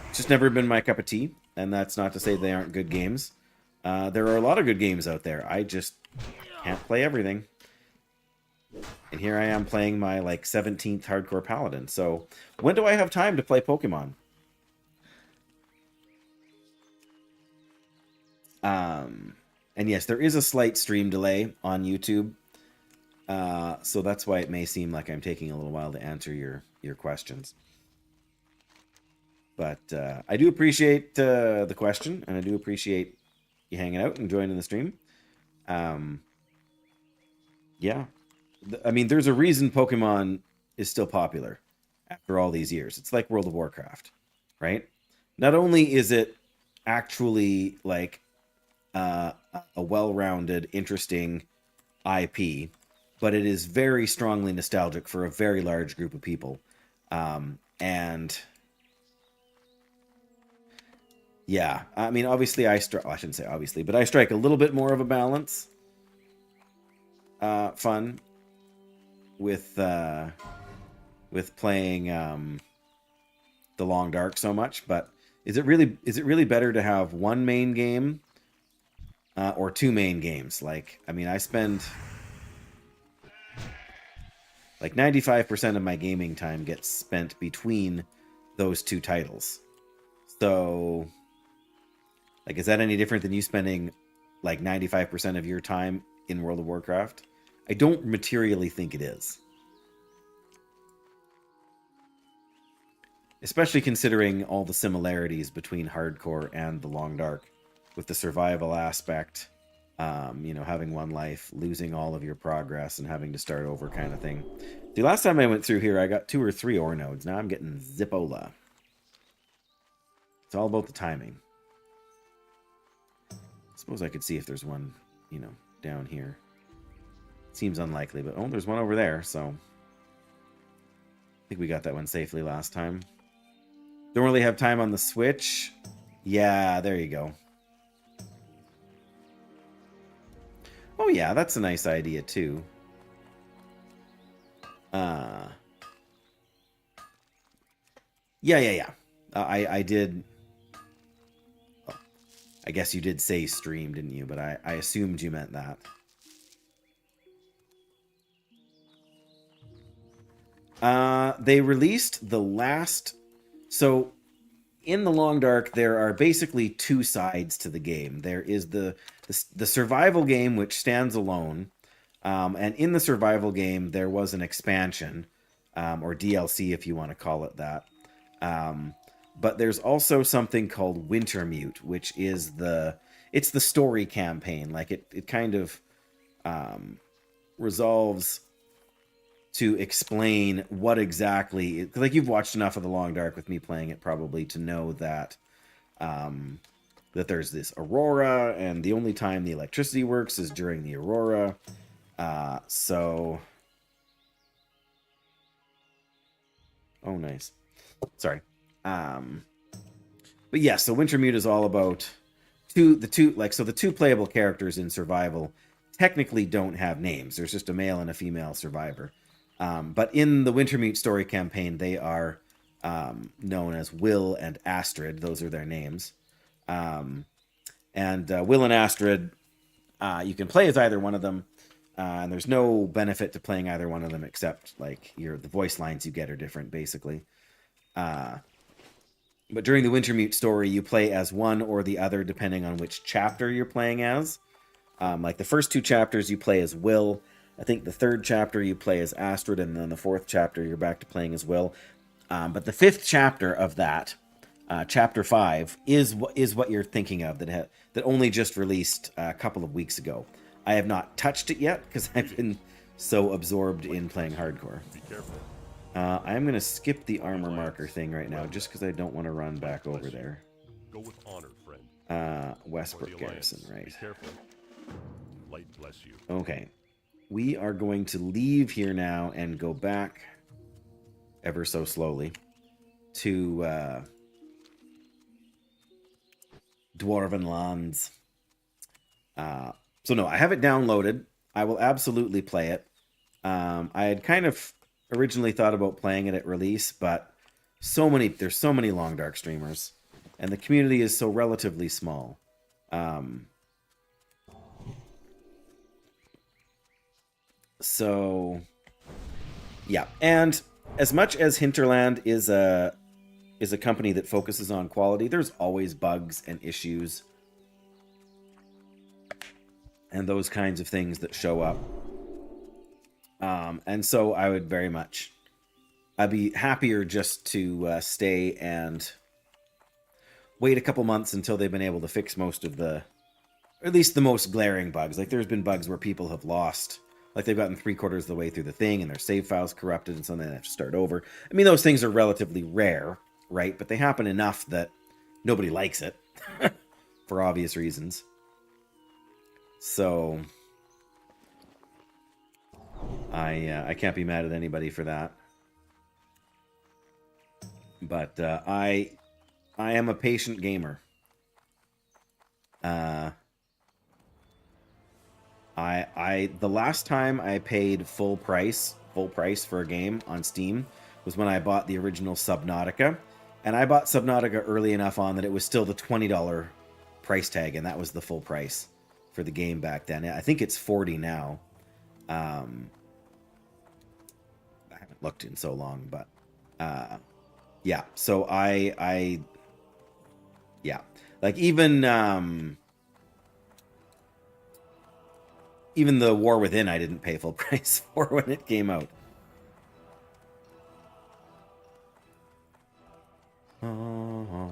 It's just never been my cup of tea. And that's not to say they aren't good games. There are a lot of good games out there. I just can't play everything. And here I am playing my, 17th hardcore Paladin. So, when do I have time to play Pokemon? And yes, there is a slight stream delay on YouTube. So that's why it may seem like I'm taking a little while to answer your questions. But I do appreciate the question, and I do appreciate you hanging out and joining the stream. Yeah. I mean, there's a reason Pokemon is still popular after all these years. It's like World of Warcraft, right? Not only is it actually a well-rounded, interesting IP, but it is very strongly nostalgic for a very large group of people. And yeah, I mean, obviously I shouldn't say obviously, but I strike a little bit more of a balance. Fun with playing The Long Dark so much, but is it really better to have one main game or two main games? I mean, I spend 95% of my gaming time gets spent between those two titles. So Like, is that any different than you spending like 95% of your time in World of Warcraft? I don't materially think it is. Especially considering all the similarities between hardcore and the Long Dark, with the survival aspect, you know, having one life, losing all of your progress, and having to start over kind of thing. The last time I went through here, I got 2 or 3 ore nodes. Now I'm getting Zipola. It's all about the timing. I suppose I could see if there's one, you know, down here. Seems unlikely, but oh, there's one over there, so I think we got that one safely last time. Don't really have time on the Switch. Yeah, there you go. Oh yeah, that's a nice idea too. Yeah. I did. Well, I guess you did say stream, didn't you? But I assumed you meant that. They released the last. So, in the Long Dark, there are basically 2 sides to the game. There is the survival game, which stands alone. And in the survival game, there was an expansion, or DLC, if you want to call it that. But there's also something called Wintermute, which is it's the story campaign. Like, it kind of resolves to explain what exactly, because like you've watched enough of the Long Dark with me playing it probably to know that that there's this aurora, and the only time the electricity works is during the aurora. So, oh nice, sorry. But yeah, so Wintermute is all about the two playable characters in survival technically don't have names. There's just a male and a female survivor. But in the Wintermute story campaign, they are known as Will and Astrid. Those are their names. And Will and Astrid, you can play as either one of them. And there's no benefit to playing either one of them except like the voice lines you get are different, basically. But during the Wintermute story, you play as one or the other depending on which chapter you're playing as. Like the first 2 chapters, you play as Will. I think the 3rd chapter you play as Astrid, and then the 4th chapter you're back to playing as Will. But the 5th chapter of that, chapter 5, is what you're thinking of that only just released a couple of weeks ago. I have not touched it yet because I've been so absorbed in playing hardcore. Be careful. I'm going to skip the armor marker thing right now just because I don't want to run back over there. Go with honor, friend. Westbrook Garrison, right. Be careful. Light bless you. Okay. We are going to leave here now and go back ever so slowly to Dwarven Lands. So no, I have it downloaded. I will absolutely play it. I had kind of originally thought about playing it at release, but there's so many Long Dark streamers, and the community is so relatively small. So, yeah. And as much as Hinterland is a company that focuses on quality, there's always bugs and issues and those kinds of things that show up. And so I would I'd be happier just to stay and wait a couple months until they've been able to fix most of or at least the most glaring bugs. Like there's been bugs where people have lost, like they've gotten 3/4 of the way through the thing and their save files corrupted and so they have to start over. I mean, those things are relatively rare, right? But they happen enough that nobody likes it for obvious reasons. So I can't be mad at anybody for that. But I am a patient gamer. The last time I paid full price for a game on Steam was when I bought the original Subnautica, and I bought Subnautica early enough on that it was still the $20 price tag, and that was the full price for the game back then. I think it's $40 now. I haven't looked in so long, but yeah. So yeah, Like, even the War Within I didn't pay full price for when it came out. Oh.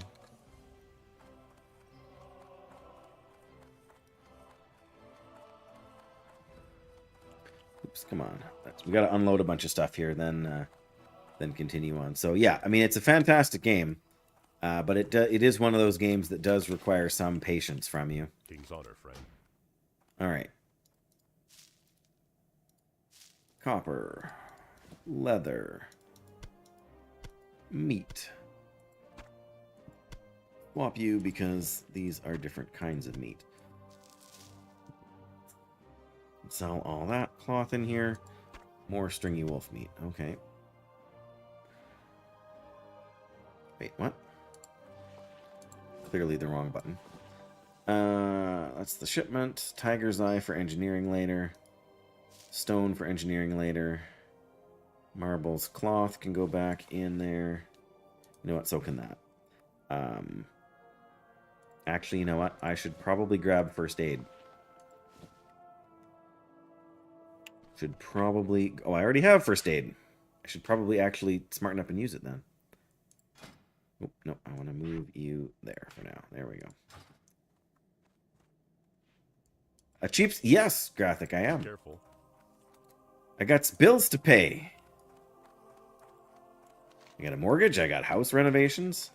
Oops, come on. We got to unload a bunch of stuff here, then continue on. So yeah, I mean, it's a fantastic game, but it is one of those games that does require some patience from you. King's honor, friend. All right. Copper, leather, meat. Swap you because these are different kinds of meat. Sell all that cloth in here. More stringy wolf meat. Okay. Wait, what? Clearly the wrong button. That's the shipment. Tiger's Eye for engineering later. Stone for engineering later. Marbles cloth can go back in there. You know what? So can that. Actually, you know what? I should probably grab first aid. Should probably... Oh, I already have first aid. I should probably actually smarten up and use it then. Oh, no. I want to move you there for now. There we go. A cheap... Yes, Graphic, I am. Careful. I got bills to pay. I got a mortgage. I got house renovations.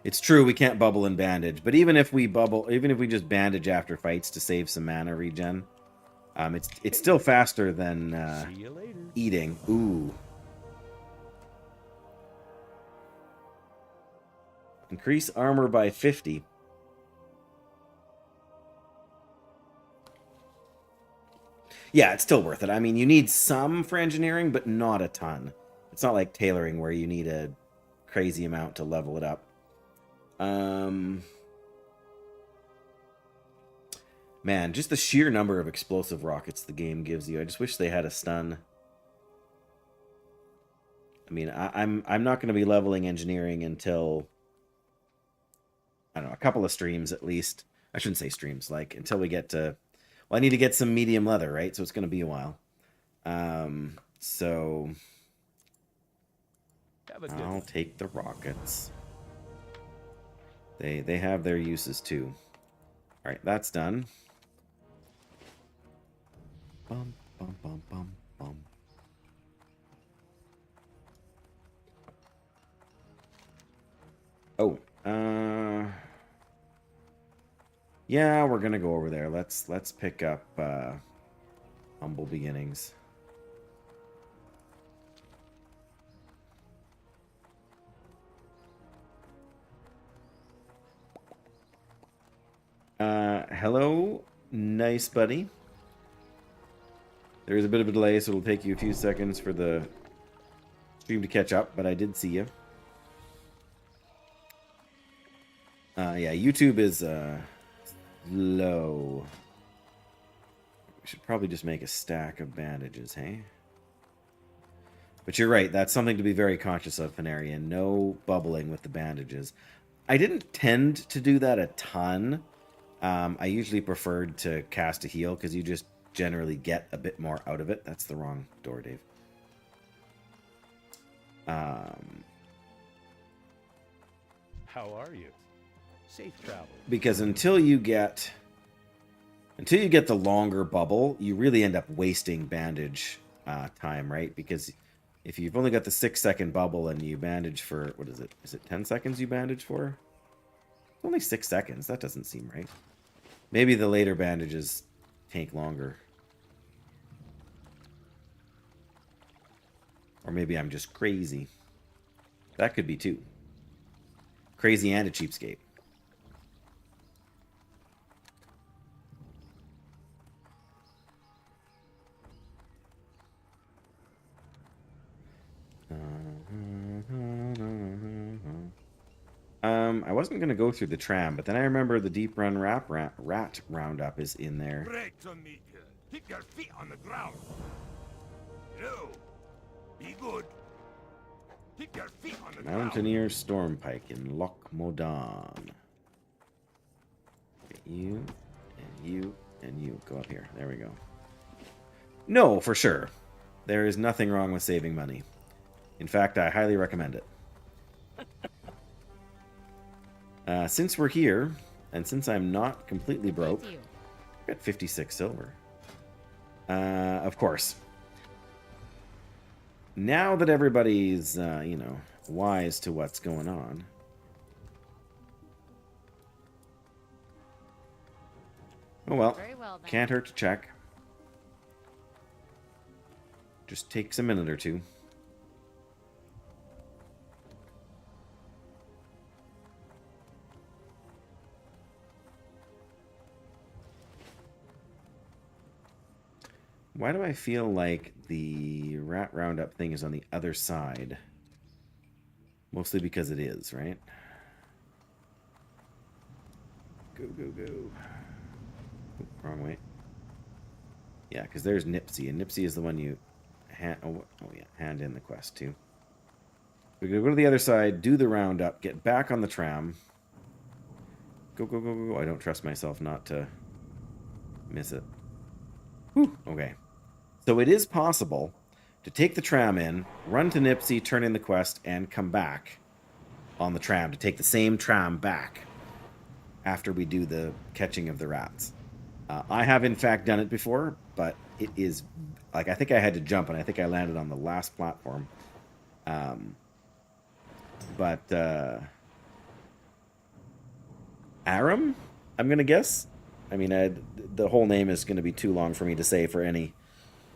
It's true we can't bubble and bandage, but even if we just bandage after fights to save some mana regen, it's still faster than See you later. eating. Ooh. Increase armor by 50. Yeah, it's still worth it. I mean, you need some for engineering, but not a ton. It's not like tailoring where you need a crazy amount to level it up. Man, just the sheer number of explosive rockets the game gives you. I just wish they had a stun. I mean, I'm not going to be leveling engineering until, I don't know, a couple of streams at least. I shouldn't say streams, like until we get to... Well, I need to get some medium leather, right? So it's going to be a while. So I'll take the rockets. They have their uses too. All right, that's done. Bum bum bum bum bum. Oh, yeah, we're gonna go over there. Let's pick up Humble Beginnings. Hello, nice buddy. There's a bit of a delay, so it'll take you a few seconds for the stream to catch up, but I did see you. Yeah, YouTube is low. We should probably just make a stack of bandages, hey? But you're right, that's something to be very conscious of, Fanarian. No bubbling with the bandages. I didn't tend to do that a ton. I usually preferred to cast a heal because you just generally get a bit more out of it. That's the wrong door, Dave. How are you? Safe travel. Because until you get the longer bubble, you really end up wasting bandage time, right? Because if you've only got the 6-second bubble and you bandage for, what is it? Is it 10 seconds you bandage for? Only 6 seconds. That doesn't seem right. Maybe the later bandages take longer. Or maybe I'm just crazy. That could be too. Crazy and a cheapskate. I wasn't going to go through the tram, but then I remember the Deep Run Rat Roundup is in there. Break to me, girl. Keep your feet on the ground. No. Be good. Keep your feet on the Mountaineer Stormpike in Loch Modan. Okay, you, and you, and you. Go up here. There we go. No, for sure. There is nothing wrong with saving money. In fact, I highly recommend it. Since we're here, and since I'm not completely broke, Thank you. I got 56 silver. Of course. Now that everybody's, you know, wise to what's going on. Oh well, Very well then. can't hurt to check. Just takes a minute or two. Why do I feel like the rat roundup thing is on the other side? Mostly because it is, right? Go, go, go. Oop, wrong way. Yeah, because there's Nipsey, and Nipsey is the one you hand in the quest to. We're going to go to the other side, do the roundup, get back on the tram. Go, go, go, go, go. I don't trust myself not to miss it. Whew, okay. So it is possible to take the tram in, run to Nipsey, turn in the quest, and come back on the tram to take the same tram back after we do the catching of the rats. I have, in fact, done it before, but it is... Like, I think I had to jump, and I think I landed on the last platform. Aram, I'm going to guess? I mean, the whole name is going to be too long for me to say for any,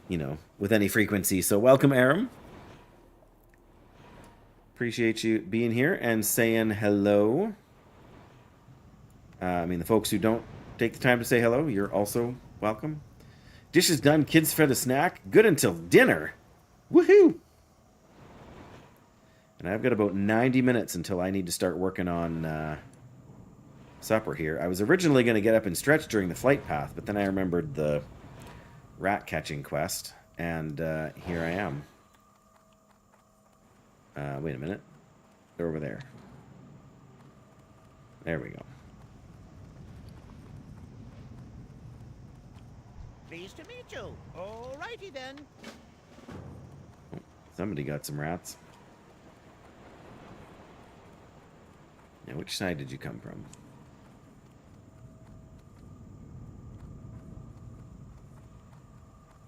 you know, with any frequency. So welcome, Aram. Appreciate you being here and saying hello. I mean, the folks who don't take the time to say hello, you're also welcome. Dishes done, kids fed a snack. Good until dinner. Woohoo! And I've got about 90 minutes until I need to start working on supper here. I was originally going to get up and stretch during the flight path, but then I remembered the rat catching quest, and here I am. Wait a minute. They're over there. There we go. Pleased to meet you. Alrighty then. Oh, somebody got some rats. Now, which side did you come from?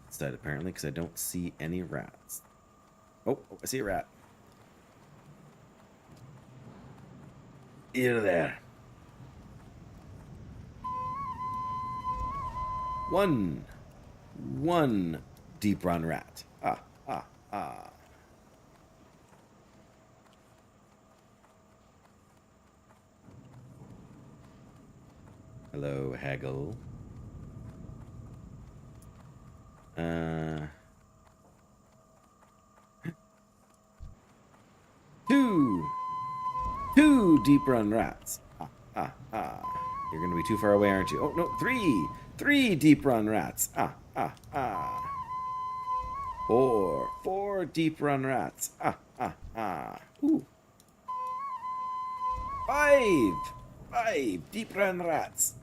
This side, apparently, because I don't see any rats. Oh, I see a rat. Ew there. One deep run rat. Ah. Hello, Haggle. Two deep run rats. You're gonna be too far away, aren't you? Oh no, three deep run rats. Four deep run rats. Ooh. Five deep run rats.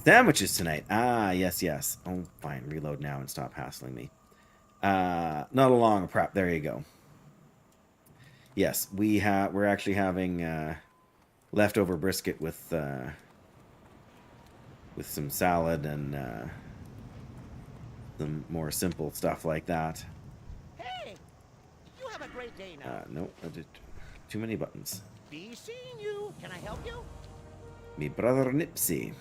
Sandwiches tonight. Yes. Oh, fine. Reload now and stop hassling me. Not a long prep. There you go. Yes, we're actually having leftover brisket with some salad and some more simple stuff like that. Hey, you have a great day now. No, I did too many buttons. Be seeing you. Can I help you? Me brother Nipsey.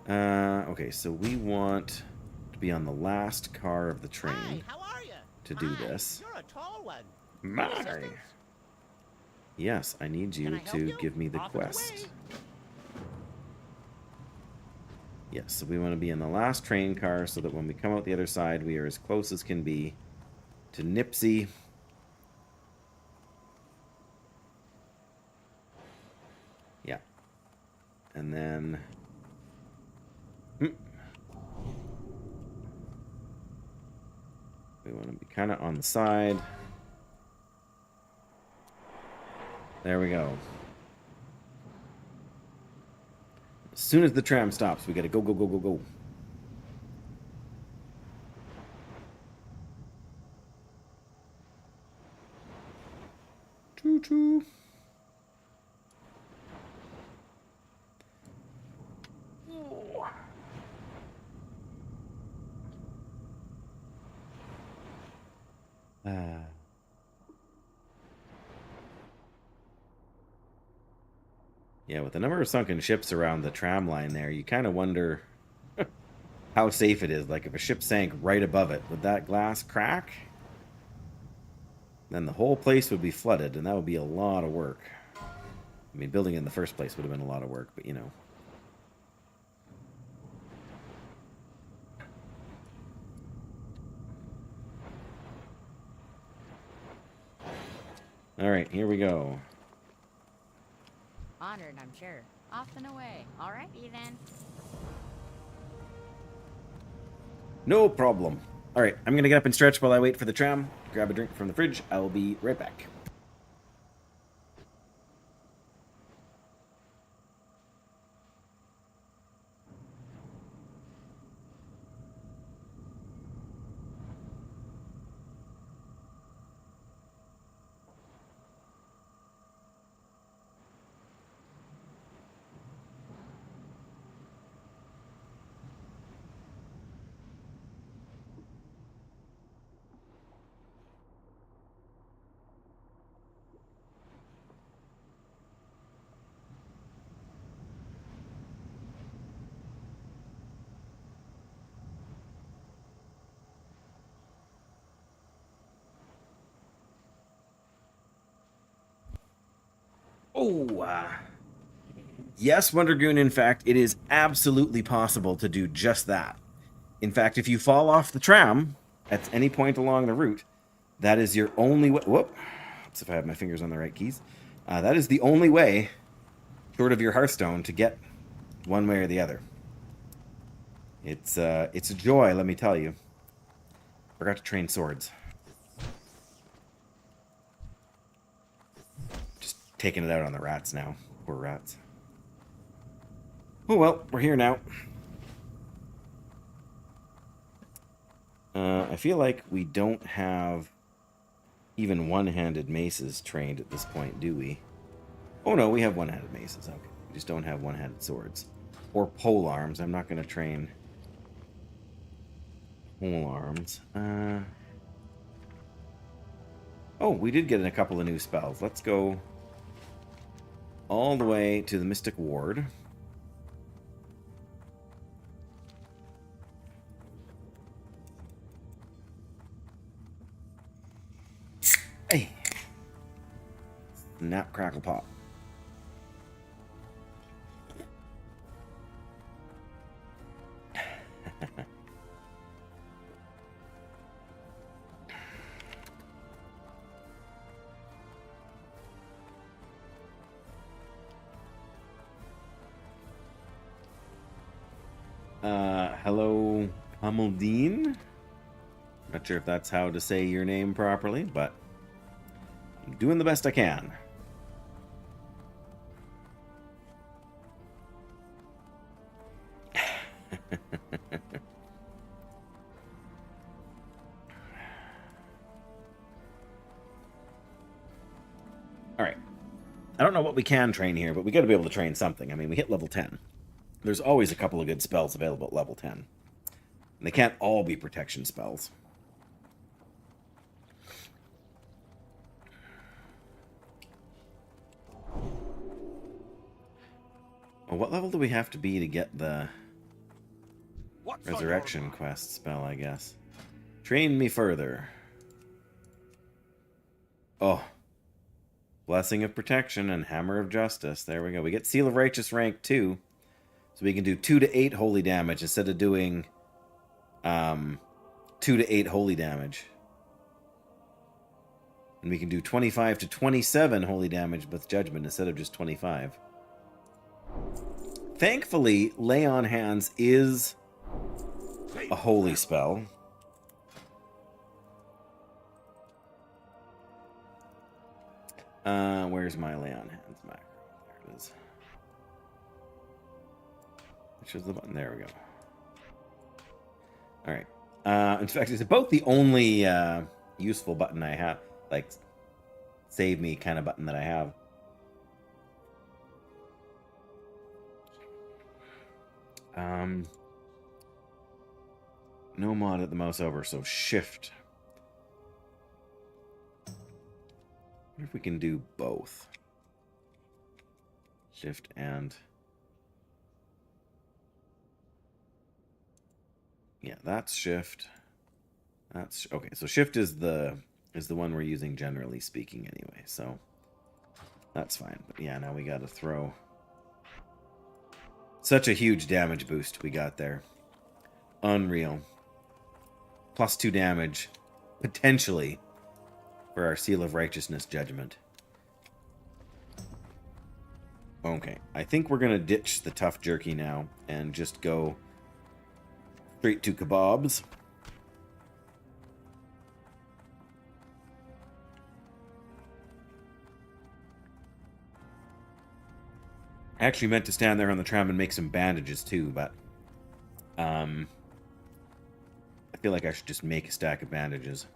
Okay, so we want to be on the last car of the train Hi, how are you? to do this. You're a tall one. My. Assistance? Yes, I need Can you I help to you? give me the Off and quest. away. Yes, so we want to be in the last train car so that when we come out the other side, we are as close as can be to Nipsey. Yeah. And then... We want to be kind of on the side. There we go. As soon as the tram stops, we gotta go, go, go, go, go. Choo-choo. Yeah, with the number of sunken ships around the tram line there, you kind of wonder how safe it is. Like, if a ship sank right above it, would that glass crack? Then the whole place would be flooded, and that would be a lot of work. I mean, building it in the first place would have been a lot of work, but you know. Alright, here we go. Honored, I'm sure. Off and away. Alrighty then. No problem. Alright, I'm gonna get up and stretch while I wait for the tram. Grab a drink from the fridge. I will be right back. Oh, yes, Wondergoon, in fact, it is absolutely possible to do just that. In fact, if you fall off the tram at any point along the route, that is your only way. Whoop. Let's see if I have my fingers on the right keys. That is the only way, short of your Hearthstone, to get one way or the other. It's a joy, let me tell you. Forgot to train swords. Taking it out on the rats now. Poor rats. Oh well, we're here now. I feel like we don't have even one-handed maces trained at this point, do we? Oh no, we have one-handed maces. Okay, we just don't have one-handed swords. Or pole arms. I'm not going to train pole arms. Oh, we did get in a couple of new spells. Let's go all the way to the Mystic Ward. Hey! Snap, crackle, pop. Hello, Paladin. Not sure if that's how to say your name properly, but I'm doing the best I can. Alright. I don't know what we can train here, but we got to be able to train something. I mean, we hit level 10. There's always a couple of good spells available at level 10. And they can't all be protection spells. Well, what level do we have to be to get the Resurrection Quest spell, I guess? Train me further. Oh. Blessing of Protection and Hammer of Justice. There we go. We get Seal of Righteous rank 2. So we can do 2 to 8 holy damage instead of doing 2 to 8 holy damage. And we can do 25 to 27 holy damage with Judgment instead of just 25. Thankfully, Lay on Hands is a holy spell. Where's my lay on hands macro? There it is. Which is the button? There we go. All right. In fact, it's about the only useful button I have, like save me kind of button that I have. No mod at the mouse over, so shift. I wonder if we can do both. Shift and... Yeah, that's shift. That's okay. So shift is the one we're using generally speaking anyway. So that's fine. But yeah, now we got to throw such a huge damage boost we got there. Unreal. +2 damage potentially for our Seal of Righteousness judgment. Okay, I think we're gonna ditch the tough jerky now and just go straight to kebabs. I actually meant to stand there on the tram and make some bandages too, but I feel like I should just make a stack of bandages.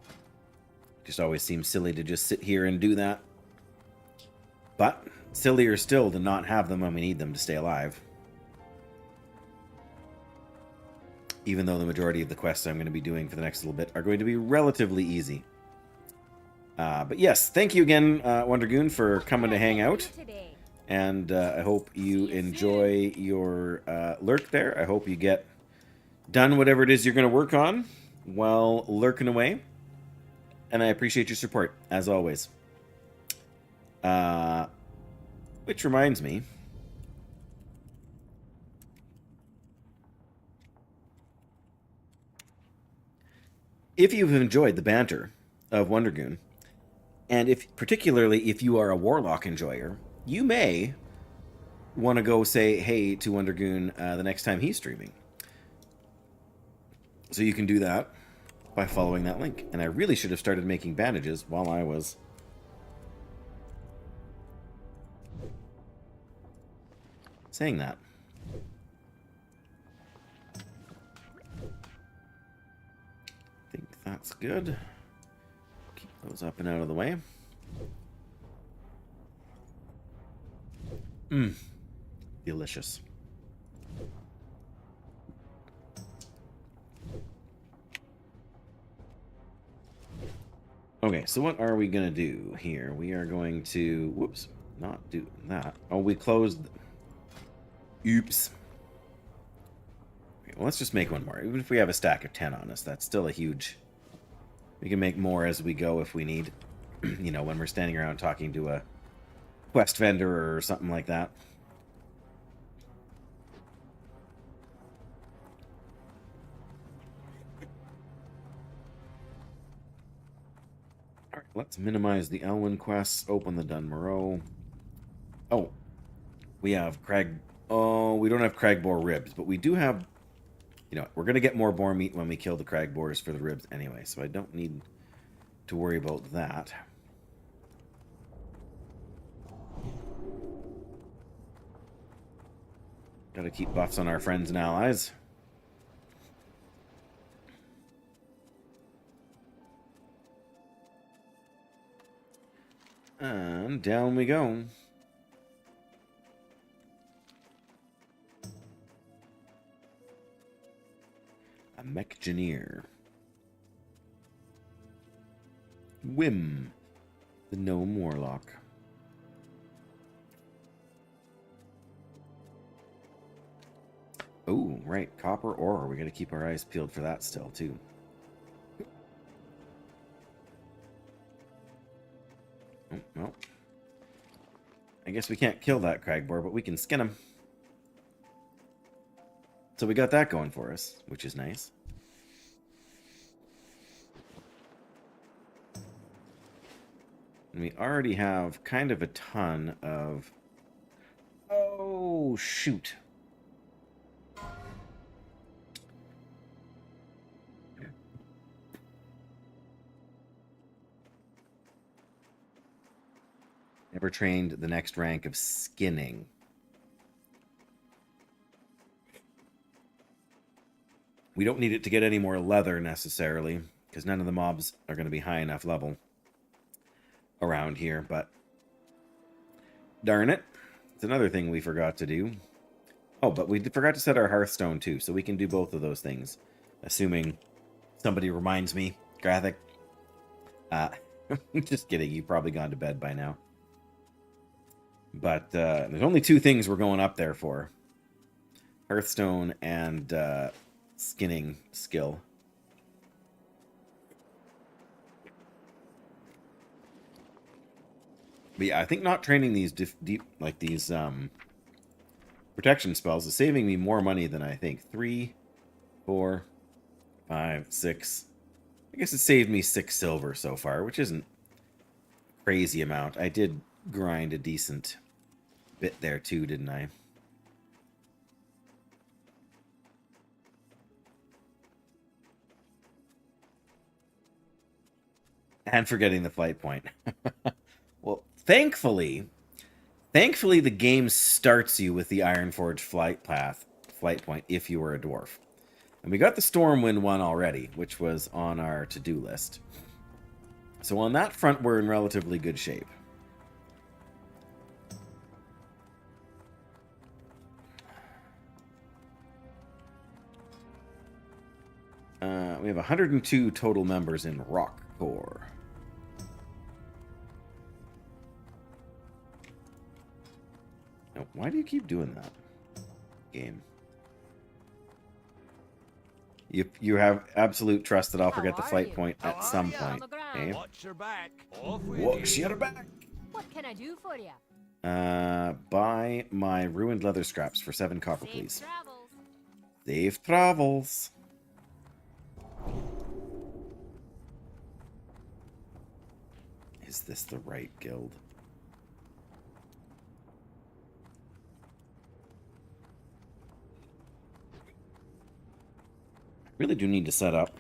Just always seems silly to just sit here and do that. But sillier still to not have them when we need them to stay alive. Even though the majority of the quests I'm going to be doing for the next little bit are going to be relatively easy. But yes, thank you again, Wondergoon, for coming to hang out. And I hope you enjoy your lurk there. I hope you get done whatever it is you're going to work on while lurking away. And I appreciate your support, as always. Which reminds me... if you've enjoyed the banter of Wondergoon, and particularly if you are a Warlock enjoyer, you may want to go say hey to Wondergoon the next time he's streaming. So you can do that by following that link. And I really should have started making bandages while I was saying that. I think that's good. Keep those up and out of the way. Delicious. Okay, so what are we going to do here? We are going to... Whoops. Not do that. Oh, we closed... Oops. Okay, well, let's just make one more. Even if we have a stack of 10 on us, that's still a huge... We can make more as we go if we need. You know, when we're standing around talking to a quest vendor or something like that. Alright, let's minimize the Elwyn quests, open the Dunmoreau. Oh, we have Crag... Oh, we don't have Cragboar ribs, but we do have... You know, we're going to get more boar meat when we kill the Cragboars for the ribs anyway, so I don't need to worry about that. Gotta keep buffs on our friends and allies. And down we go. A Mechgineer. Wim, the Gnome Warlock. Oh, right, copper ore. We gotta keep our eyes peeled for that still, too. Oh, well. I guess we can't kill that Cragboar, but we can skin him. So we got that going for us, which is nice. And we already have kind of a ton of... Oh, shoot. Never trained the next rank of skinning. We don't need it to get any more leather necessarily, because none of the mobs are going to be high enough level around here, but darn it. It's another thing we forgot to do. Oh, but we forgot to set our Hearthstone too, so we can do both of those things. Assuming somebody reminds me. Graphic. Just kidding, you've probably gone to bed by now. But there's only two things we're going up there for. Hearthstone and skinning skill. But yeah, I think not training these these protection spells is saving me more money than I think. 3, 4, 5, 6. I guess it saved me 6 silver so far, which isn't a crazy amount. I did grind a decent bit there too, didn't I? And forgetting the flight point. Well, thankfully the game starts you with the Ironforge flight point if you were a dwarf. And we got the Stormwind one already, which was on our to-do list. So on that front, we're in relatively good shape. We have 102 total members in ROCKCORE. Now, why do you keep doing that, game? You have absolute trust that I'll forget the flight point at some point. Okay? Watch your back. Watch your back. What can I do for you? Buy my ruined leather scraps for 7 copper, Safe please. travels. Safe travels. Is this the right guild? Really do need to set up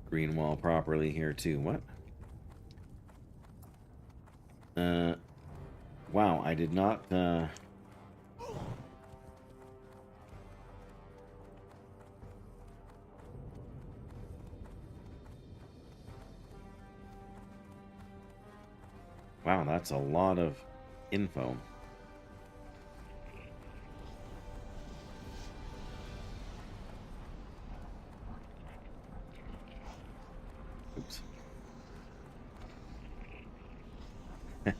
green wall properly here too. What? Wow, I did not wow, that's a lot of info. Oops. All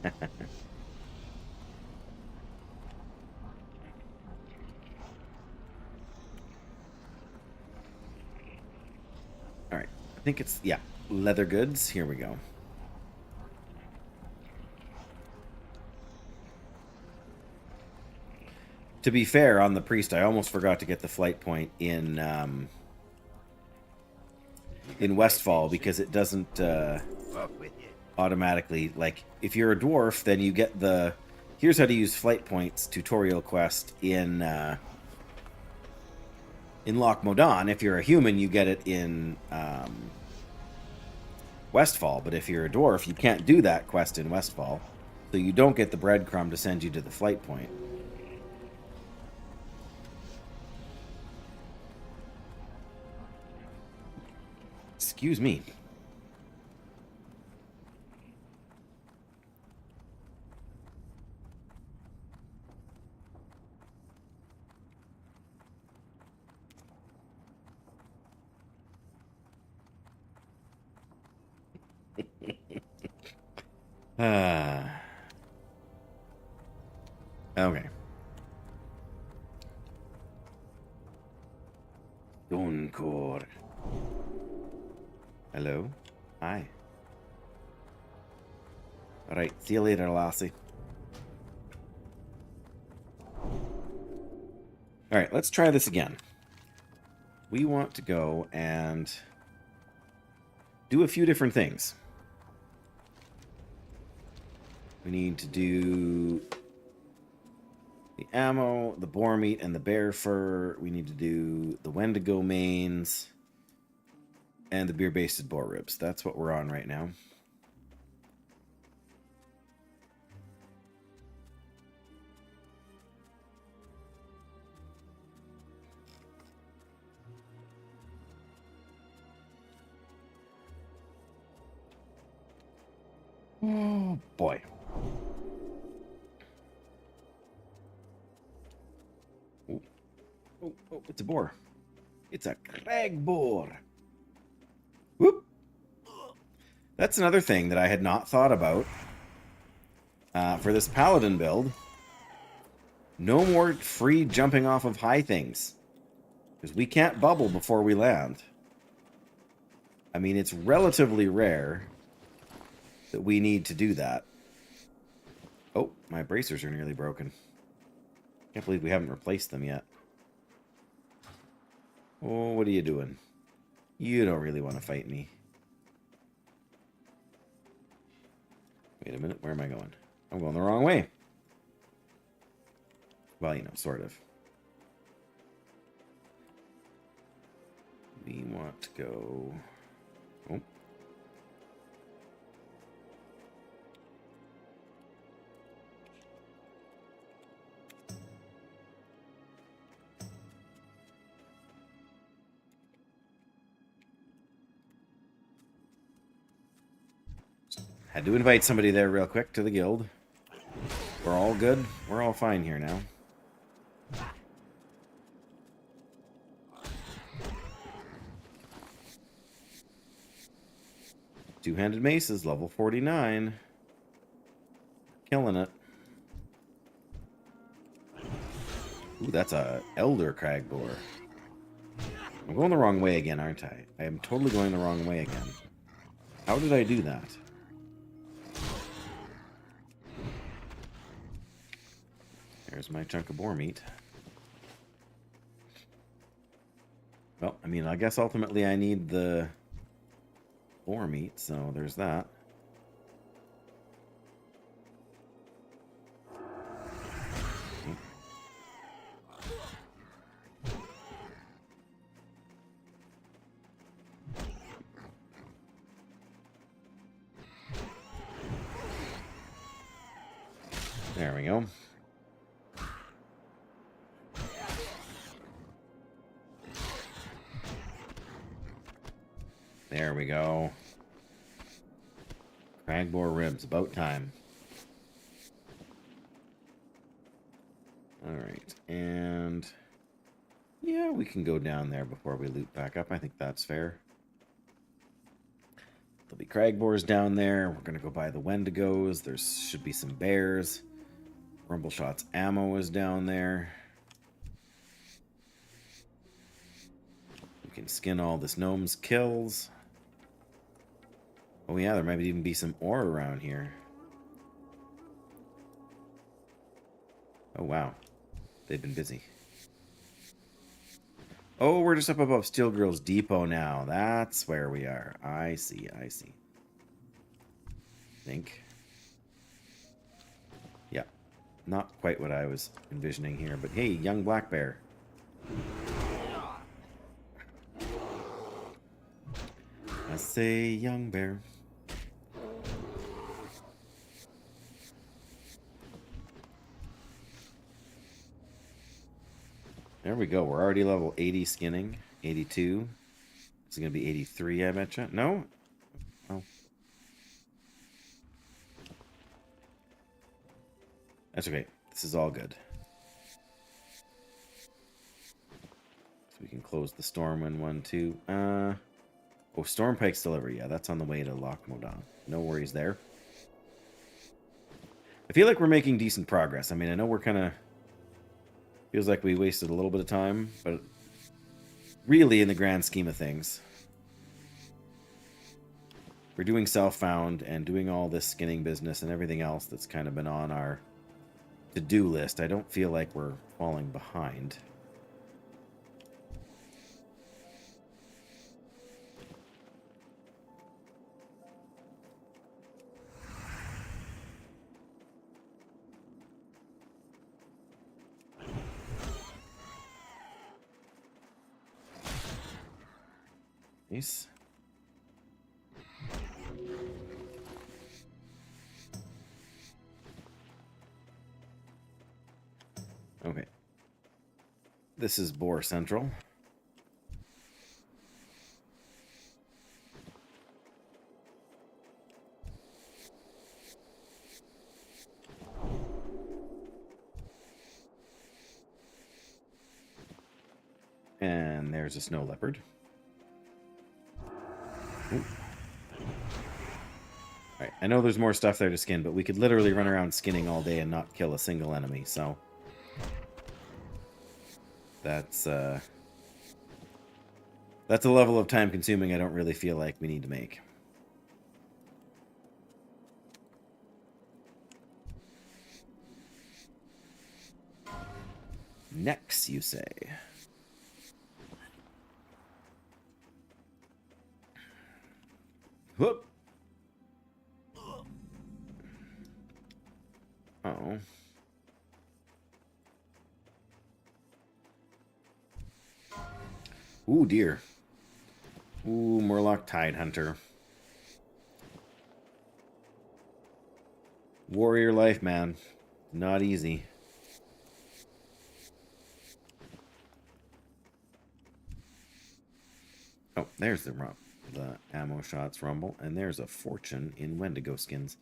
right. I think it's, yeah, leather goods. Here we go. To be fair, on the priest, I almost forgot to get the flight point in Westfall because it doesn't automatically, like, if you're a dwarf, then you get the here's how to use flight points tutorial quest in Loch Modan. If you're a human, you get it in Westfall, but if you're a dwarf, you can't do that quest in Westfall, so you don't get the breadcrumb to send you to the flight point. Excuse me. Okay. STONECORE. Hello? Hi. Alright, see you later, lassie. Alright, let's try this again. We want to go and do a few different things. We need to do the ammo, the boar meat, and the bear fur. We need to do the Wendigo mains and the beer-basted boar ribs. That's what we're on right now. Oh, boy. Oh, oh, it's a boar. It's a crag boar. Whoop. That's another thing that I had not thought about for this Paladin build. No more free jumping off of high things. Because we can't bubble before we land. I mean, it's relatively rare that we need to do that. Oh, my bracers are nearly broken. Can't believe we haven't replaced them yet. Oh, what are you doing? You don't really want to fight me. Wait a minute, where am I going? I'm going the wrong way. Well, you know, sort of. We want to go... Oh. Had to invite somebody there real quick to the guild. We're all good. We're all fine here now. Two-handed maces, level 49. Killing it. Ooh, that's a elder crag boar. I'm going the wrong way again, aren't I? I am totally going the wrong way again. How did I do that? There's my chunk of boar meat. Well, I mean, I guess ultimately I need the boar meat, so there's that. There we go. There we go. Crag boar ribs, about time. Alright, and... yeah, we can go down there before we loot back up. I think that's fair. There'll be crag boars down there. We're going to go buy the Wendigos. There should be some bears. Rumbleshot's ammo is down there. We can skin all this gnome's kills. Oh yeah, there might even be some ore around here. Oh wow. They've been busy. Oh, we're just up above Steel Girl's Depot now. That's where we are. I see, I see. Think. Yeah. Not quite what I was envisioning here, but hey, young black bear. I say young bear. There we go. We're already level 80 skinning. 82. Is it going to be 83, I betcha? No? Oh. That's okay. This is all good. So we can close the Stormwind one, too. Oh, Stormpike's delivery. Yeah, that's on the way to Lochmodan. No worries there. I feel like we're making decent progress. I mean, I know we're kind of... feels like we wasted a little bit of time, but really, in the grand scheme of things, we're doing self-found and doing all this skinning business and everything else that's kind of been on our to-do list. I don't feel like we're falling behind. Nice. Okay. This is Boar Central. And there's a snow leopard. Alright, I know there's more stuff there to skin, but we could literally run around skinning all day and not kill a single enemy, so... That's a level of time consuming I don't really feel like we need to make. Next, you say? Whoop! Uh-oh. Ooh, dear. Ooh, Murloc Tidehunter. Warrior life, man. Not easy. Oh, there's the ammo shots rumble, and there's a fortune in Wendigo skins.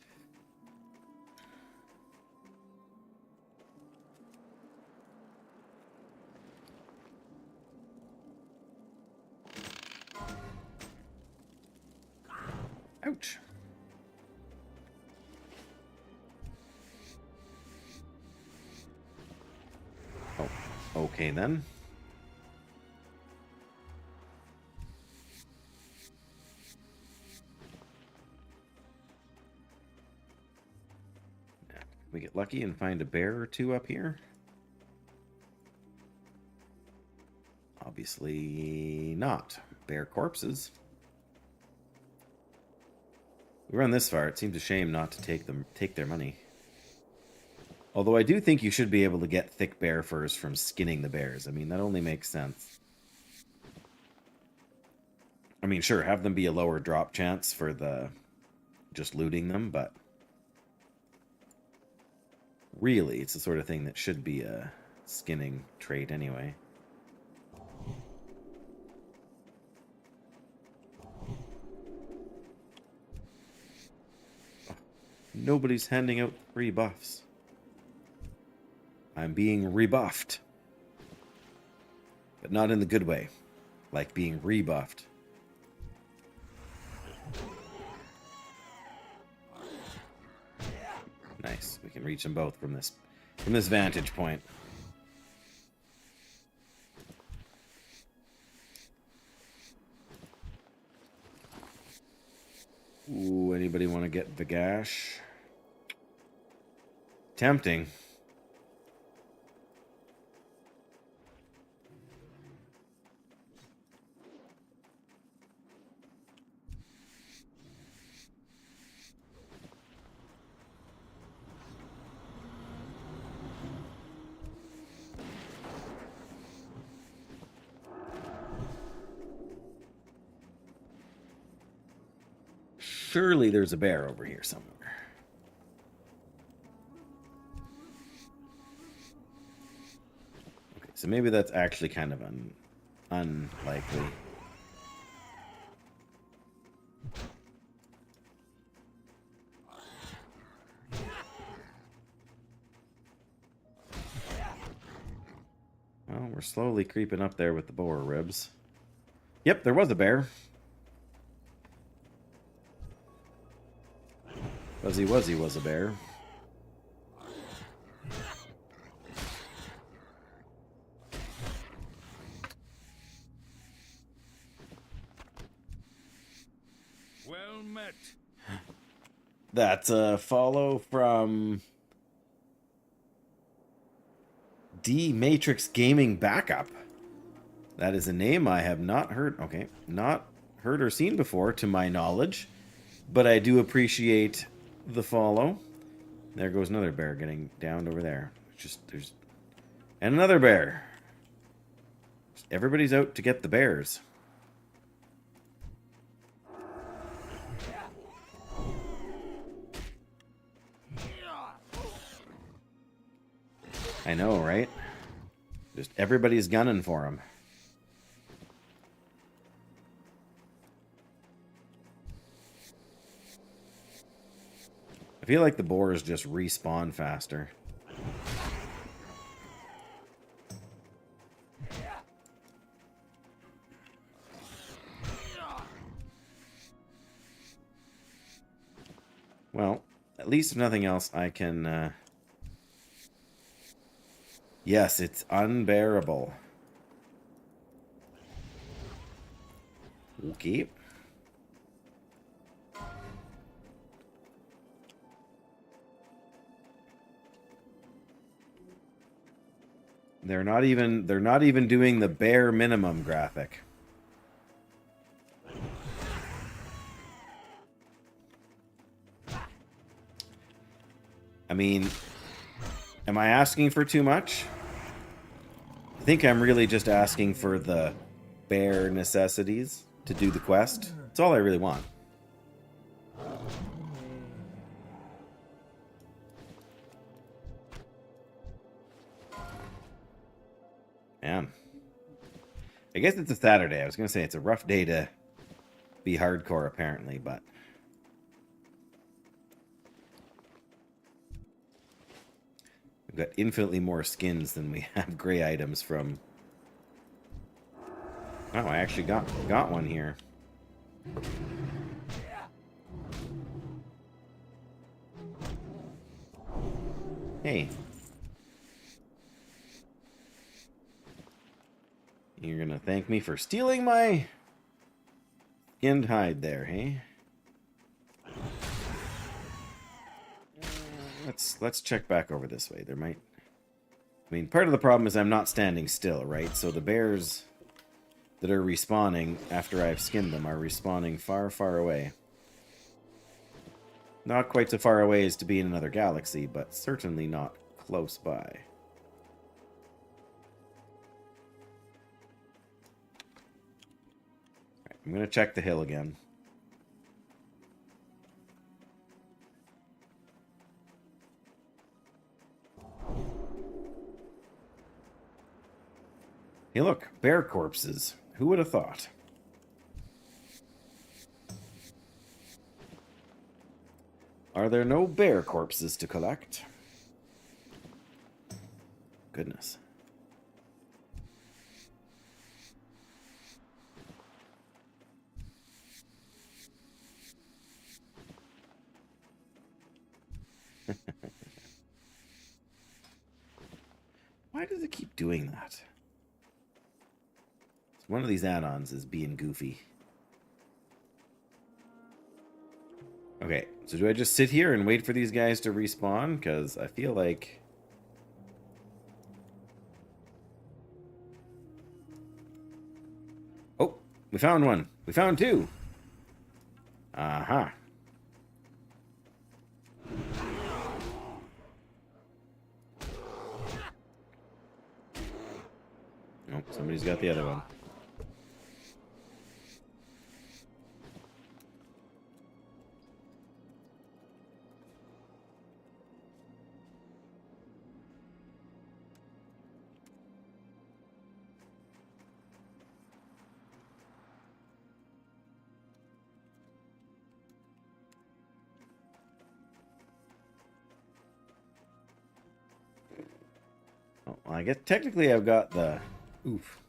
Ouch. Oh, okay then. We get lucky and find a bear or two up here. Obviously not. Bear corpses. We run this far. It seems a shame not to take their money. Although I do think you should be able to get thick bear furs from skinning the bears. I mean, that only makes sense. I mean, sure, have them be a lower drop chance for the just looting them, but really, it's the sort of thing that should be a skinning trait anyway. Nobody's handing out free buffs. I'm being rebuffed. But not in the good way. Like being rebuffed. Nice. We can reach them both from this vantage point. Ooh, anybody want to get Vagash? Tempting. Surely there's a bear over here somewhere. Okay, so maybe that's actually kind of unlikely. Well, we're slowly creeping up there with the boar ribs. Yep, there was a bear. Fuzzy Wuzzy was a bear. Well met. That's a follow from D Matrix Gaming Backup. That is a name I have not heard. Okay, not heard or seen before, to my knowledge, but I do appreciate the follow. There goes another bear getting downed over there. And another bear. Everybody's out to get the bears. I know, right? Just everybody's gunning for him. I feel like the boars just respawn faster. Well, at least if nothing else, I can... Yes, it's unbearable. Okay. They're not even doing the bare minimum graphic. I mean, am I asking for too much? I think I'm really just asking for the bare necessities to do the quest. That's all I really want. Man. I guess it's a Saturday. I was going to say it's a rough day to be hardcore, apparently, but... We've got infinitely more skins than we have gray items from... Oh, I actually got one here. Hey. You're gonna thank me for stealing my skinned hide there, hey? Let's check back over this way. There might... I mean, part of the problem is I'm not standing still, right? So the bears that are respawning after I've skinned them are respawning far, far away. Not quite so far away as to be in another galaxy, but certainly not close by. Right, I'm going to check the hill again. Hey look, bear corpses. Who would have thought? Are there no bear corpses to collect? Goodness. Why does it keep doing that? One of these add-ons is being goofy. Okay, so do I just sit here and wait for these guys to respawn? Because I feel like... Oh, we found one. We found two. Aha. Oh, somebody's got the other one. Oh, well, I guess technically I've got the... Oof.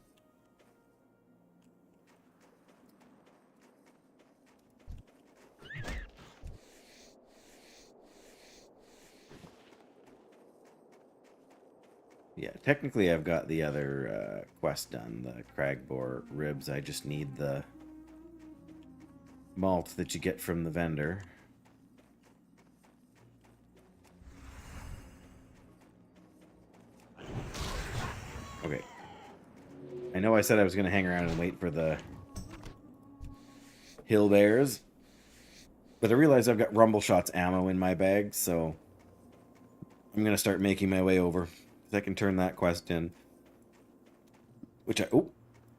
Yeah, technically I've got the other quest done, the Cragboar ribs. I just need the malt that you get from the vendor. Okay. I know I said I was going to hang around and wait for the hill bears, but I realize I've got Rumble Shots ammo in my bag, so I'm going to start making my way over. I can turn that quest in. Which I... Oh!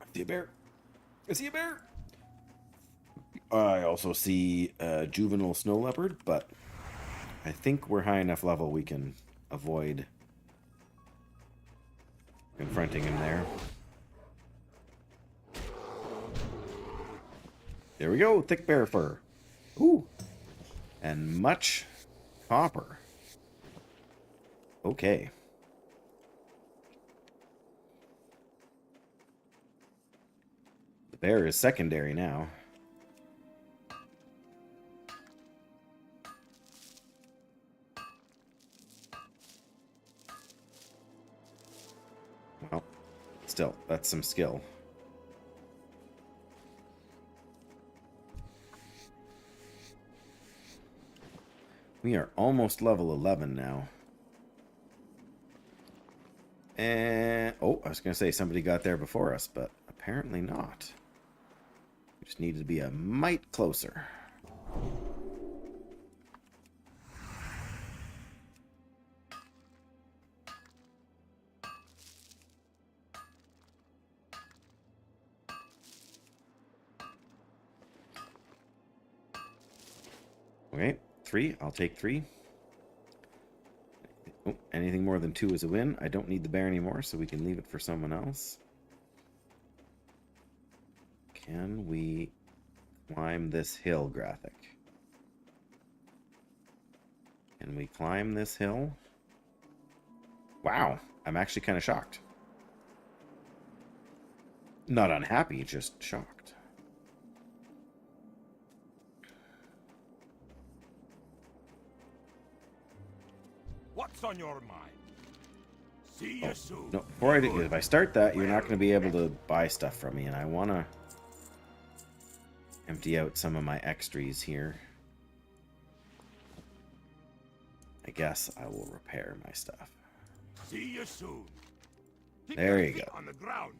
I see a bear! I see a bear! I also see a juvenile snow leopard, but I think we're high enough level we can avoid confronting him there. There we go! Thick bear fur. Ooh! And much copper. Okay. The bear is secondary now. still, that's some skill. We are almost level 11 now. And oh, I was going to say somebody got there before us, but apparently not. We just needed to be a mite closer. Okay, 3. I'll take 3. Oh, anything more than 2 is a win. I don't need the bear anymore, so we can leave it for someone else. Can we climb this hill graphic? Can we climb this hill? Wow, I'm actually kind of shocked. Not unhappy, just shocked. What's on your mind? See you soon. No, before I do, if I start that, you're not going to be able to buy stuff from me, and I want to empty out some of my extras here. I guess I will repair my stuff. See you soon. There you go. On the ground.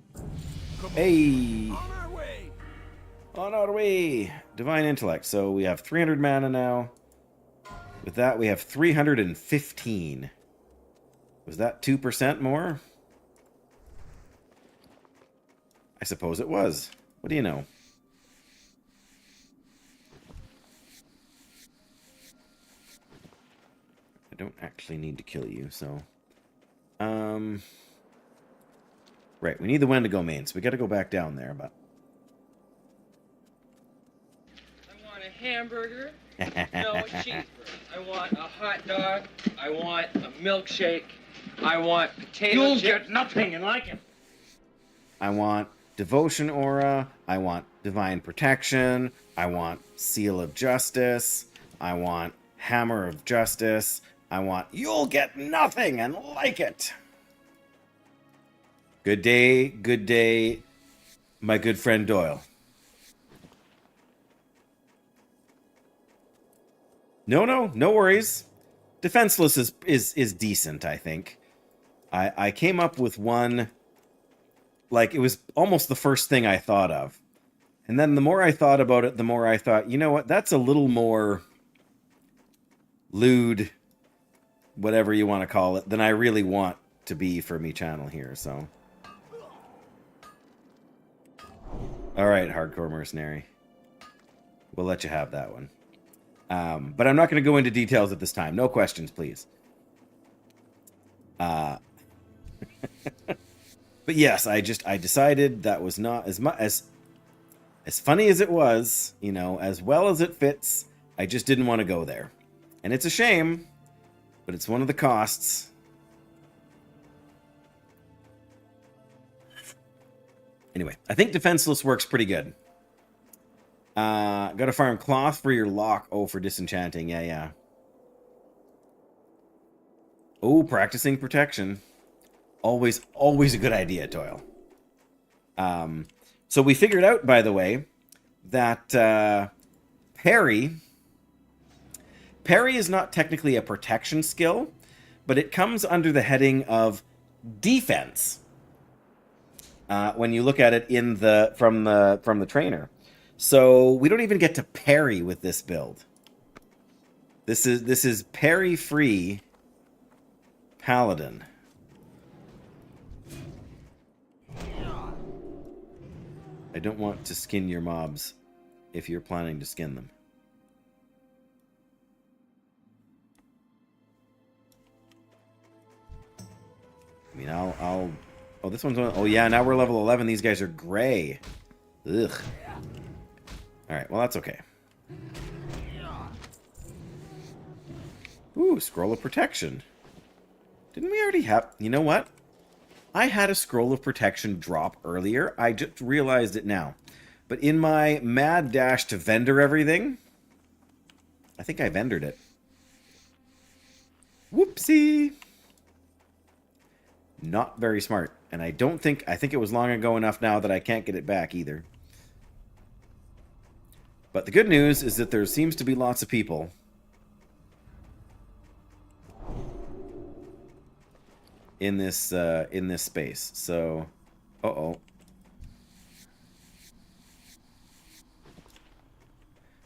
Hey! On our way. On our way! Divine Intellect. So we have 300 mana now. With that, we have 315. Was that 2% more? I suppose it was. What do you know? I don't actually need to kill you, so... Right, we need the Wendigo main, so we gotta go back down there, but... I want a hamburger. No, a cheeseburger. I want a hot dog. I want a milkshake. I want potato You'll chips. get nothing and like it. I want Devotion Aura. I want Divine Protection. I want Seal of Justice. I want Hammer of Justice. I want You'll Get Nothing and Like It. Good day, my good friend Doyle. No worries. Defenseless is decent, I think. I came up with one, like, it was almost the first thing I thought of. And then the more I thought about it, the more I thought, you know what, that's a little more lewd, whatever you want to call it, than I really want to be for me channel here, so. Alright, Hardcore Mercenary. We'll let you have that one. But I'm not going to go into details at this time. No questions, please. But yes, I decided that was not as funny as it was, you know, as well as it fits. I just didn't want to go there. And it's a shame, but it's one of the costs. Anyway, I think Defenseless works pretty good. Gotta farm cloth for your lock. Oh, for disenchanting. Yeah. Oh, practicing protection. Always a good idea, Doyle. So we figured out, by the way, that parry is not technically a protection skill, but it comes under the heading of defense. When you look at it from the trainer. So we don't even get to parry with this build. This is parry-free Paladin. I don't want to skin your mobs if you're planning to skin them. I mean, I'll... Oh, this one's... Oh, yeah, now we're level 11. These guys are gray. Ugh. Alright, well, that's okay. Ooh, Scroll of Protection. Didn't we already have... You know what? I had a Scroll of Protection drop earlier. I just realized it now. But in my mad dash to vendor everything, I think I vendored it. Whoopsie! Not very smart. And I think it was long ago enough now that I can't get it back either. But the good news is that there seems to be lots of people. In this space. So, uh-oh.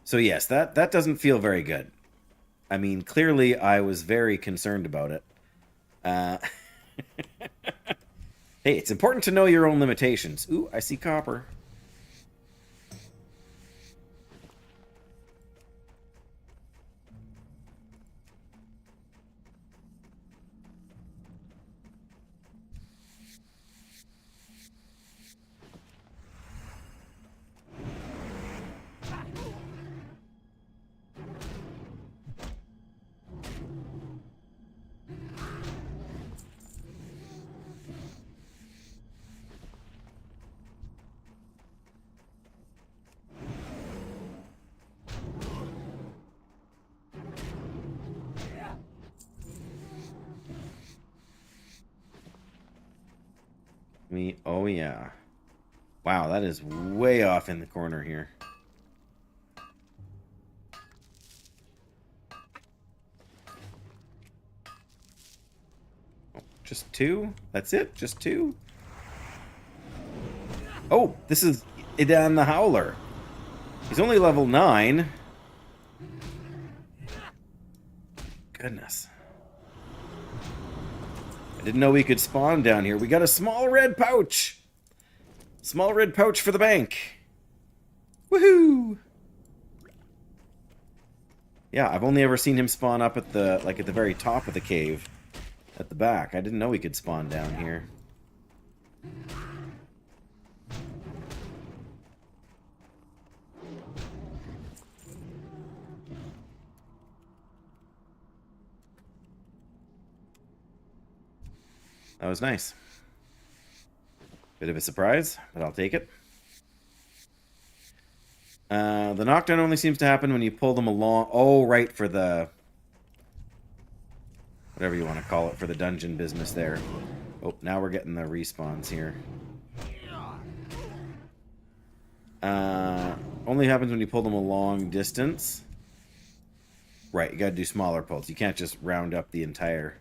So yes, that doesn't feel very good. I mean, clearly I was very concerned about it. Hey, it's important to know your own limitations. Ooh, I see copper. Oh yeah. Wow, that is way off in the corner here. Oh, just two? That's it? Just two? Oh, this is Idan the Howler. He's only level 9. Goodness. I didn't know we could spawn down here. We got a small red pouch. Small red pouch for the bank. Woohoo! Yeah, I've only ever seen him spawn up at the very top of the cave. At the back. I didn't know he could spawn down here. That was nice. Bit of a surprise, but I'll take it. The knockdown only seems to happen when you pull them along. Oh, right, for the... whatever you want to call it, for the dungeon business there. Oh, now we're getting the respawns here. Only happens when you pull them a long distance. Right, you gotta do smaller pulls. You can't just round up the entire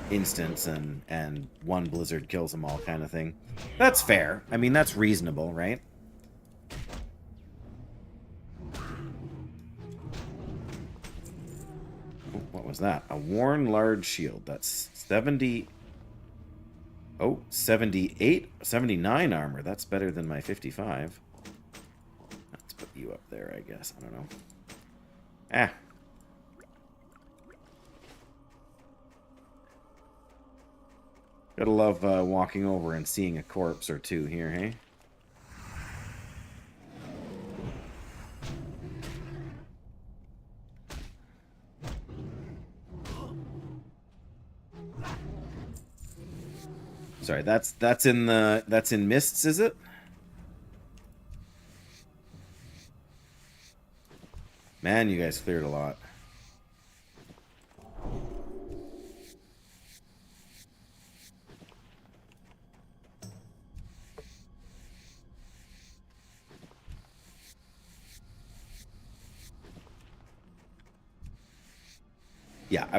instance and one blizzard kills them all kind of thing. That's fair. I mean, that's reasonable, right? Oh, what was that? A worn large shield. That's 70... oh, 78? 79 armor. That's better than my 55. Let's put you up there, I guess. I don't know. Ah. Gotta love walking over and seeing a corpse or two here, hey? Sorry, that's in Mists, is it? Man, you guys cleared a lot. Yeah, I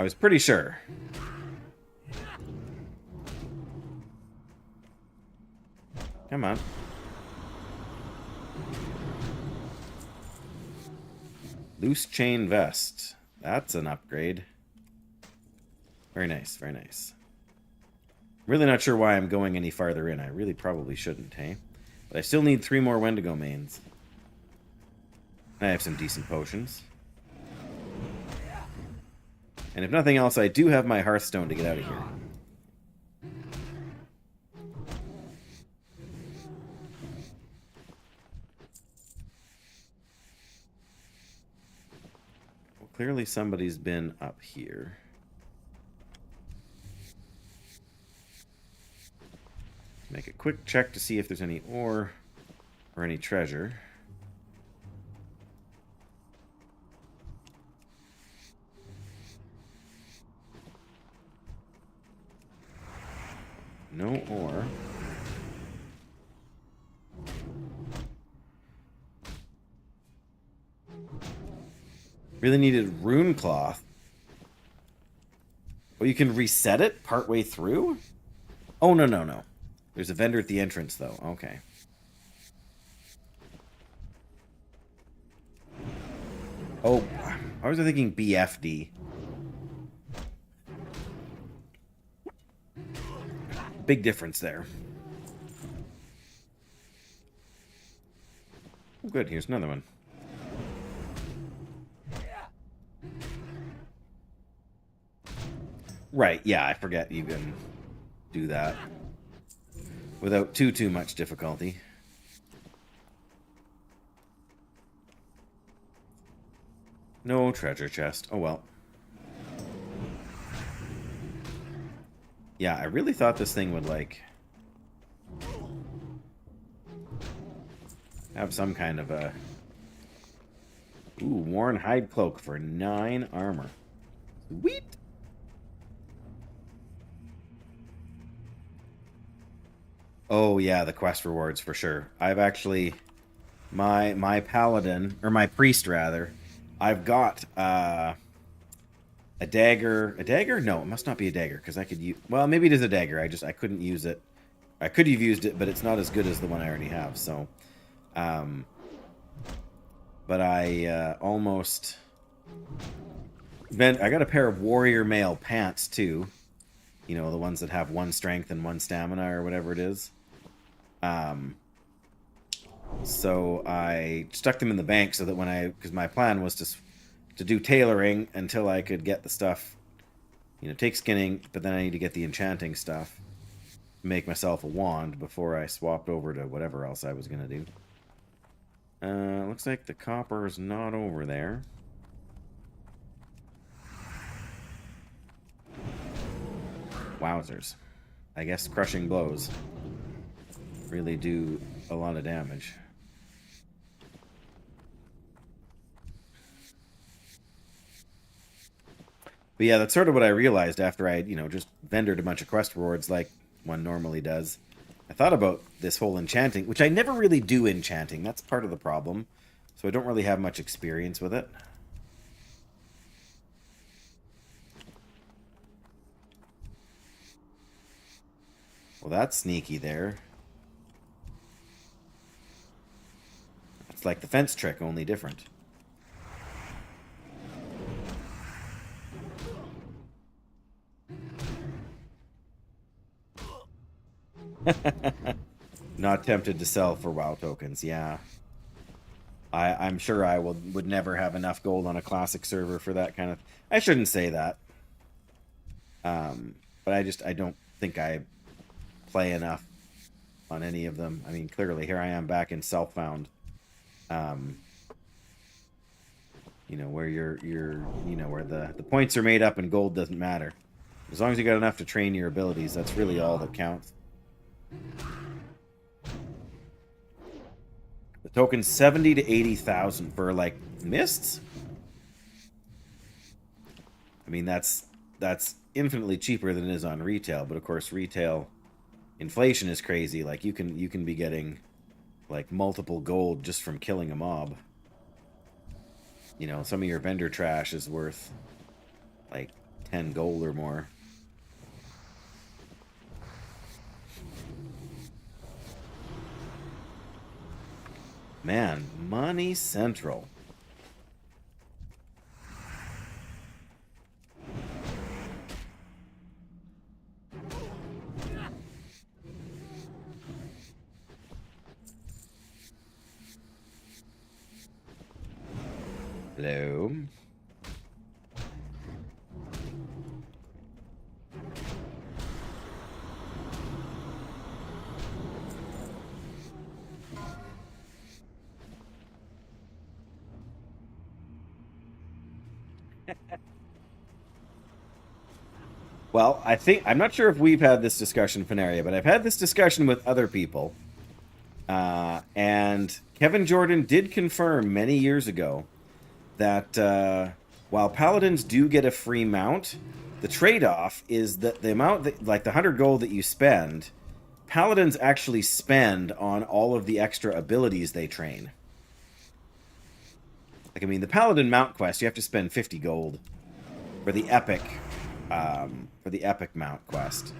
was pretty sure. Come on. Loose chain vest. That's an upgrade. Very nice, very nice. Really not sure why I'm going any farther in. I really probably shouldn't, hey? But I still need 3 more Wendigo mains. I have some decent potions. And if nothing else, I do have my Hearthstone to get out of here. Well, clearly somebody's been up here. Make a quick check to see if there's any ore or any treasure. No ore. Really needed rune cloth. Oh, you can reset it partway through? Oh, no, no, no. There's a vendor at the entrance, though. Okay. Oh, I was thinking BFD. Big difference there. Oh, good. Here's another one. Right, yeah, I forget you can do that without too much difficulty. No treasure chest. Oh well. Yeah, I really thought this thing would, like, have some kind of a... Ooh, worn hide cloak for 9 armor. Sweet! Oh yeah, the quest rewards for sure. I've actually... My paladin, or my priest rather, I've got a dagger. A dagger? No, it must not be a dagger, because I could use... Well, maybe it is a dagger. I couldn't use it. I could have used it, but it's not as good as the one I already have, so... But I almost... I got a pair of warrior mail pants, too. You know, the ones that have 1 strength and 1 stamina, or whatever it is. So I stuck them in the bank so that when because my plan was to do tailoring until I could get the stuff, you know, take skinning, but then I need to get the enchanting stuff, make myself a wand before I swapped over to whatever else I was going to do. Looks like the copper is not over there. Wowzers. I guess crushing blows really do a lot of damage. But yeah, that's sort of what I realized after I, you know, just vendored a bunch of quest rewards like one normally does. I thought about this whole enchanting, which I never really do enchanting. That's part of the problem. So I don't really have much experience with it. Well, that's sneaky there. It's like the fence trick, only different. Not tempted to sell for WoW tokens, yeah. I'm sure I would never have enough gold on a classic server for that kind of... I shouldn't say that. But I don't think I play enough on any of them. I mean, clearly, here I am back in Self-Found. You know, where where the points are made up and gold doesn't matter. As long as you got enough to train your abilities, that's really all that counts. The token's 70 to 80,000 for, like, mists? I mean, that's infinitely cheaper than it is on retail, but of course retail inflation is crazy. Like, you can be getting, like, multiple gold just from killing a mob. You know, some of your vendor trash is worth, like, 10 gold or more. Man, money central. Hello. Well, I'm not sure if we've had this discussion, Panaria, but I've had this discussion with other people. And Kevin Jordan did confirm many years ago that while Paladins do get a free mount, The trade-off is that the amount that, like the 100 gold that you spend, Paladins actually spend on all of the extra abilities they train. Like, I mean, the Paladin mount quest, you have to spend 50 gold for the epic mount quest,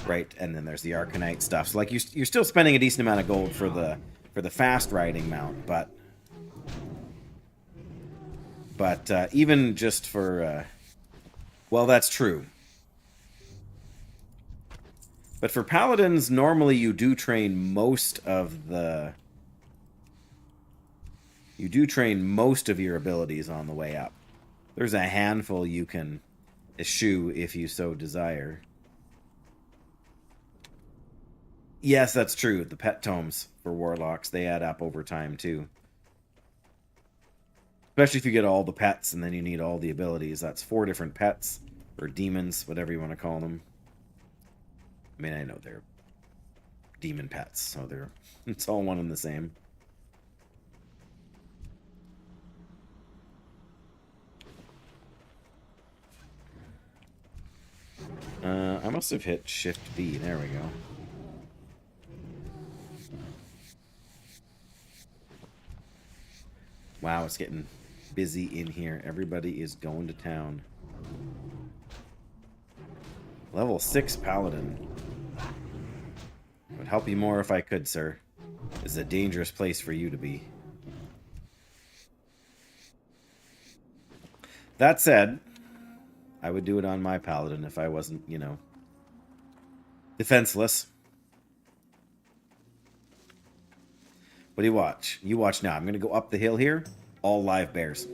right? And then there's the Arcanite stuff. So, like, you're still spending a decent amount of gold for the fast riding mount, but even just for, well, that's true. But for Paladins, normally you do train most of the... You do train most of your abilities on the way up. There's a handful you can eschew if you so desire. Yes, that's true. The pet tomes for warlocks, they add up over time too. Especially if you get all the pets and then you need all the abilities. That's 4 different pets, or demons, whatever you want to call them. I mean, I know they're demon pets, so it's all one and the same. I must have hit Shift B. There we go. Wow, it's getting busy in here. Everybody is going to town. Level 6 Paladin. Would help you more if I could, sir. This is a dangerous place for you to be. That said, I would do it on my Paladin if I wasn't, you know, defenseless. What do you watch? You watch now. I'm going to go up the hill here. All live bears.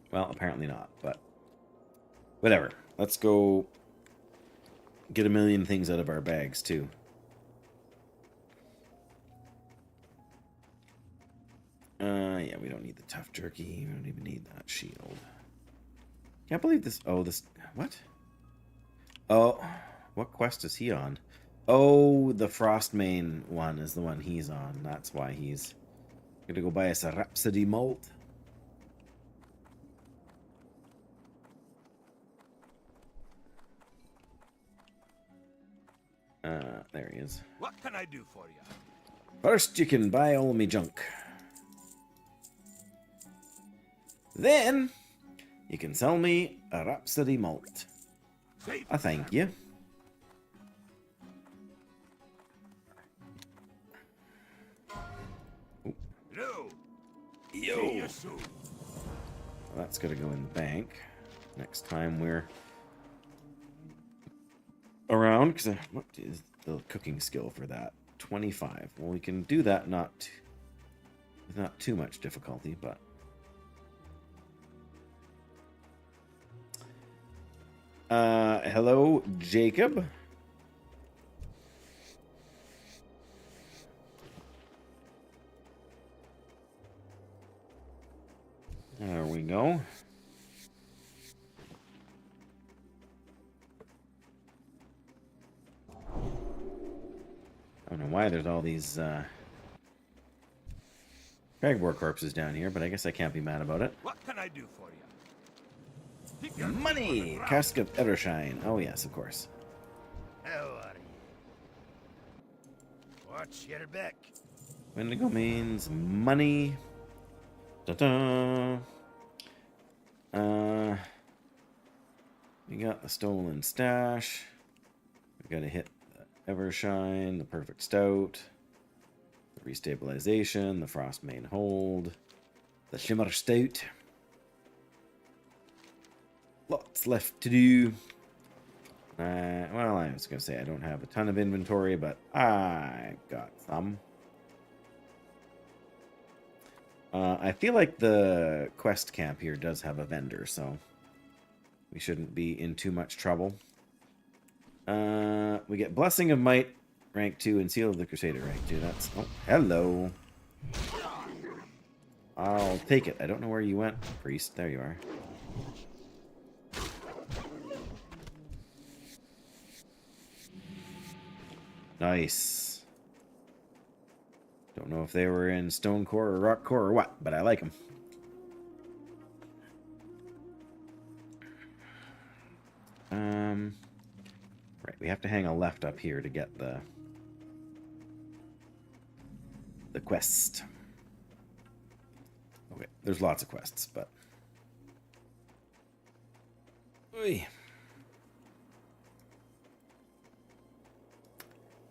Well, apparently not, but whatever. Let's go get a million things out of our bags, too. Yeah, we don't need the tough jerky. We don't even need that shield. Can't believe this. Oh, this. What? Oh, what quest is he on? Oh, the Frostmane one is the one he's on. That's why he's gonna go buy us a Rhapsody Malt. There he is. What can I do for you? First, you can buy all me junk. Then, you can sell me a Rhapsody Malt. I thank you. Hello. Yo. See you soon. Well, that's going to go in the bank next time we're around. Because what is the cooking skill for that? 25. Well, we can do that with not too much difficulty, but... hello, Jacob. There we go. I don't know why there's all these Cragboar corpses down here, but I guess I can't be mad about it. What can I do for you? Money! Cask of Evershine. Oh, yes, of course. How are you? Watch your back. Wendigo means money. Da-da. We got the stolen stash. We gotta hit the Evershine, the perfect stout, the restabilization, the Frostmane hold, the shimmer stout. Lots left to do. Well, I was going to say I don't have a ton of inventory, but I got some. I feel like the quest camp here does have a vendor, so we shouldn't be in too much trouble. We get Blessing of Might, rank 2, and Seal of the Crusader, rank 2. That's... Oh, hello. I'll take it. I don't know where you went, priest. There you are. Nice. Don't know if they were in STONECORE or ROCKCORE or what, but I like them. Right, we have to hang a left up here to get the quest. Okay, there's lots of quests, but... Oy.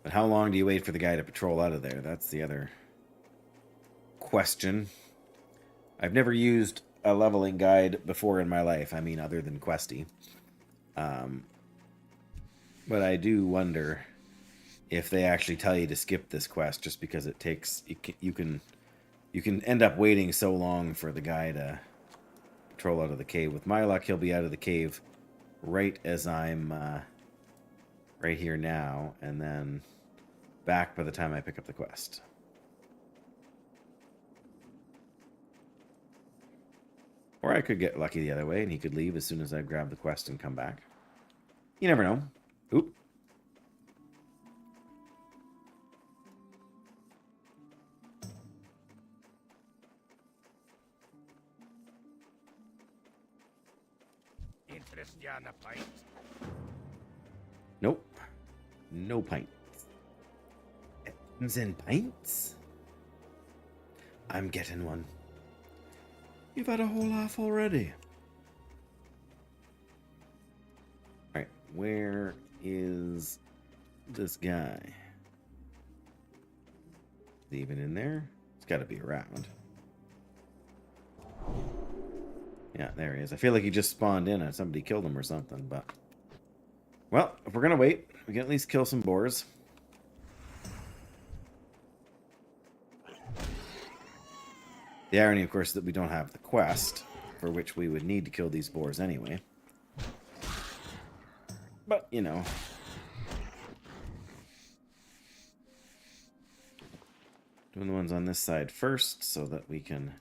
But how long do you wait for the guy to patrol out of there? That's the other question. I've never used a leveling guide before in my life. I mean, other than Questy. But I do wonder if they actually tell you to skip this quest just because it takes... You can end up waiting so long for the guy to patrol out of the cave. With my luck, he'll be out of the cave right as I'm right here now, and then back by the time I pick up the quest. Or I could get lucky the other way, and he could leave as soon as I grab the quest and come back. You never know. Oop. Interest you on a pint? Nope. No pints. Ends in pints? I'm getting one. You've had a whole half already. Alright, where is this guy? Is he even in there? He's got to be around. Yeah, there he is. I feel like he just spawned in and somebody killed him or something, but... Well, if we're gonna wait, we can at least kill some boars. The irony, of course, is that we don't have the quest, for which we would need to kill these boars anyway. But, you know... Doing the ones on this side first, so that we can...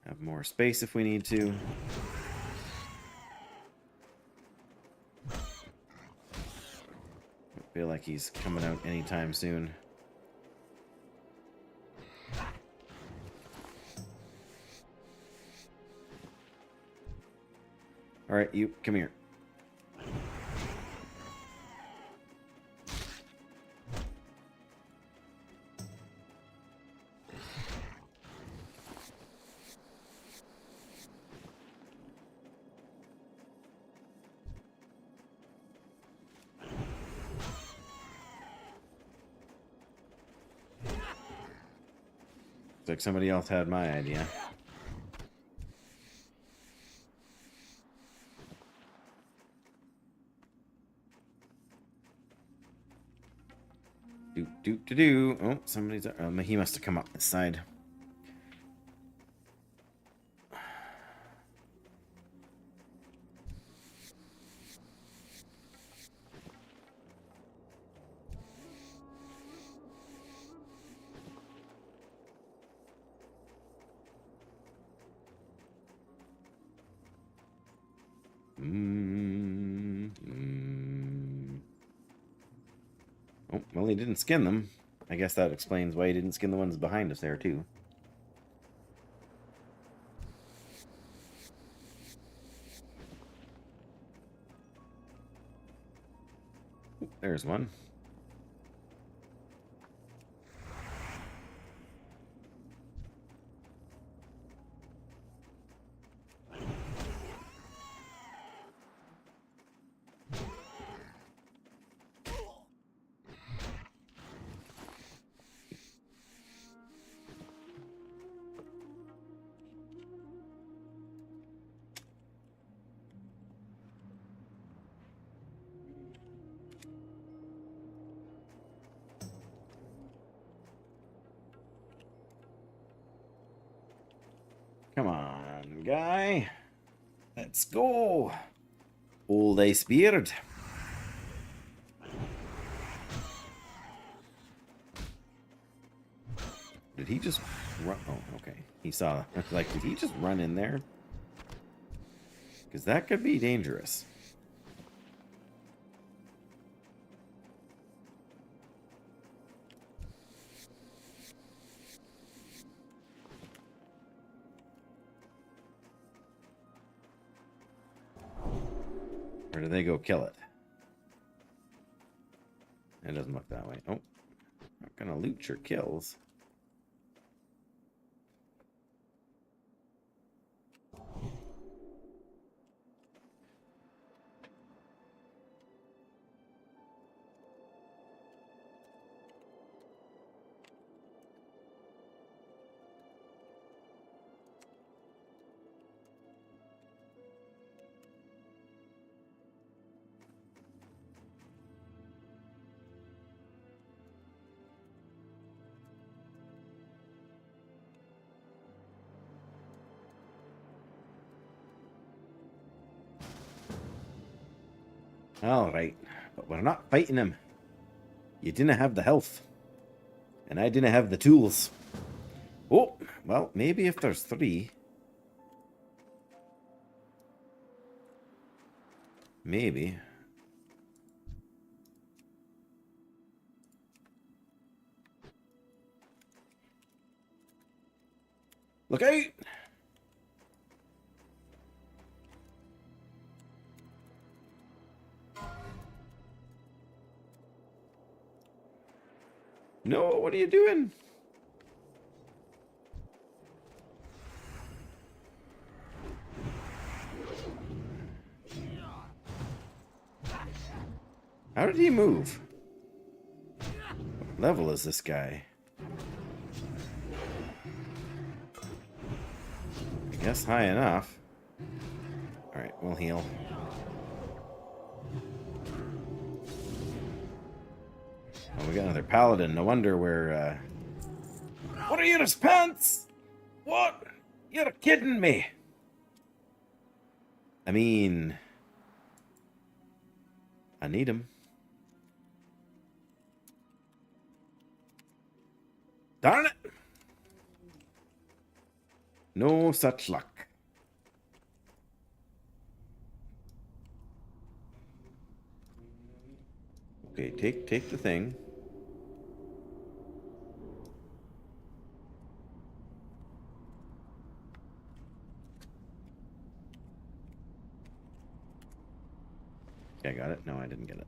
have more space if we need to. I feel like he's coming out anytime soon. Alright, you, come here. Looks like somebody else had my idea. Do. Oh, somebody's... he must have come up this side. Oh, well, he didn't skin them. I guess that explains why he didn't skin the ones behind us there, too. Ooh, there's one. Come on, guy. Let's go. Old Ice Beard. Did he just run? Oh, okay. He saw. Like, did he just run in there? Because that could be dangerous. Or do they go kill it? It doesn't look that way. Oh. Not gonna loot your kills. Alright, but we're not fighting him. You didn't have the health. And I didn't have the tools. Oh, well, maybe if there's 3. Maybe. Look out! No, what are you doing? How did he move? What level is this guy? I guess high enough. Alright, we'll heal. Oh, we got another Paladin. No wonder we're, What are your pants? What? You're kidding me. I mean... I need him. Darn it! No such luck. Okay, take the thing. Okay, I got it. No, I didn't get it.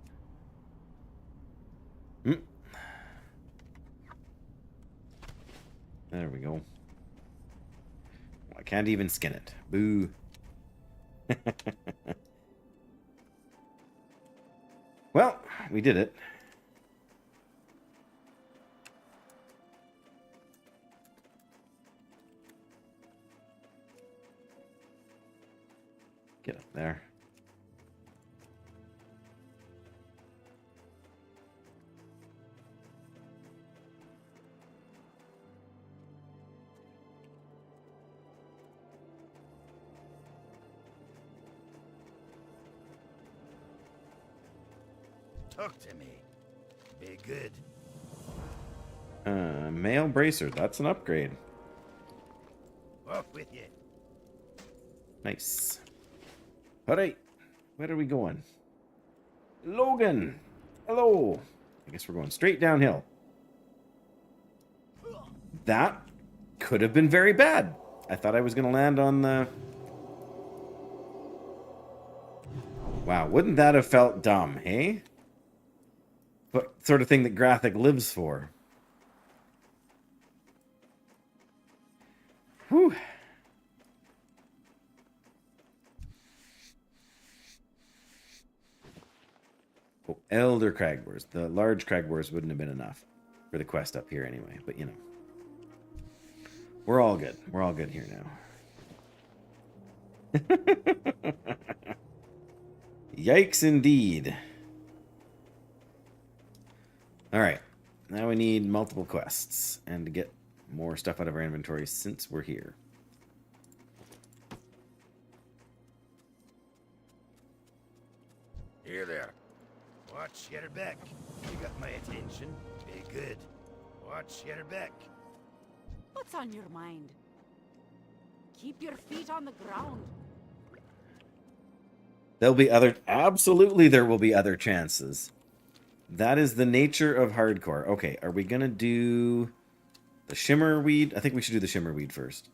There we go. I can't even skin it. Boo. Well, we did it. Get up there. Talk to me. Be good. Male bracer. That's an upgrade. Off with you. Nice. Alright. Where are we going? Logan! Hello! I guess we're going straight downhill. That could have been very bad. I thought I was going to land on the... Wow, wouldn't that have felt dumb, hey? What sort of thing that Graphic lives for. Whew. Oh, Elder Cragboars. The large Cragboars wouldn't have been enough for the quest up here anyway, but you know. We're all good. We're all good here now. Yikes indeed. Alright. Now we need multiple quests and to get more stuff out of our inventory since we're here. Here there. Watch your back. You got my attention. Be good. Watch your back. What's on your mind? Keep your feet on the ground. There'll be other... Absolutely there will be other chances. That is the nature of hardcore. Okay, are we going to do the shimmer weed? I think we should do the shimmer weed first.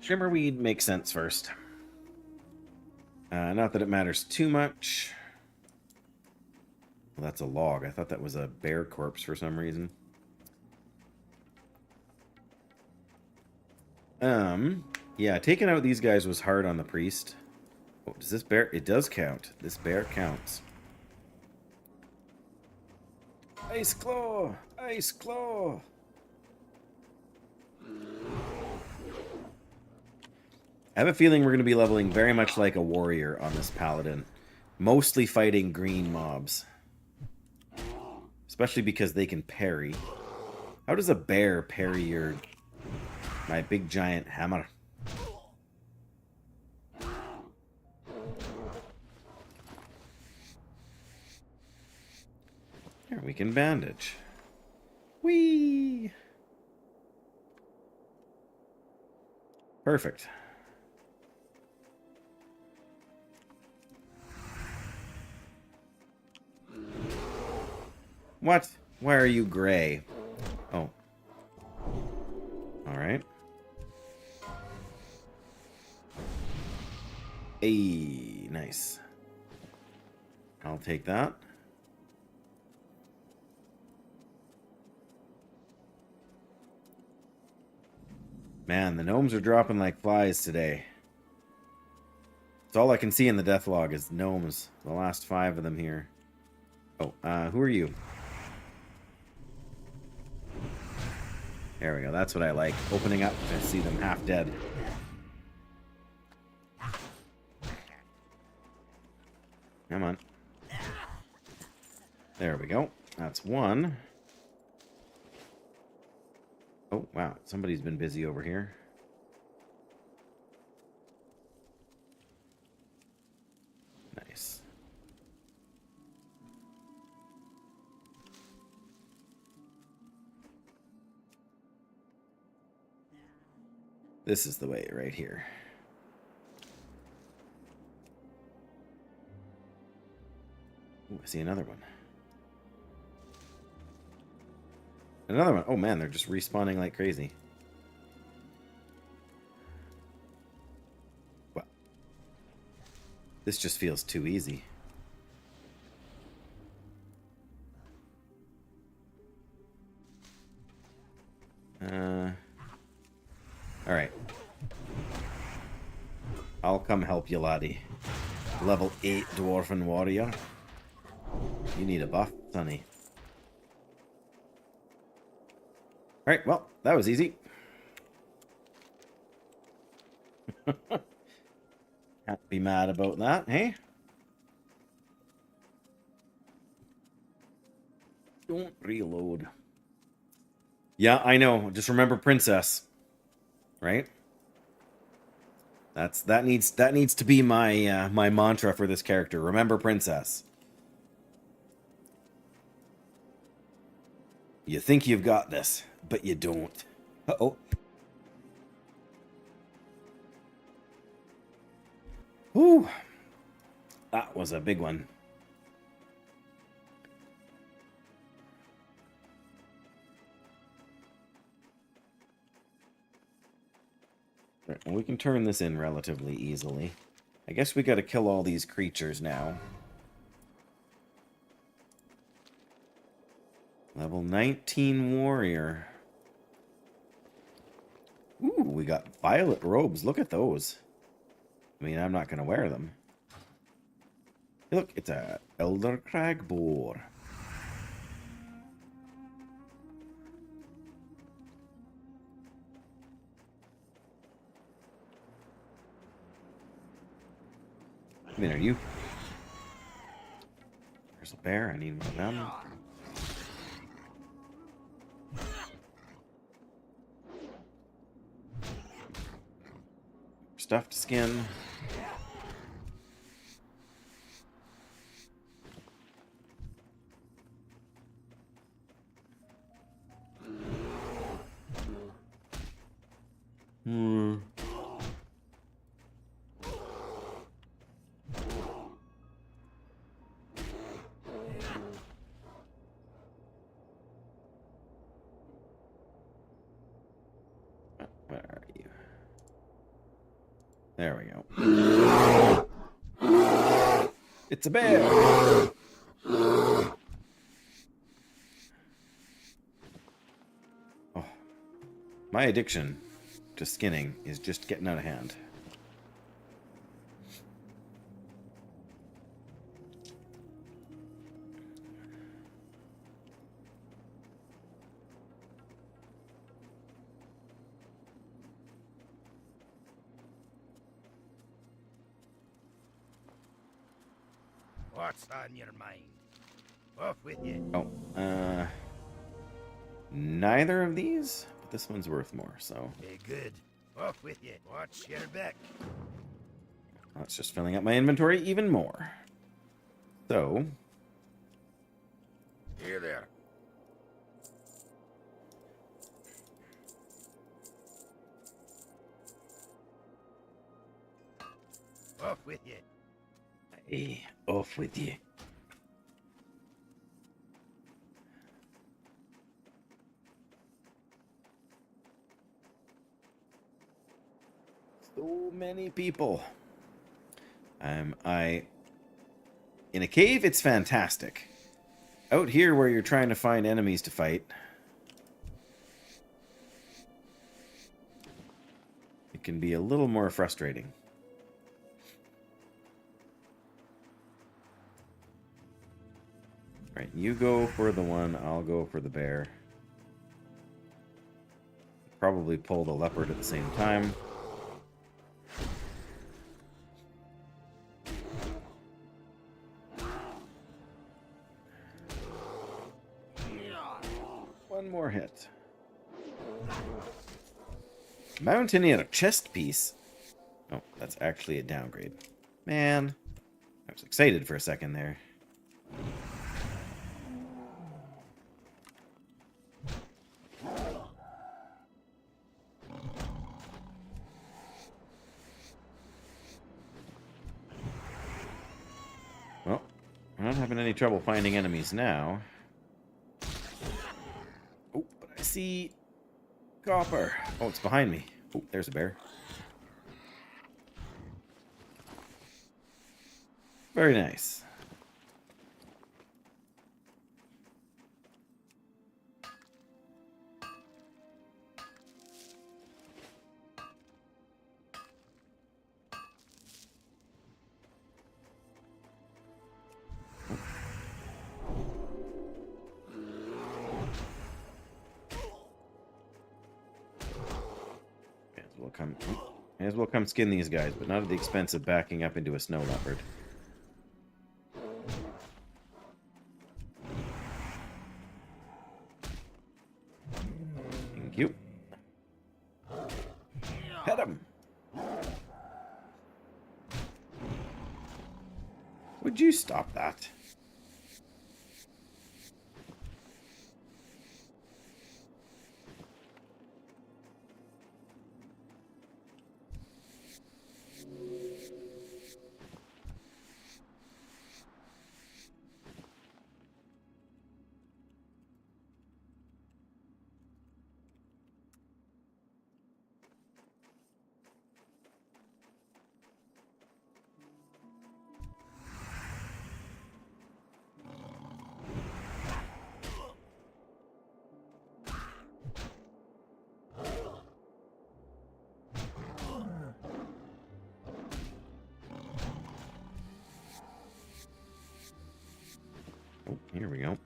Shimmerweed makes sense first. Not that it matters too much. Well, that's a log. I thought that was a bear corpse for some reason. Yeah, taking out these guys was hard on the priest. Oh, does this bear? It does count. This bear counts. Ice Claw! Ice Claw! I have a feeling we're going to be leveling very much like a warrior on this Paladin. Mostly fighting green mobs. Especially because they can parry. How does a bear parry my big giant hammer? Here, we can bandage. Whee! Perfect. What? Why are you gray? Oh. Alright. Hey, nice. I'll take that. Man, the gnomes are dropping like flies today. That's all I can see in the death log is gnomes. The last 5 of them here. Oh, who are you? There we go. That's what I like. Opening up to see them half dead. Come on. There we go. That's one. Oh, wow. Somebody's been busy over here. Nice. This is the way right here. Ooh, I see another one. Another one. Oh man, they're just respawning like crazy. Wow. This just feels too easy. Alright. I'll come help you, laddie. Level 8 Dwarven Warrior. You need a buff, sonny. Alright, well, that was easy. Can't be mad about that, hey? Don't reload. Yeah, I know. Just remember Princess. Right? That needs to be my my mantra for this character. Remember Princess. You think you've got this, but you don't. Uh-oh. Whew. That was a big one. Right, well, we can turn this in relatively easily. I guess we gotta kill all these creatures now. Level 19 warrior. Ooh, we got violet robes. Look at those. I mean, I'm not gonna wear them. Look, it's a Elder Crag boar. I mean, are you? There's a bear. I need one of them. Stuffed skin. Where are you? There we go. It's a bear! Oh. My addiction to skinning is just getting out of hand. What's on your mind? Off with you. Oh, neither of these, but this one's worth more, so. Hey, good. Off with you. Watch your back. That's just filling up my inventory even more. So. Here there. Off with you. Hey, off with you. So many people. In a cave, it's fantastic. Out here where you're trying to find enemies to fight, it can be a little more frustrating. Right, you go for the one, I'll go for the bear. Probably pull the leopard at the same time. One more hit. Mountaineer chest piece. Oh, that's actually a downgrade. Man, I was excited for a second there. Well, I'm not having any trouble finding enemies now. Oh, but I see copper. Oh, it's behind me. Oh, there's a bear. Very nice. May as well come skin these guys, but not at the expense of backing up into a snow leopard. Thank you. Pet him! Would you stop that? Oh, here we go.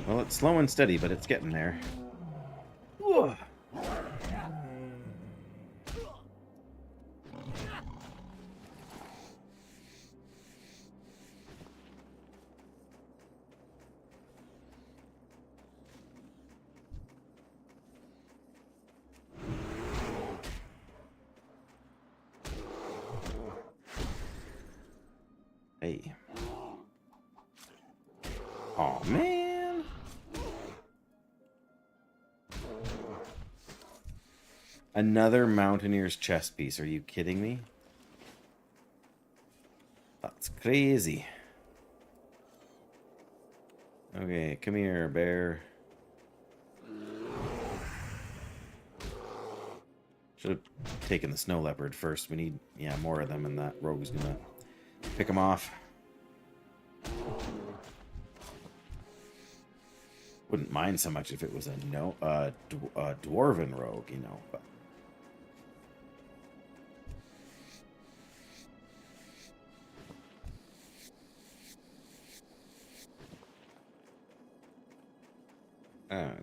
Well, it's slow and steady, but it's getting there. Whoa. Hey. Oh man. Another Mountaineer's chest piece. Are you kidding me? That's crazy. Okay, come here, bear. Should have taken the snow leopard first. We need, yeah, more of them, and that rogue's gonna pick them off. Wouldn't mind so much if it was a dwarven rogue, you know. But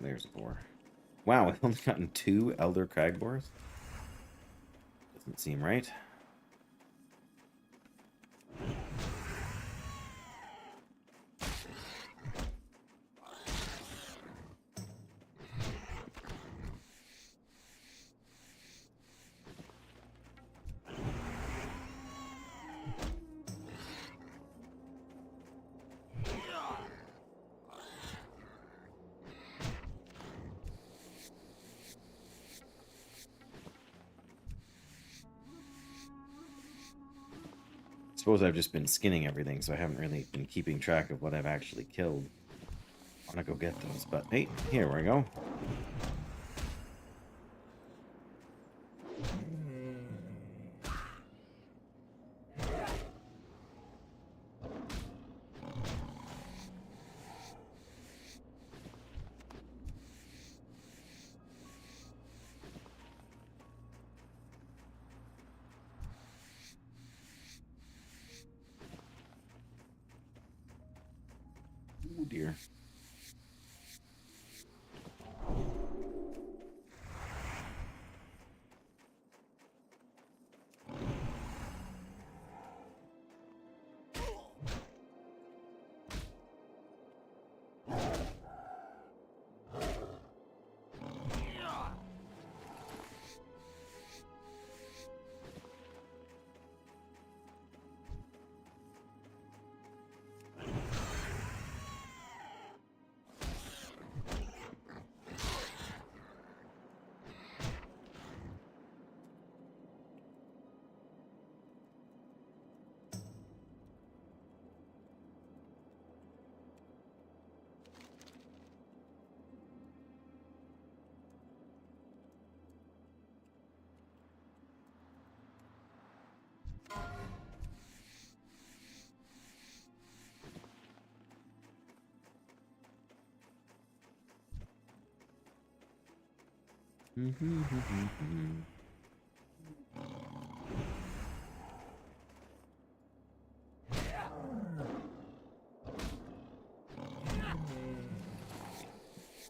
there's a boar. Wow, I've only gotten 2 elder cragboars. Doesn't seem right. I suppose I've just been skinning everything, so I haven't really been keeping track of what I've actually killed. I want to go get those, but hey, here we go. Oh dear.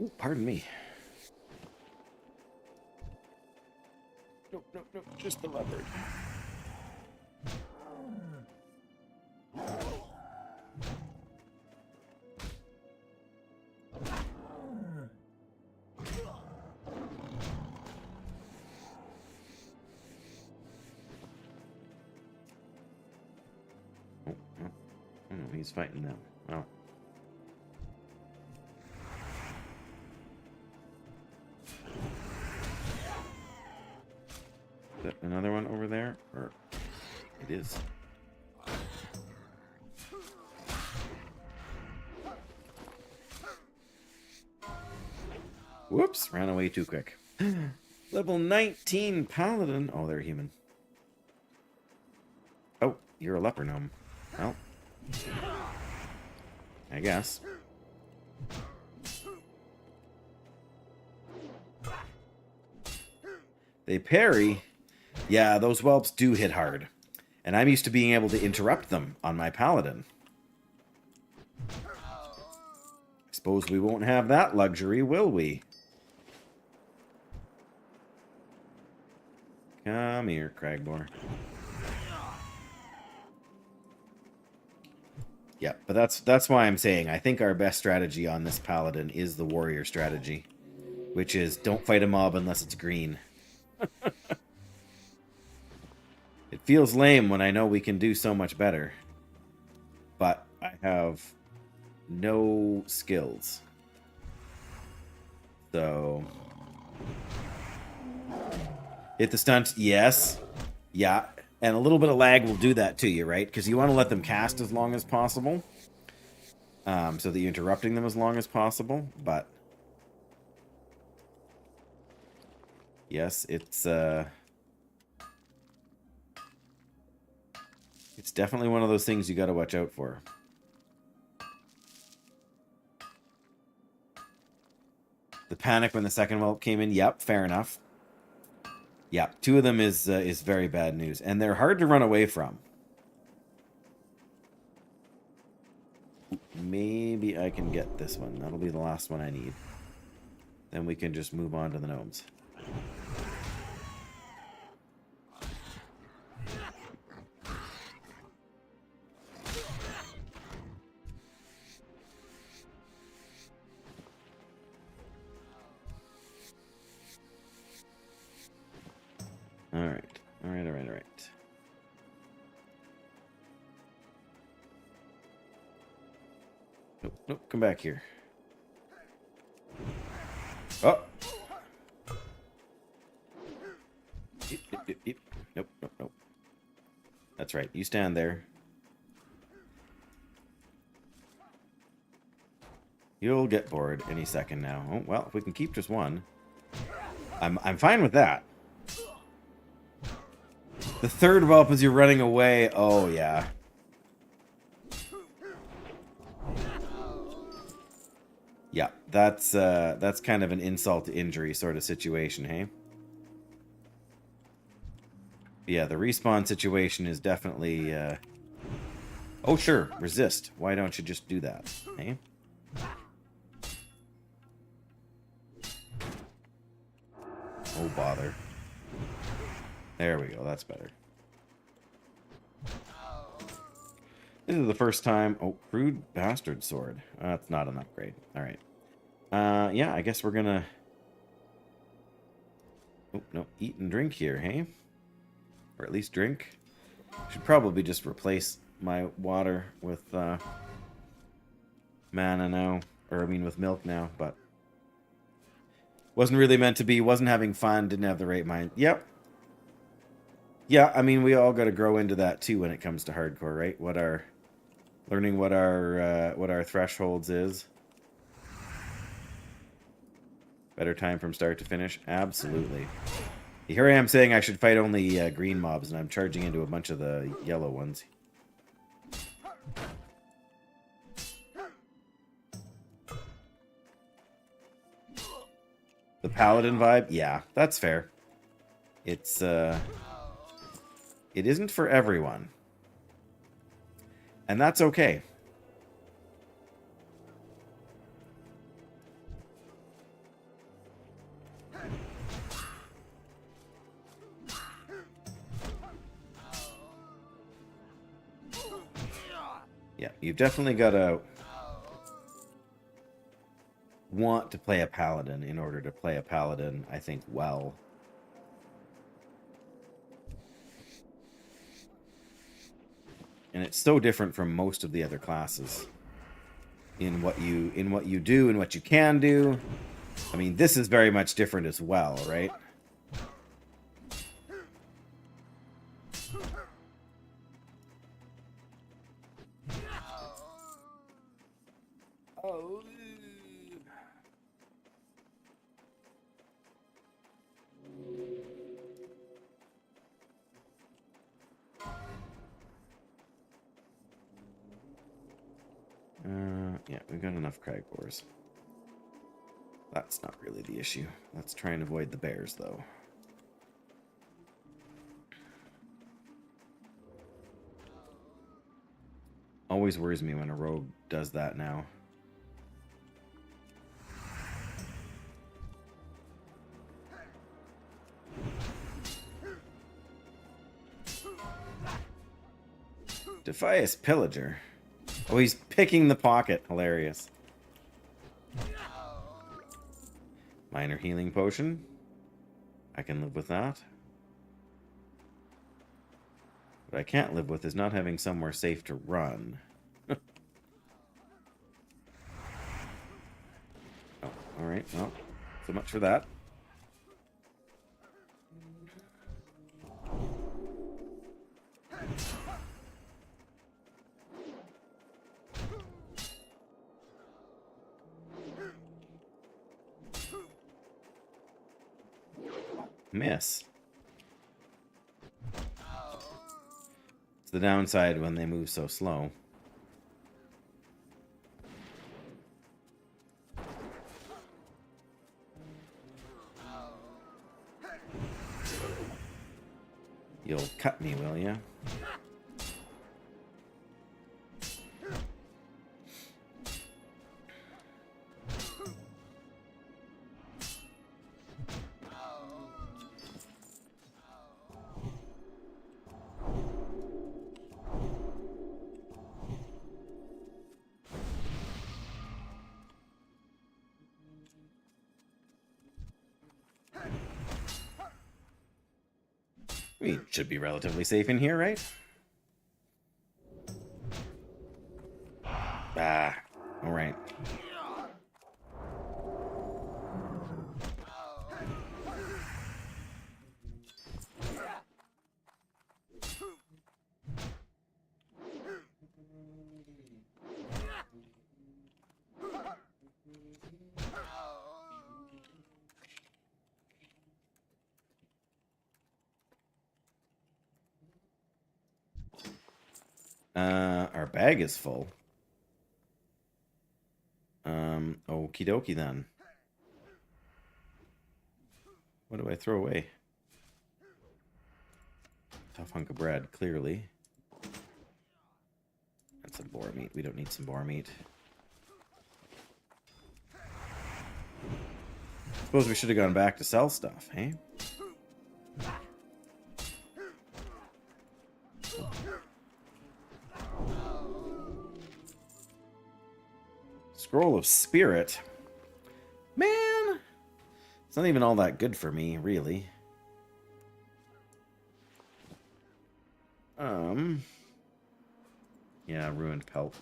Ooh, pardon me. Nope, nope, nope, just the leopard. Oh, no, he's fighting them. Oh. Is that another one over there? Or it is. Whoops, ran away too quick. Level 19 Paladin. Oh, they're human. Oh, you're a leper gnome. Well, I guess. They parry. Yeah, those whelps do hit hard. And I'm used to being able to interrupt them on my Paladin. I suppose we won't have that luxury, will we? Come here, Cragboar. Yeah, but that's why I'm saying I think our best strategy on this Paladin is the warrior strategy, which is don't fight a mob unless it's green. It feels lame when I know we can do so much better, but I have no skills. So hit the stunt, yes, yeah. And a little bit of lag will do that to you, right? Because you want to let them cast as long as possible. So that you're interrupting them as long as possible. But Yes, it's definitely one of those things you got to watch out for. The panic when the second whelp came in. Yep, fair enough. Yeah, 2 of them is very bad news, and they're hard to run away from. Maybe I can get this one. That'll be the last one I need. Then we can just move on to the gnomes. Alright. Nope, come back here. Oh! Yep. Nope. That's right, you stand there. You'll get bored any second now. Oh, well, if we can keep just one. I'm fine with that. The third whelp as you're running away. Oh, yeah. Yeah, that's kind of an insult to injury sort of situation, hey? Yeah, the respawn situation is definitely... Oh, sure, resist. Why don't you just do that, hey? Oh, bother. There we go, that's better. This is the first time... Oh, crude bastard sword. That's not an upgrade. Alright. Yeah, I guess we're gonna... Oh, no, eat and drink here, hey? Or at least drink. Should probably just replace my water with, mana now. Or, I mean, with milk now, but... Wasn't really meant to be, wasn't having fun, didn't have the right mind. Yep. Yeah, I mean, we all got to grow into that too when it comes to hardcore, right? Learning what our thresholds is. Better time from start to finish, absolutely. Here I am saying I should fight only green mobs, and I'm charging into a bunch of the yellow ones. The Paladin vibe, yeah, that's fair. It's it isn't for everyone. And that's okay. Yeah, you've definitely got to want to play a Paladin in order to play a Paladin, I think, well. And it's so different from most of the other classes in what you do and what you can do. I mean, this is very much different as well, right? Oh. Yeah, we've got enough crag boars. That's not really the issue. Let's try and avoid the bears, though. Always worries me when a rogue does that now. Defias Pillager. Oh, he's picking the pocket. Hilarious. Minor healing potion. I can live with that. What I can't live with is not having somewhere safe to run. Oh, alright, well, so much for that. Miss. It's the downside when they move so slow. You'll cut me, will ya? We should be relatively safe in here, right? Ah, all right. Our bag is full. Okie dokie then. What do I throw away? Tough hunk of bread, clearly. That's some boar meat. We don't need some boar meat. Suppose we should have gone back to sell stuff, hey? Scroll of Spirit. Man! It's not even all that good for me, really. Yeah, ruined pelt.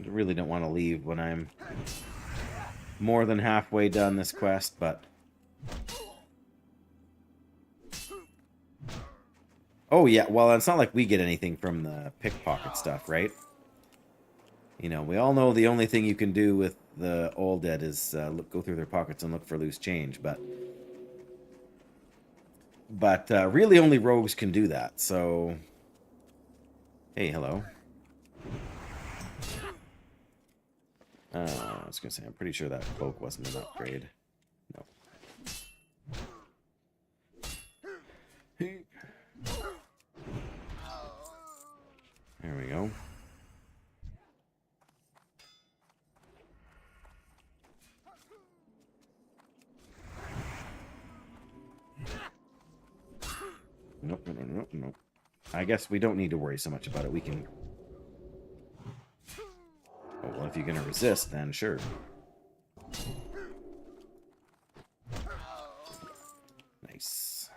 I really don't want to leave when I'm more than halfway done this quest, but... Oh, yeah, well, it's not like we get anything from the pickpocket stuff, right? You know, we all know the only thing you can do with the old dead is go through their pockets and look for loose change, but really only rogues can do that, so... Hey, hello. I was going to say, I'm pretty sure that cloak wasn't an upgrade. No. There we go. Nope, nope, nope, nope. I guess we don't need to worry so much about it. We can... Oh, well, if you're going to resist, then sure. Nice.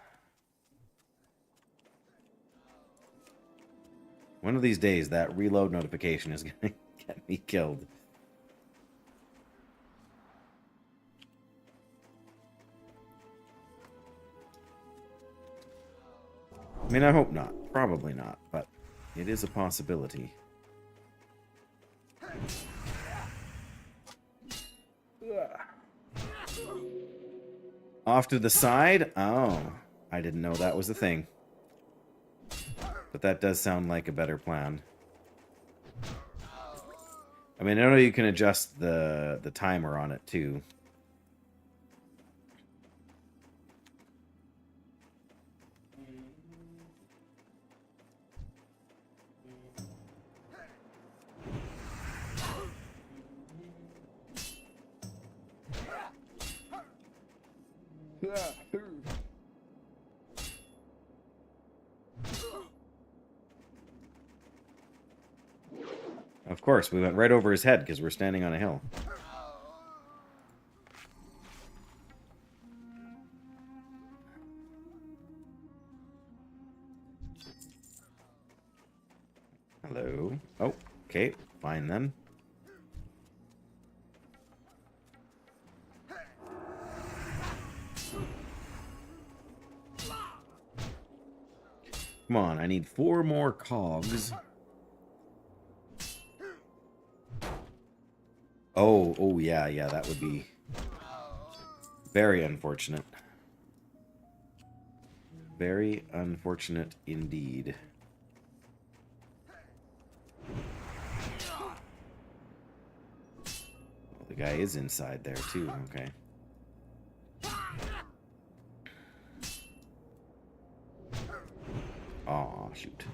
One of these days, that reload notification is going to get me killed. I mean, I hope not. Probably not, but it is a possibility. Off to the side? Oh, I didn't know that was a thing. But that does sound like a better plan. I mean, I know you can adjust the timer on it, too. Of course, we went right over his head because we're standing on a hill. Hello. Oh, okay. Fine then. Come on, I need 4 more cogs. Oh, yeah, that would be very unfortunate. Very unfortunate indeed. Well, the guy is inside there too, okay. Aw, shoot.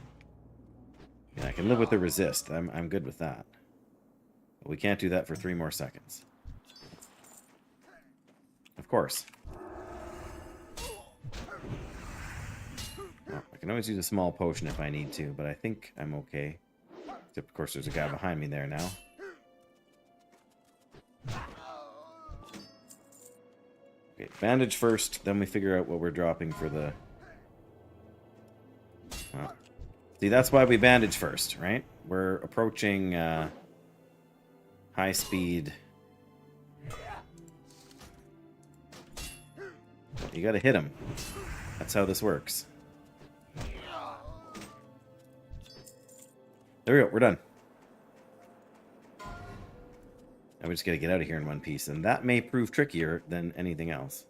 Yeah, I can live with the resist. I'm good with that. But we can't do that for 3 more seconds. Of course. Well, I can always use a small potion if I need to, but I think I'm okay. Except, of course, there's a guy behind me there now. Okay, bandage first, then we figure out what we're dropping for the... Well, see, that's why we bandage first, right? We're approaching high speed. You gotta hit him. That's how this works. There we go, we're done. Now we just gotta get out of here in one piece, and that may prove trickier than anything else.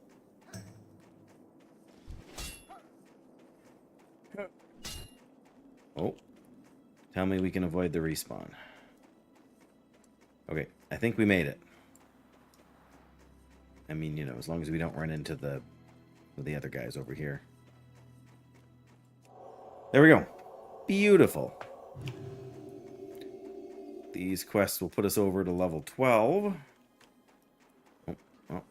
Oh. Tell me we can avoid the respawn. Okay, I think we made it. I mean, you know, as long as we don't run into the other guys over here. There we go. Beautiful. These quests will put us over to level 12. Oh, oh.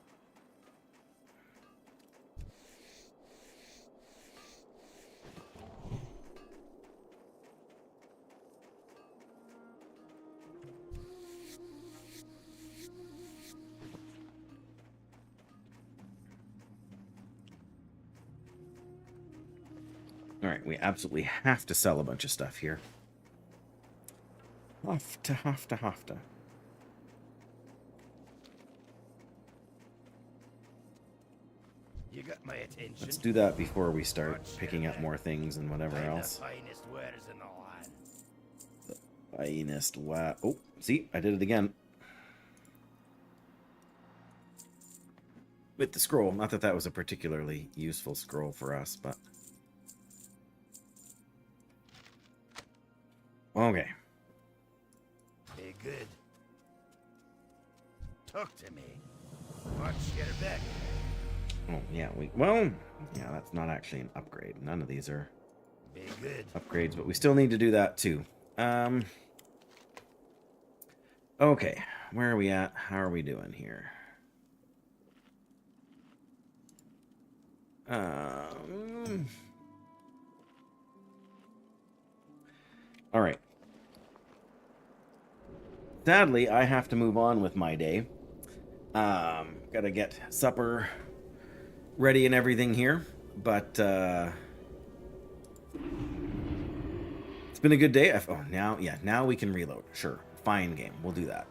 Alright, we absolutely have to sell a bunch of stuff here. Have to. You got my attention. Let's do that before we start picking up more things and whatever else. The finest wares in the land. The finest Oh, see, I did it again. With the scroll. Not that that was a particularly useful scroll for us, but... Okay. Be good. Talk to me. Watch your back. Oh, yeah, well, yeah, that's not actually an upgrade. None of these are Be good. upgrades, but we still need to do that too. Okay, where are we at? How are we doing here? All right. Sadly, I have to move on with my day. Gotta get supper ready and everything here, but it's been a good day. Oh, now we can reload. Sure, fine game. We'll do that.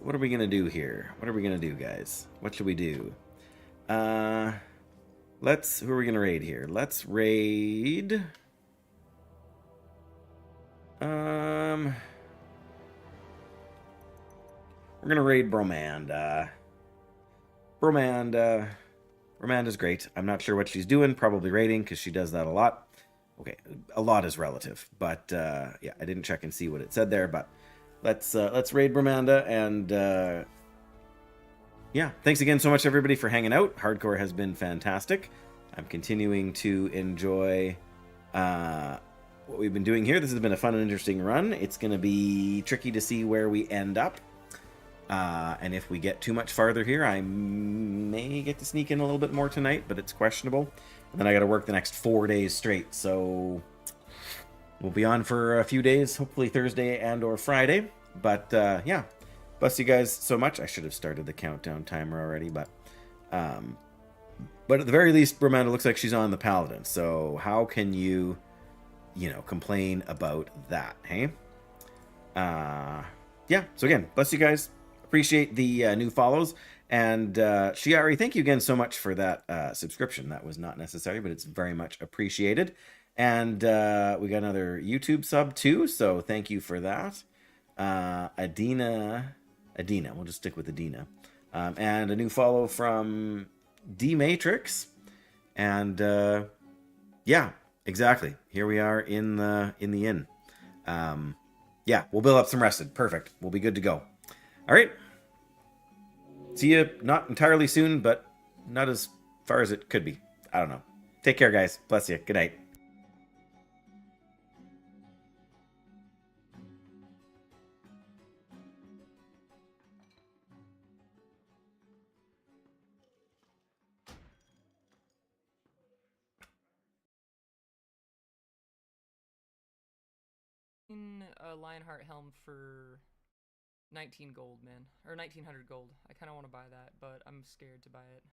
What are we gonna do here? What are we gonna do, guys? What should we do? Who are we gonna raid here? Let's raid. We're gonna raid Bromanda. Bromanda's great. I'm not sure what she's doing. Probably raiding because she does that a lot. Okay, a lot is relative, but yeah, I didn't check and see what it said there. But let's raid Bromanda, and yeah, thanks again so much everybody for hanging out. Hardcore has been fantastic. I'm continuing to enjoy what we've been doing here. This has been a fun and interesting run. It's going to be tricky to see where we end up. And if we get too much farther here, I may get to sneak in a little bit more tonight, but it's questionable. And then I got to work the next 4 days straight. So we'll be on for a few days, hopefully Thursday and or Friday. But yeah, bless you guys so much. I should have started the countdown timer already, but at the very least, Bromanda looks like she's on the Paladin. So how can you complain about that, hey? Yeah, so again, bless you guys. Appreciate the new follows. And Shiari, thank you again so much for that subscription. That was not necessary, but it's very much appreciated. And we got another YouTube sub too, so thank you for that. Adina, we'll just stick with Adina. And a new follow from D Matrix. And yeah, exactly. Here we are in the inn. Yeah, we'll build up some rested. Perfect. We'll be good to go. All right. See you not entirely soon, but not as far as it could be. I don't know. Take care, guys. Bless you. Good night. A Lionheart helm for 19 gold, man. Or 1900 gold. I kind of want to buy that, but I'm scared to buy it.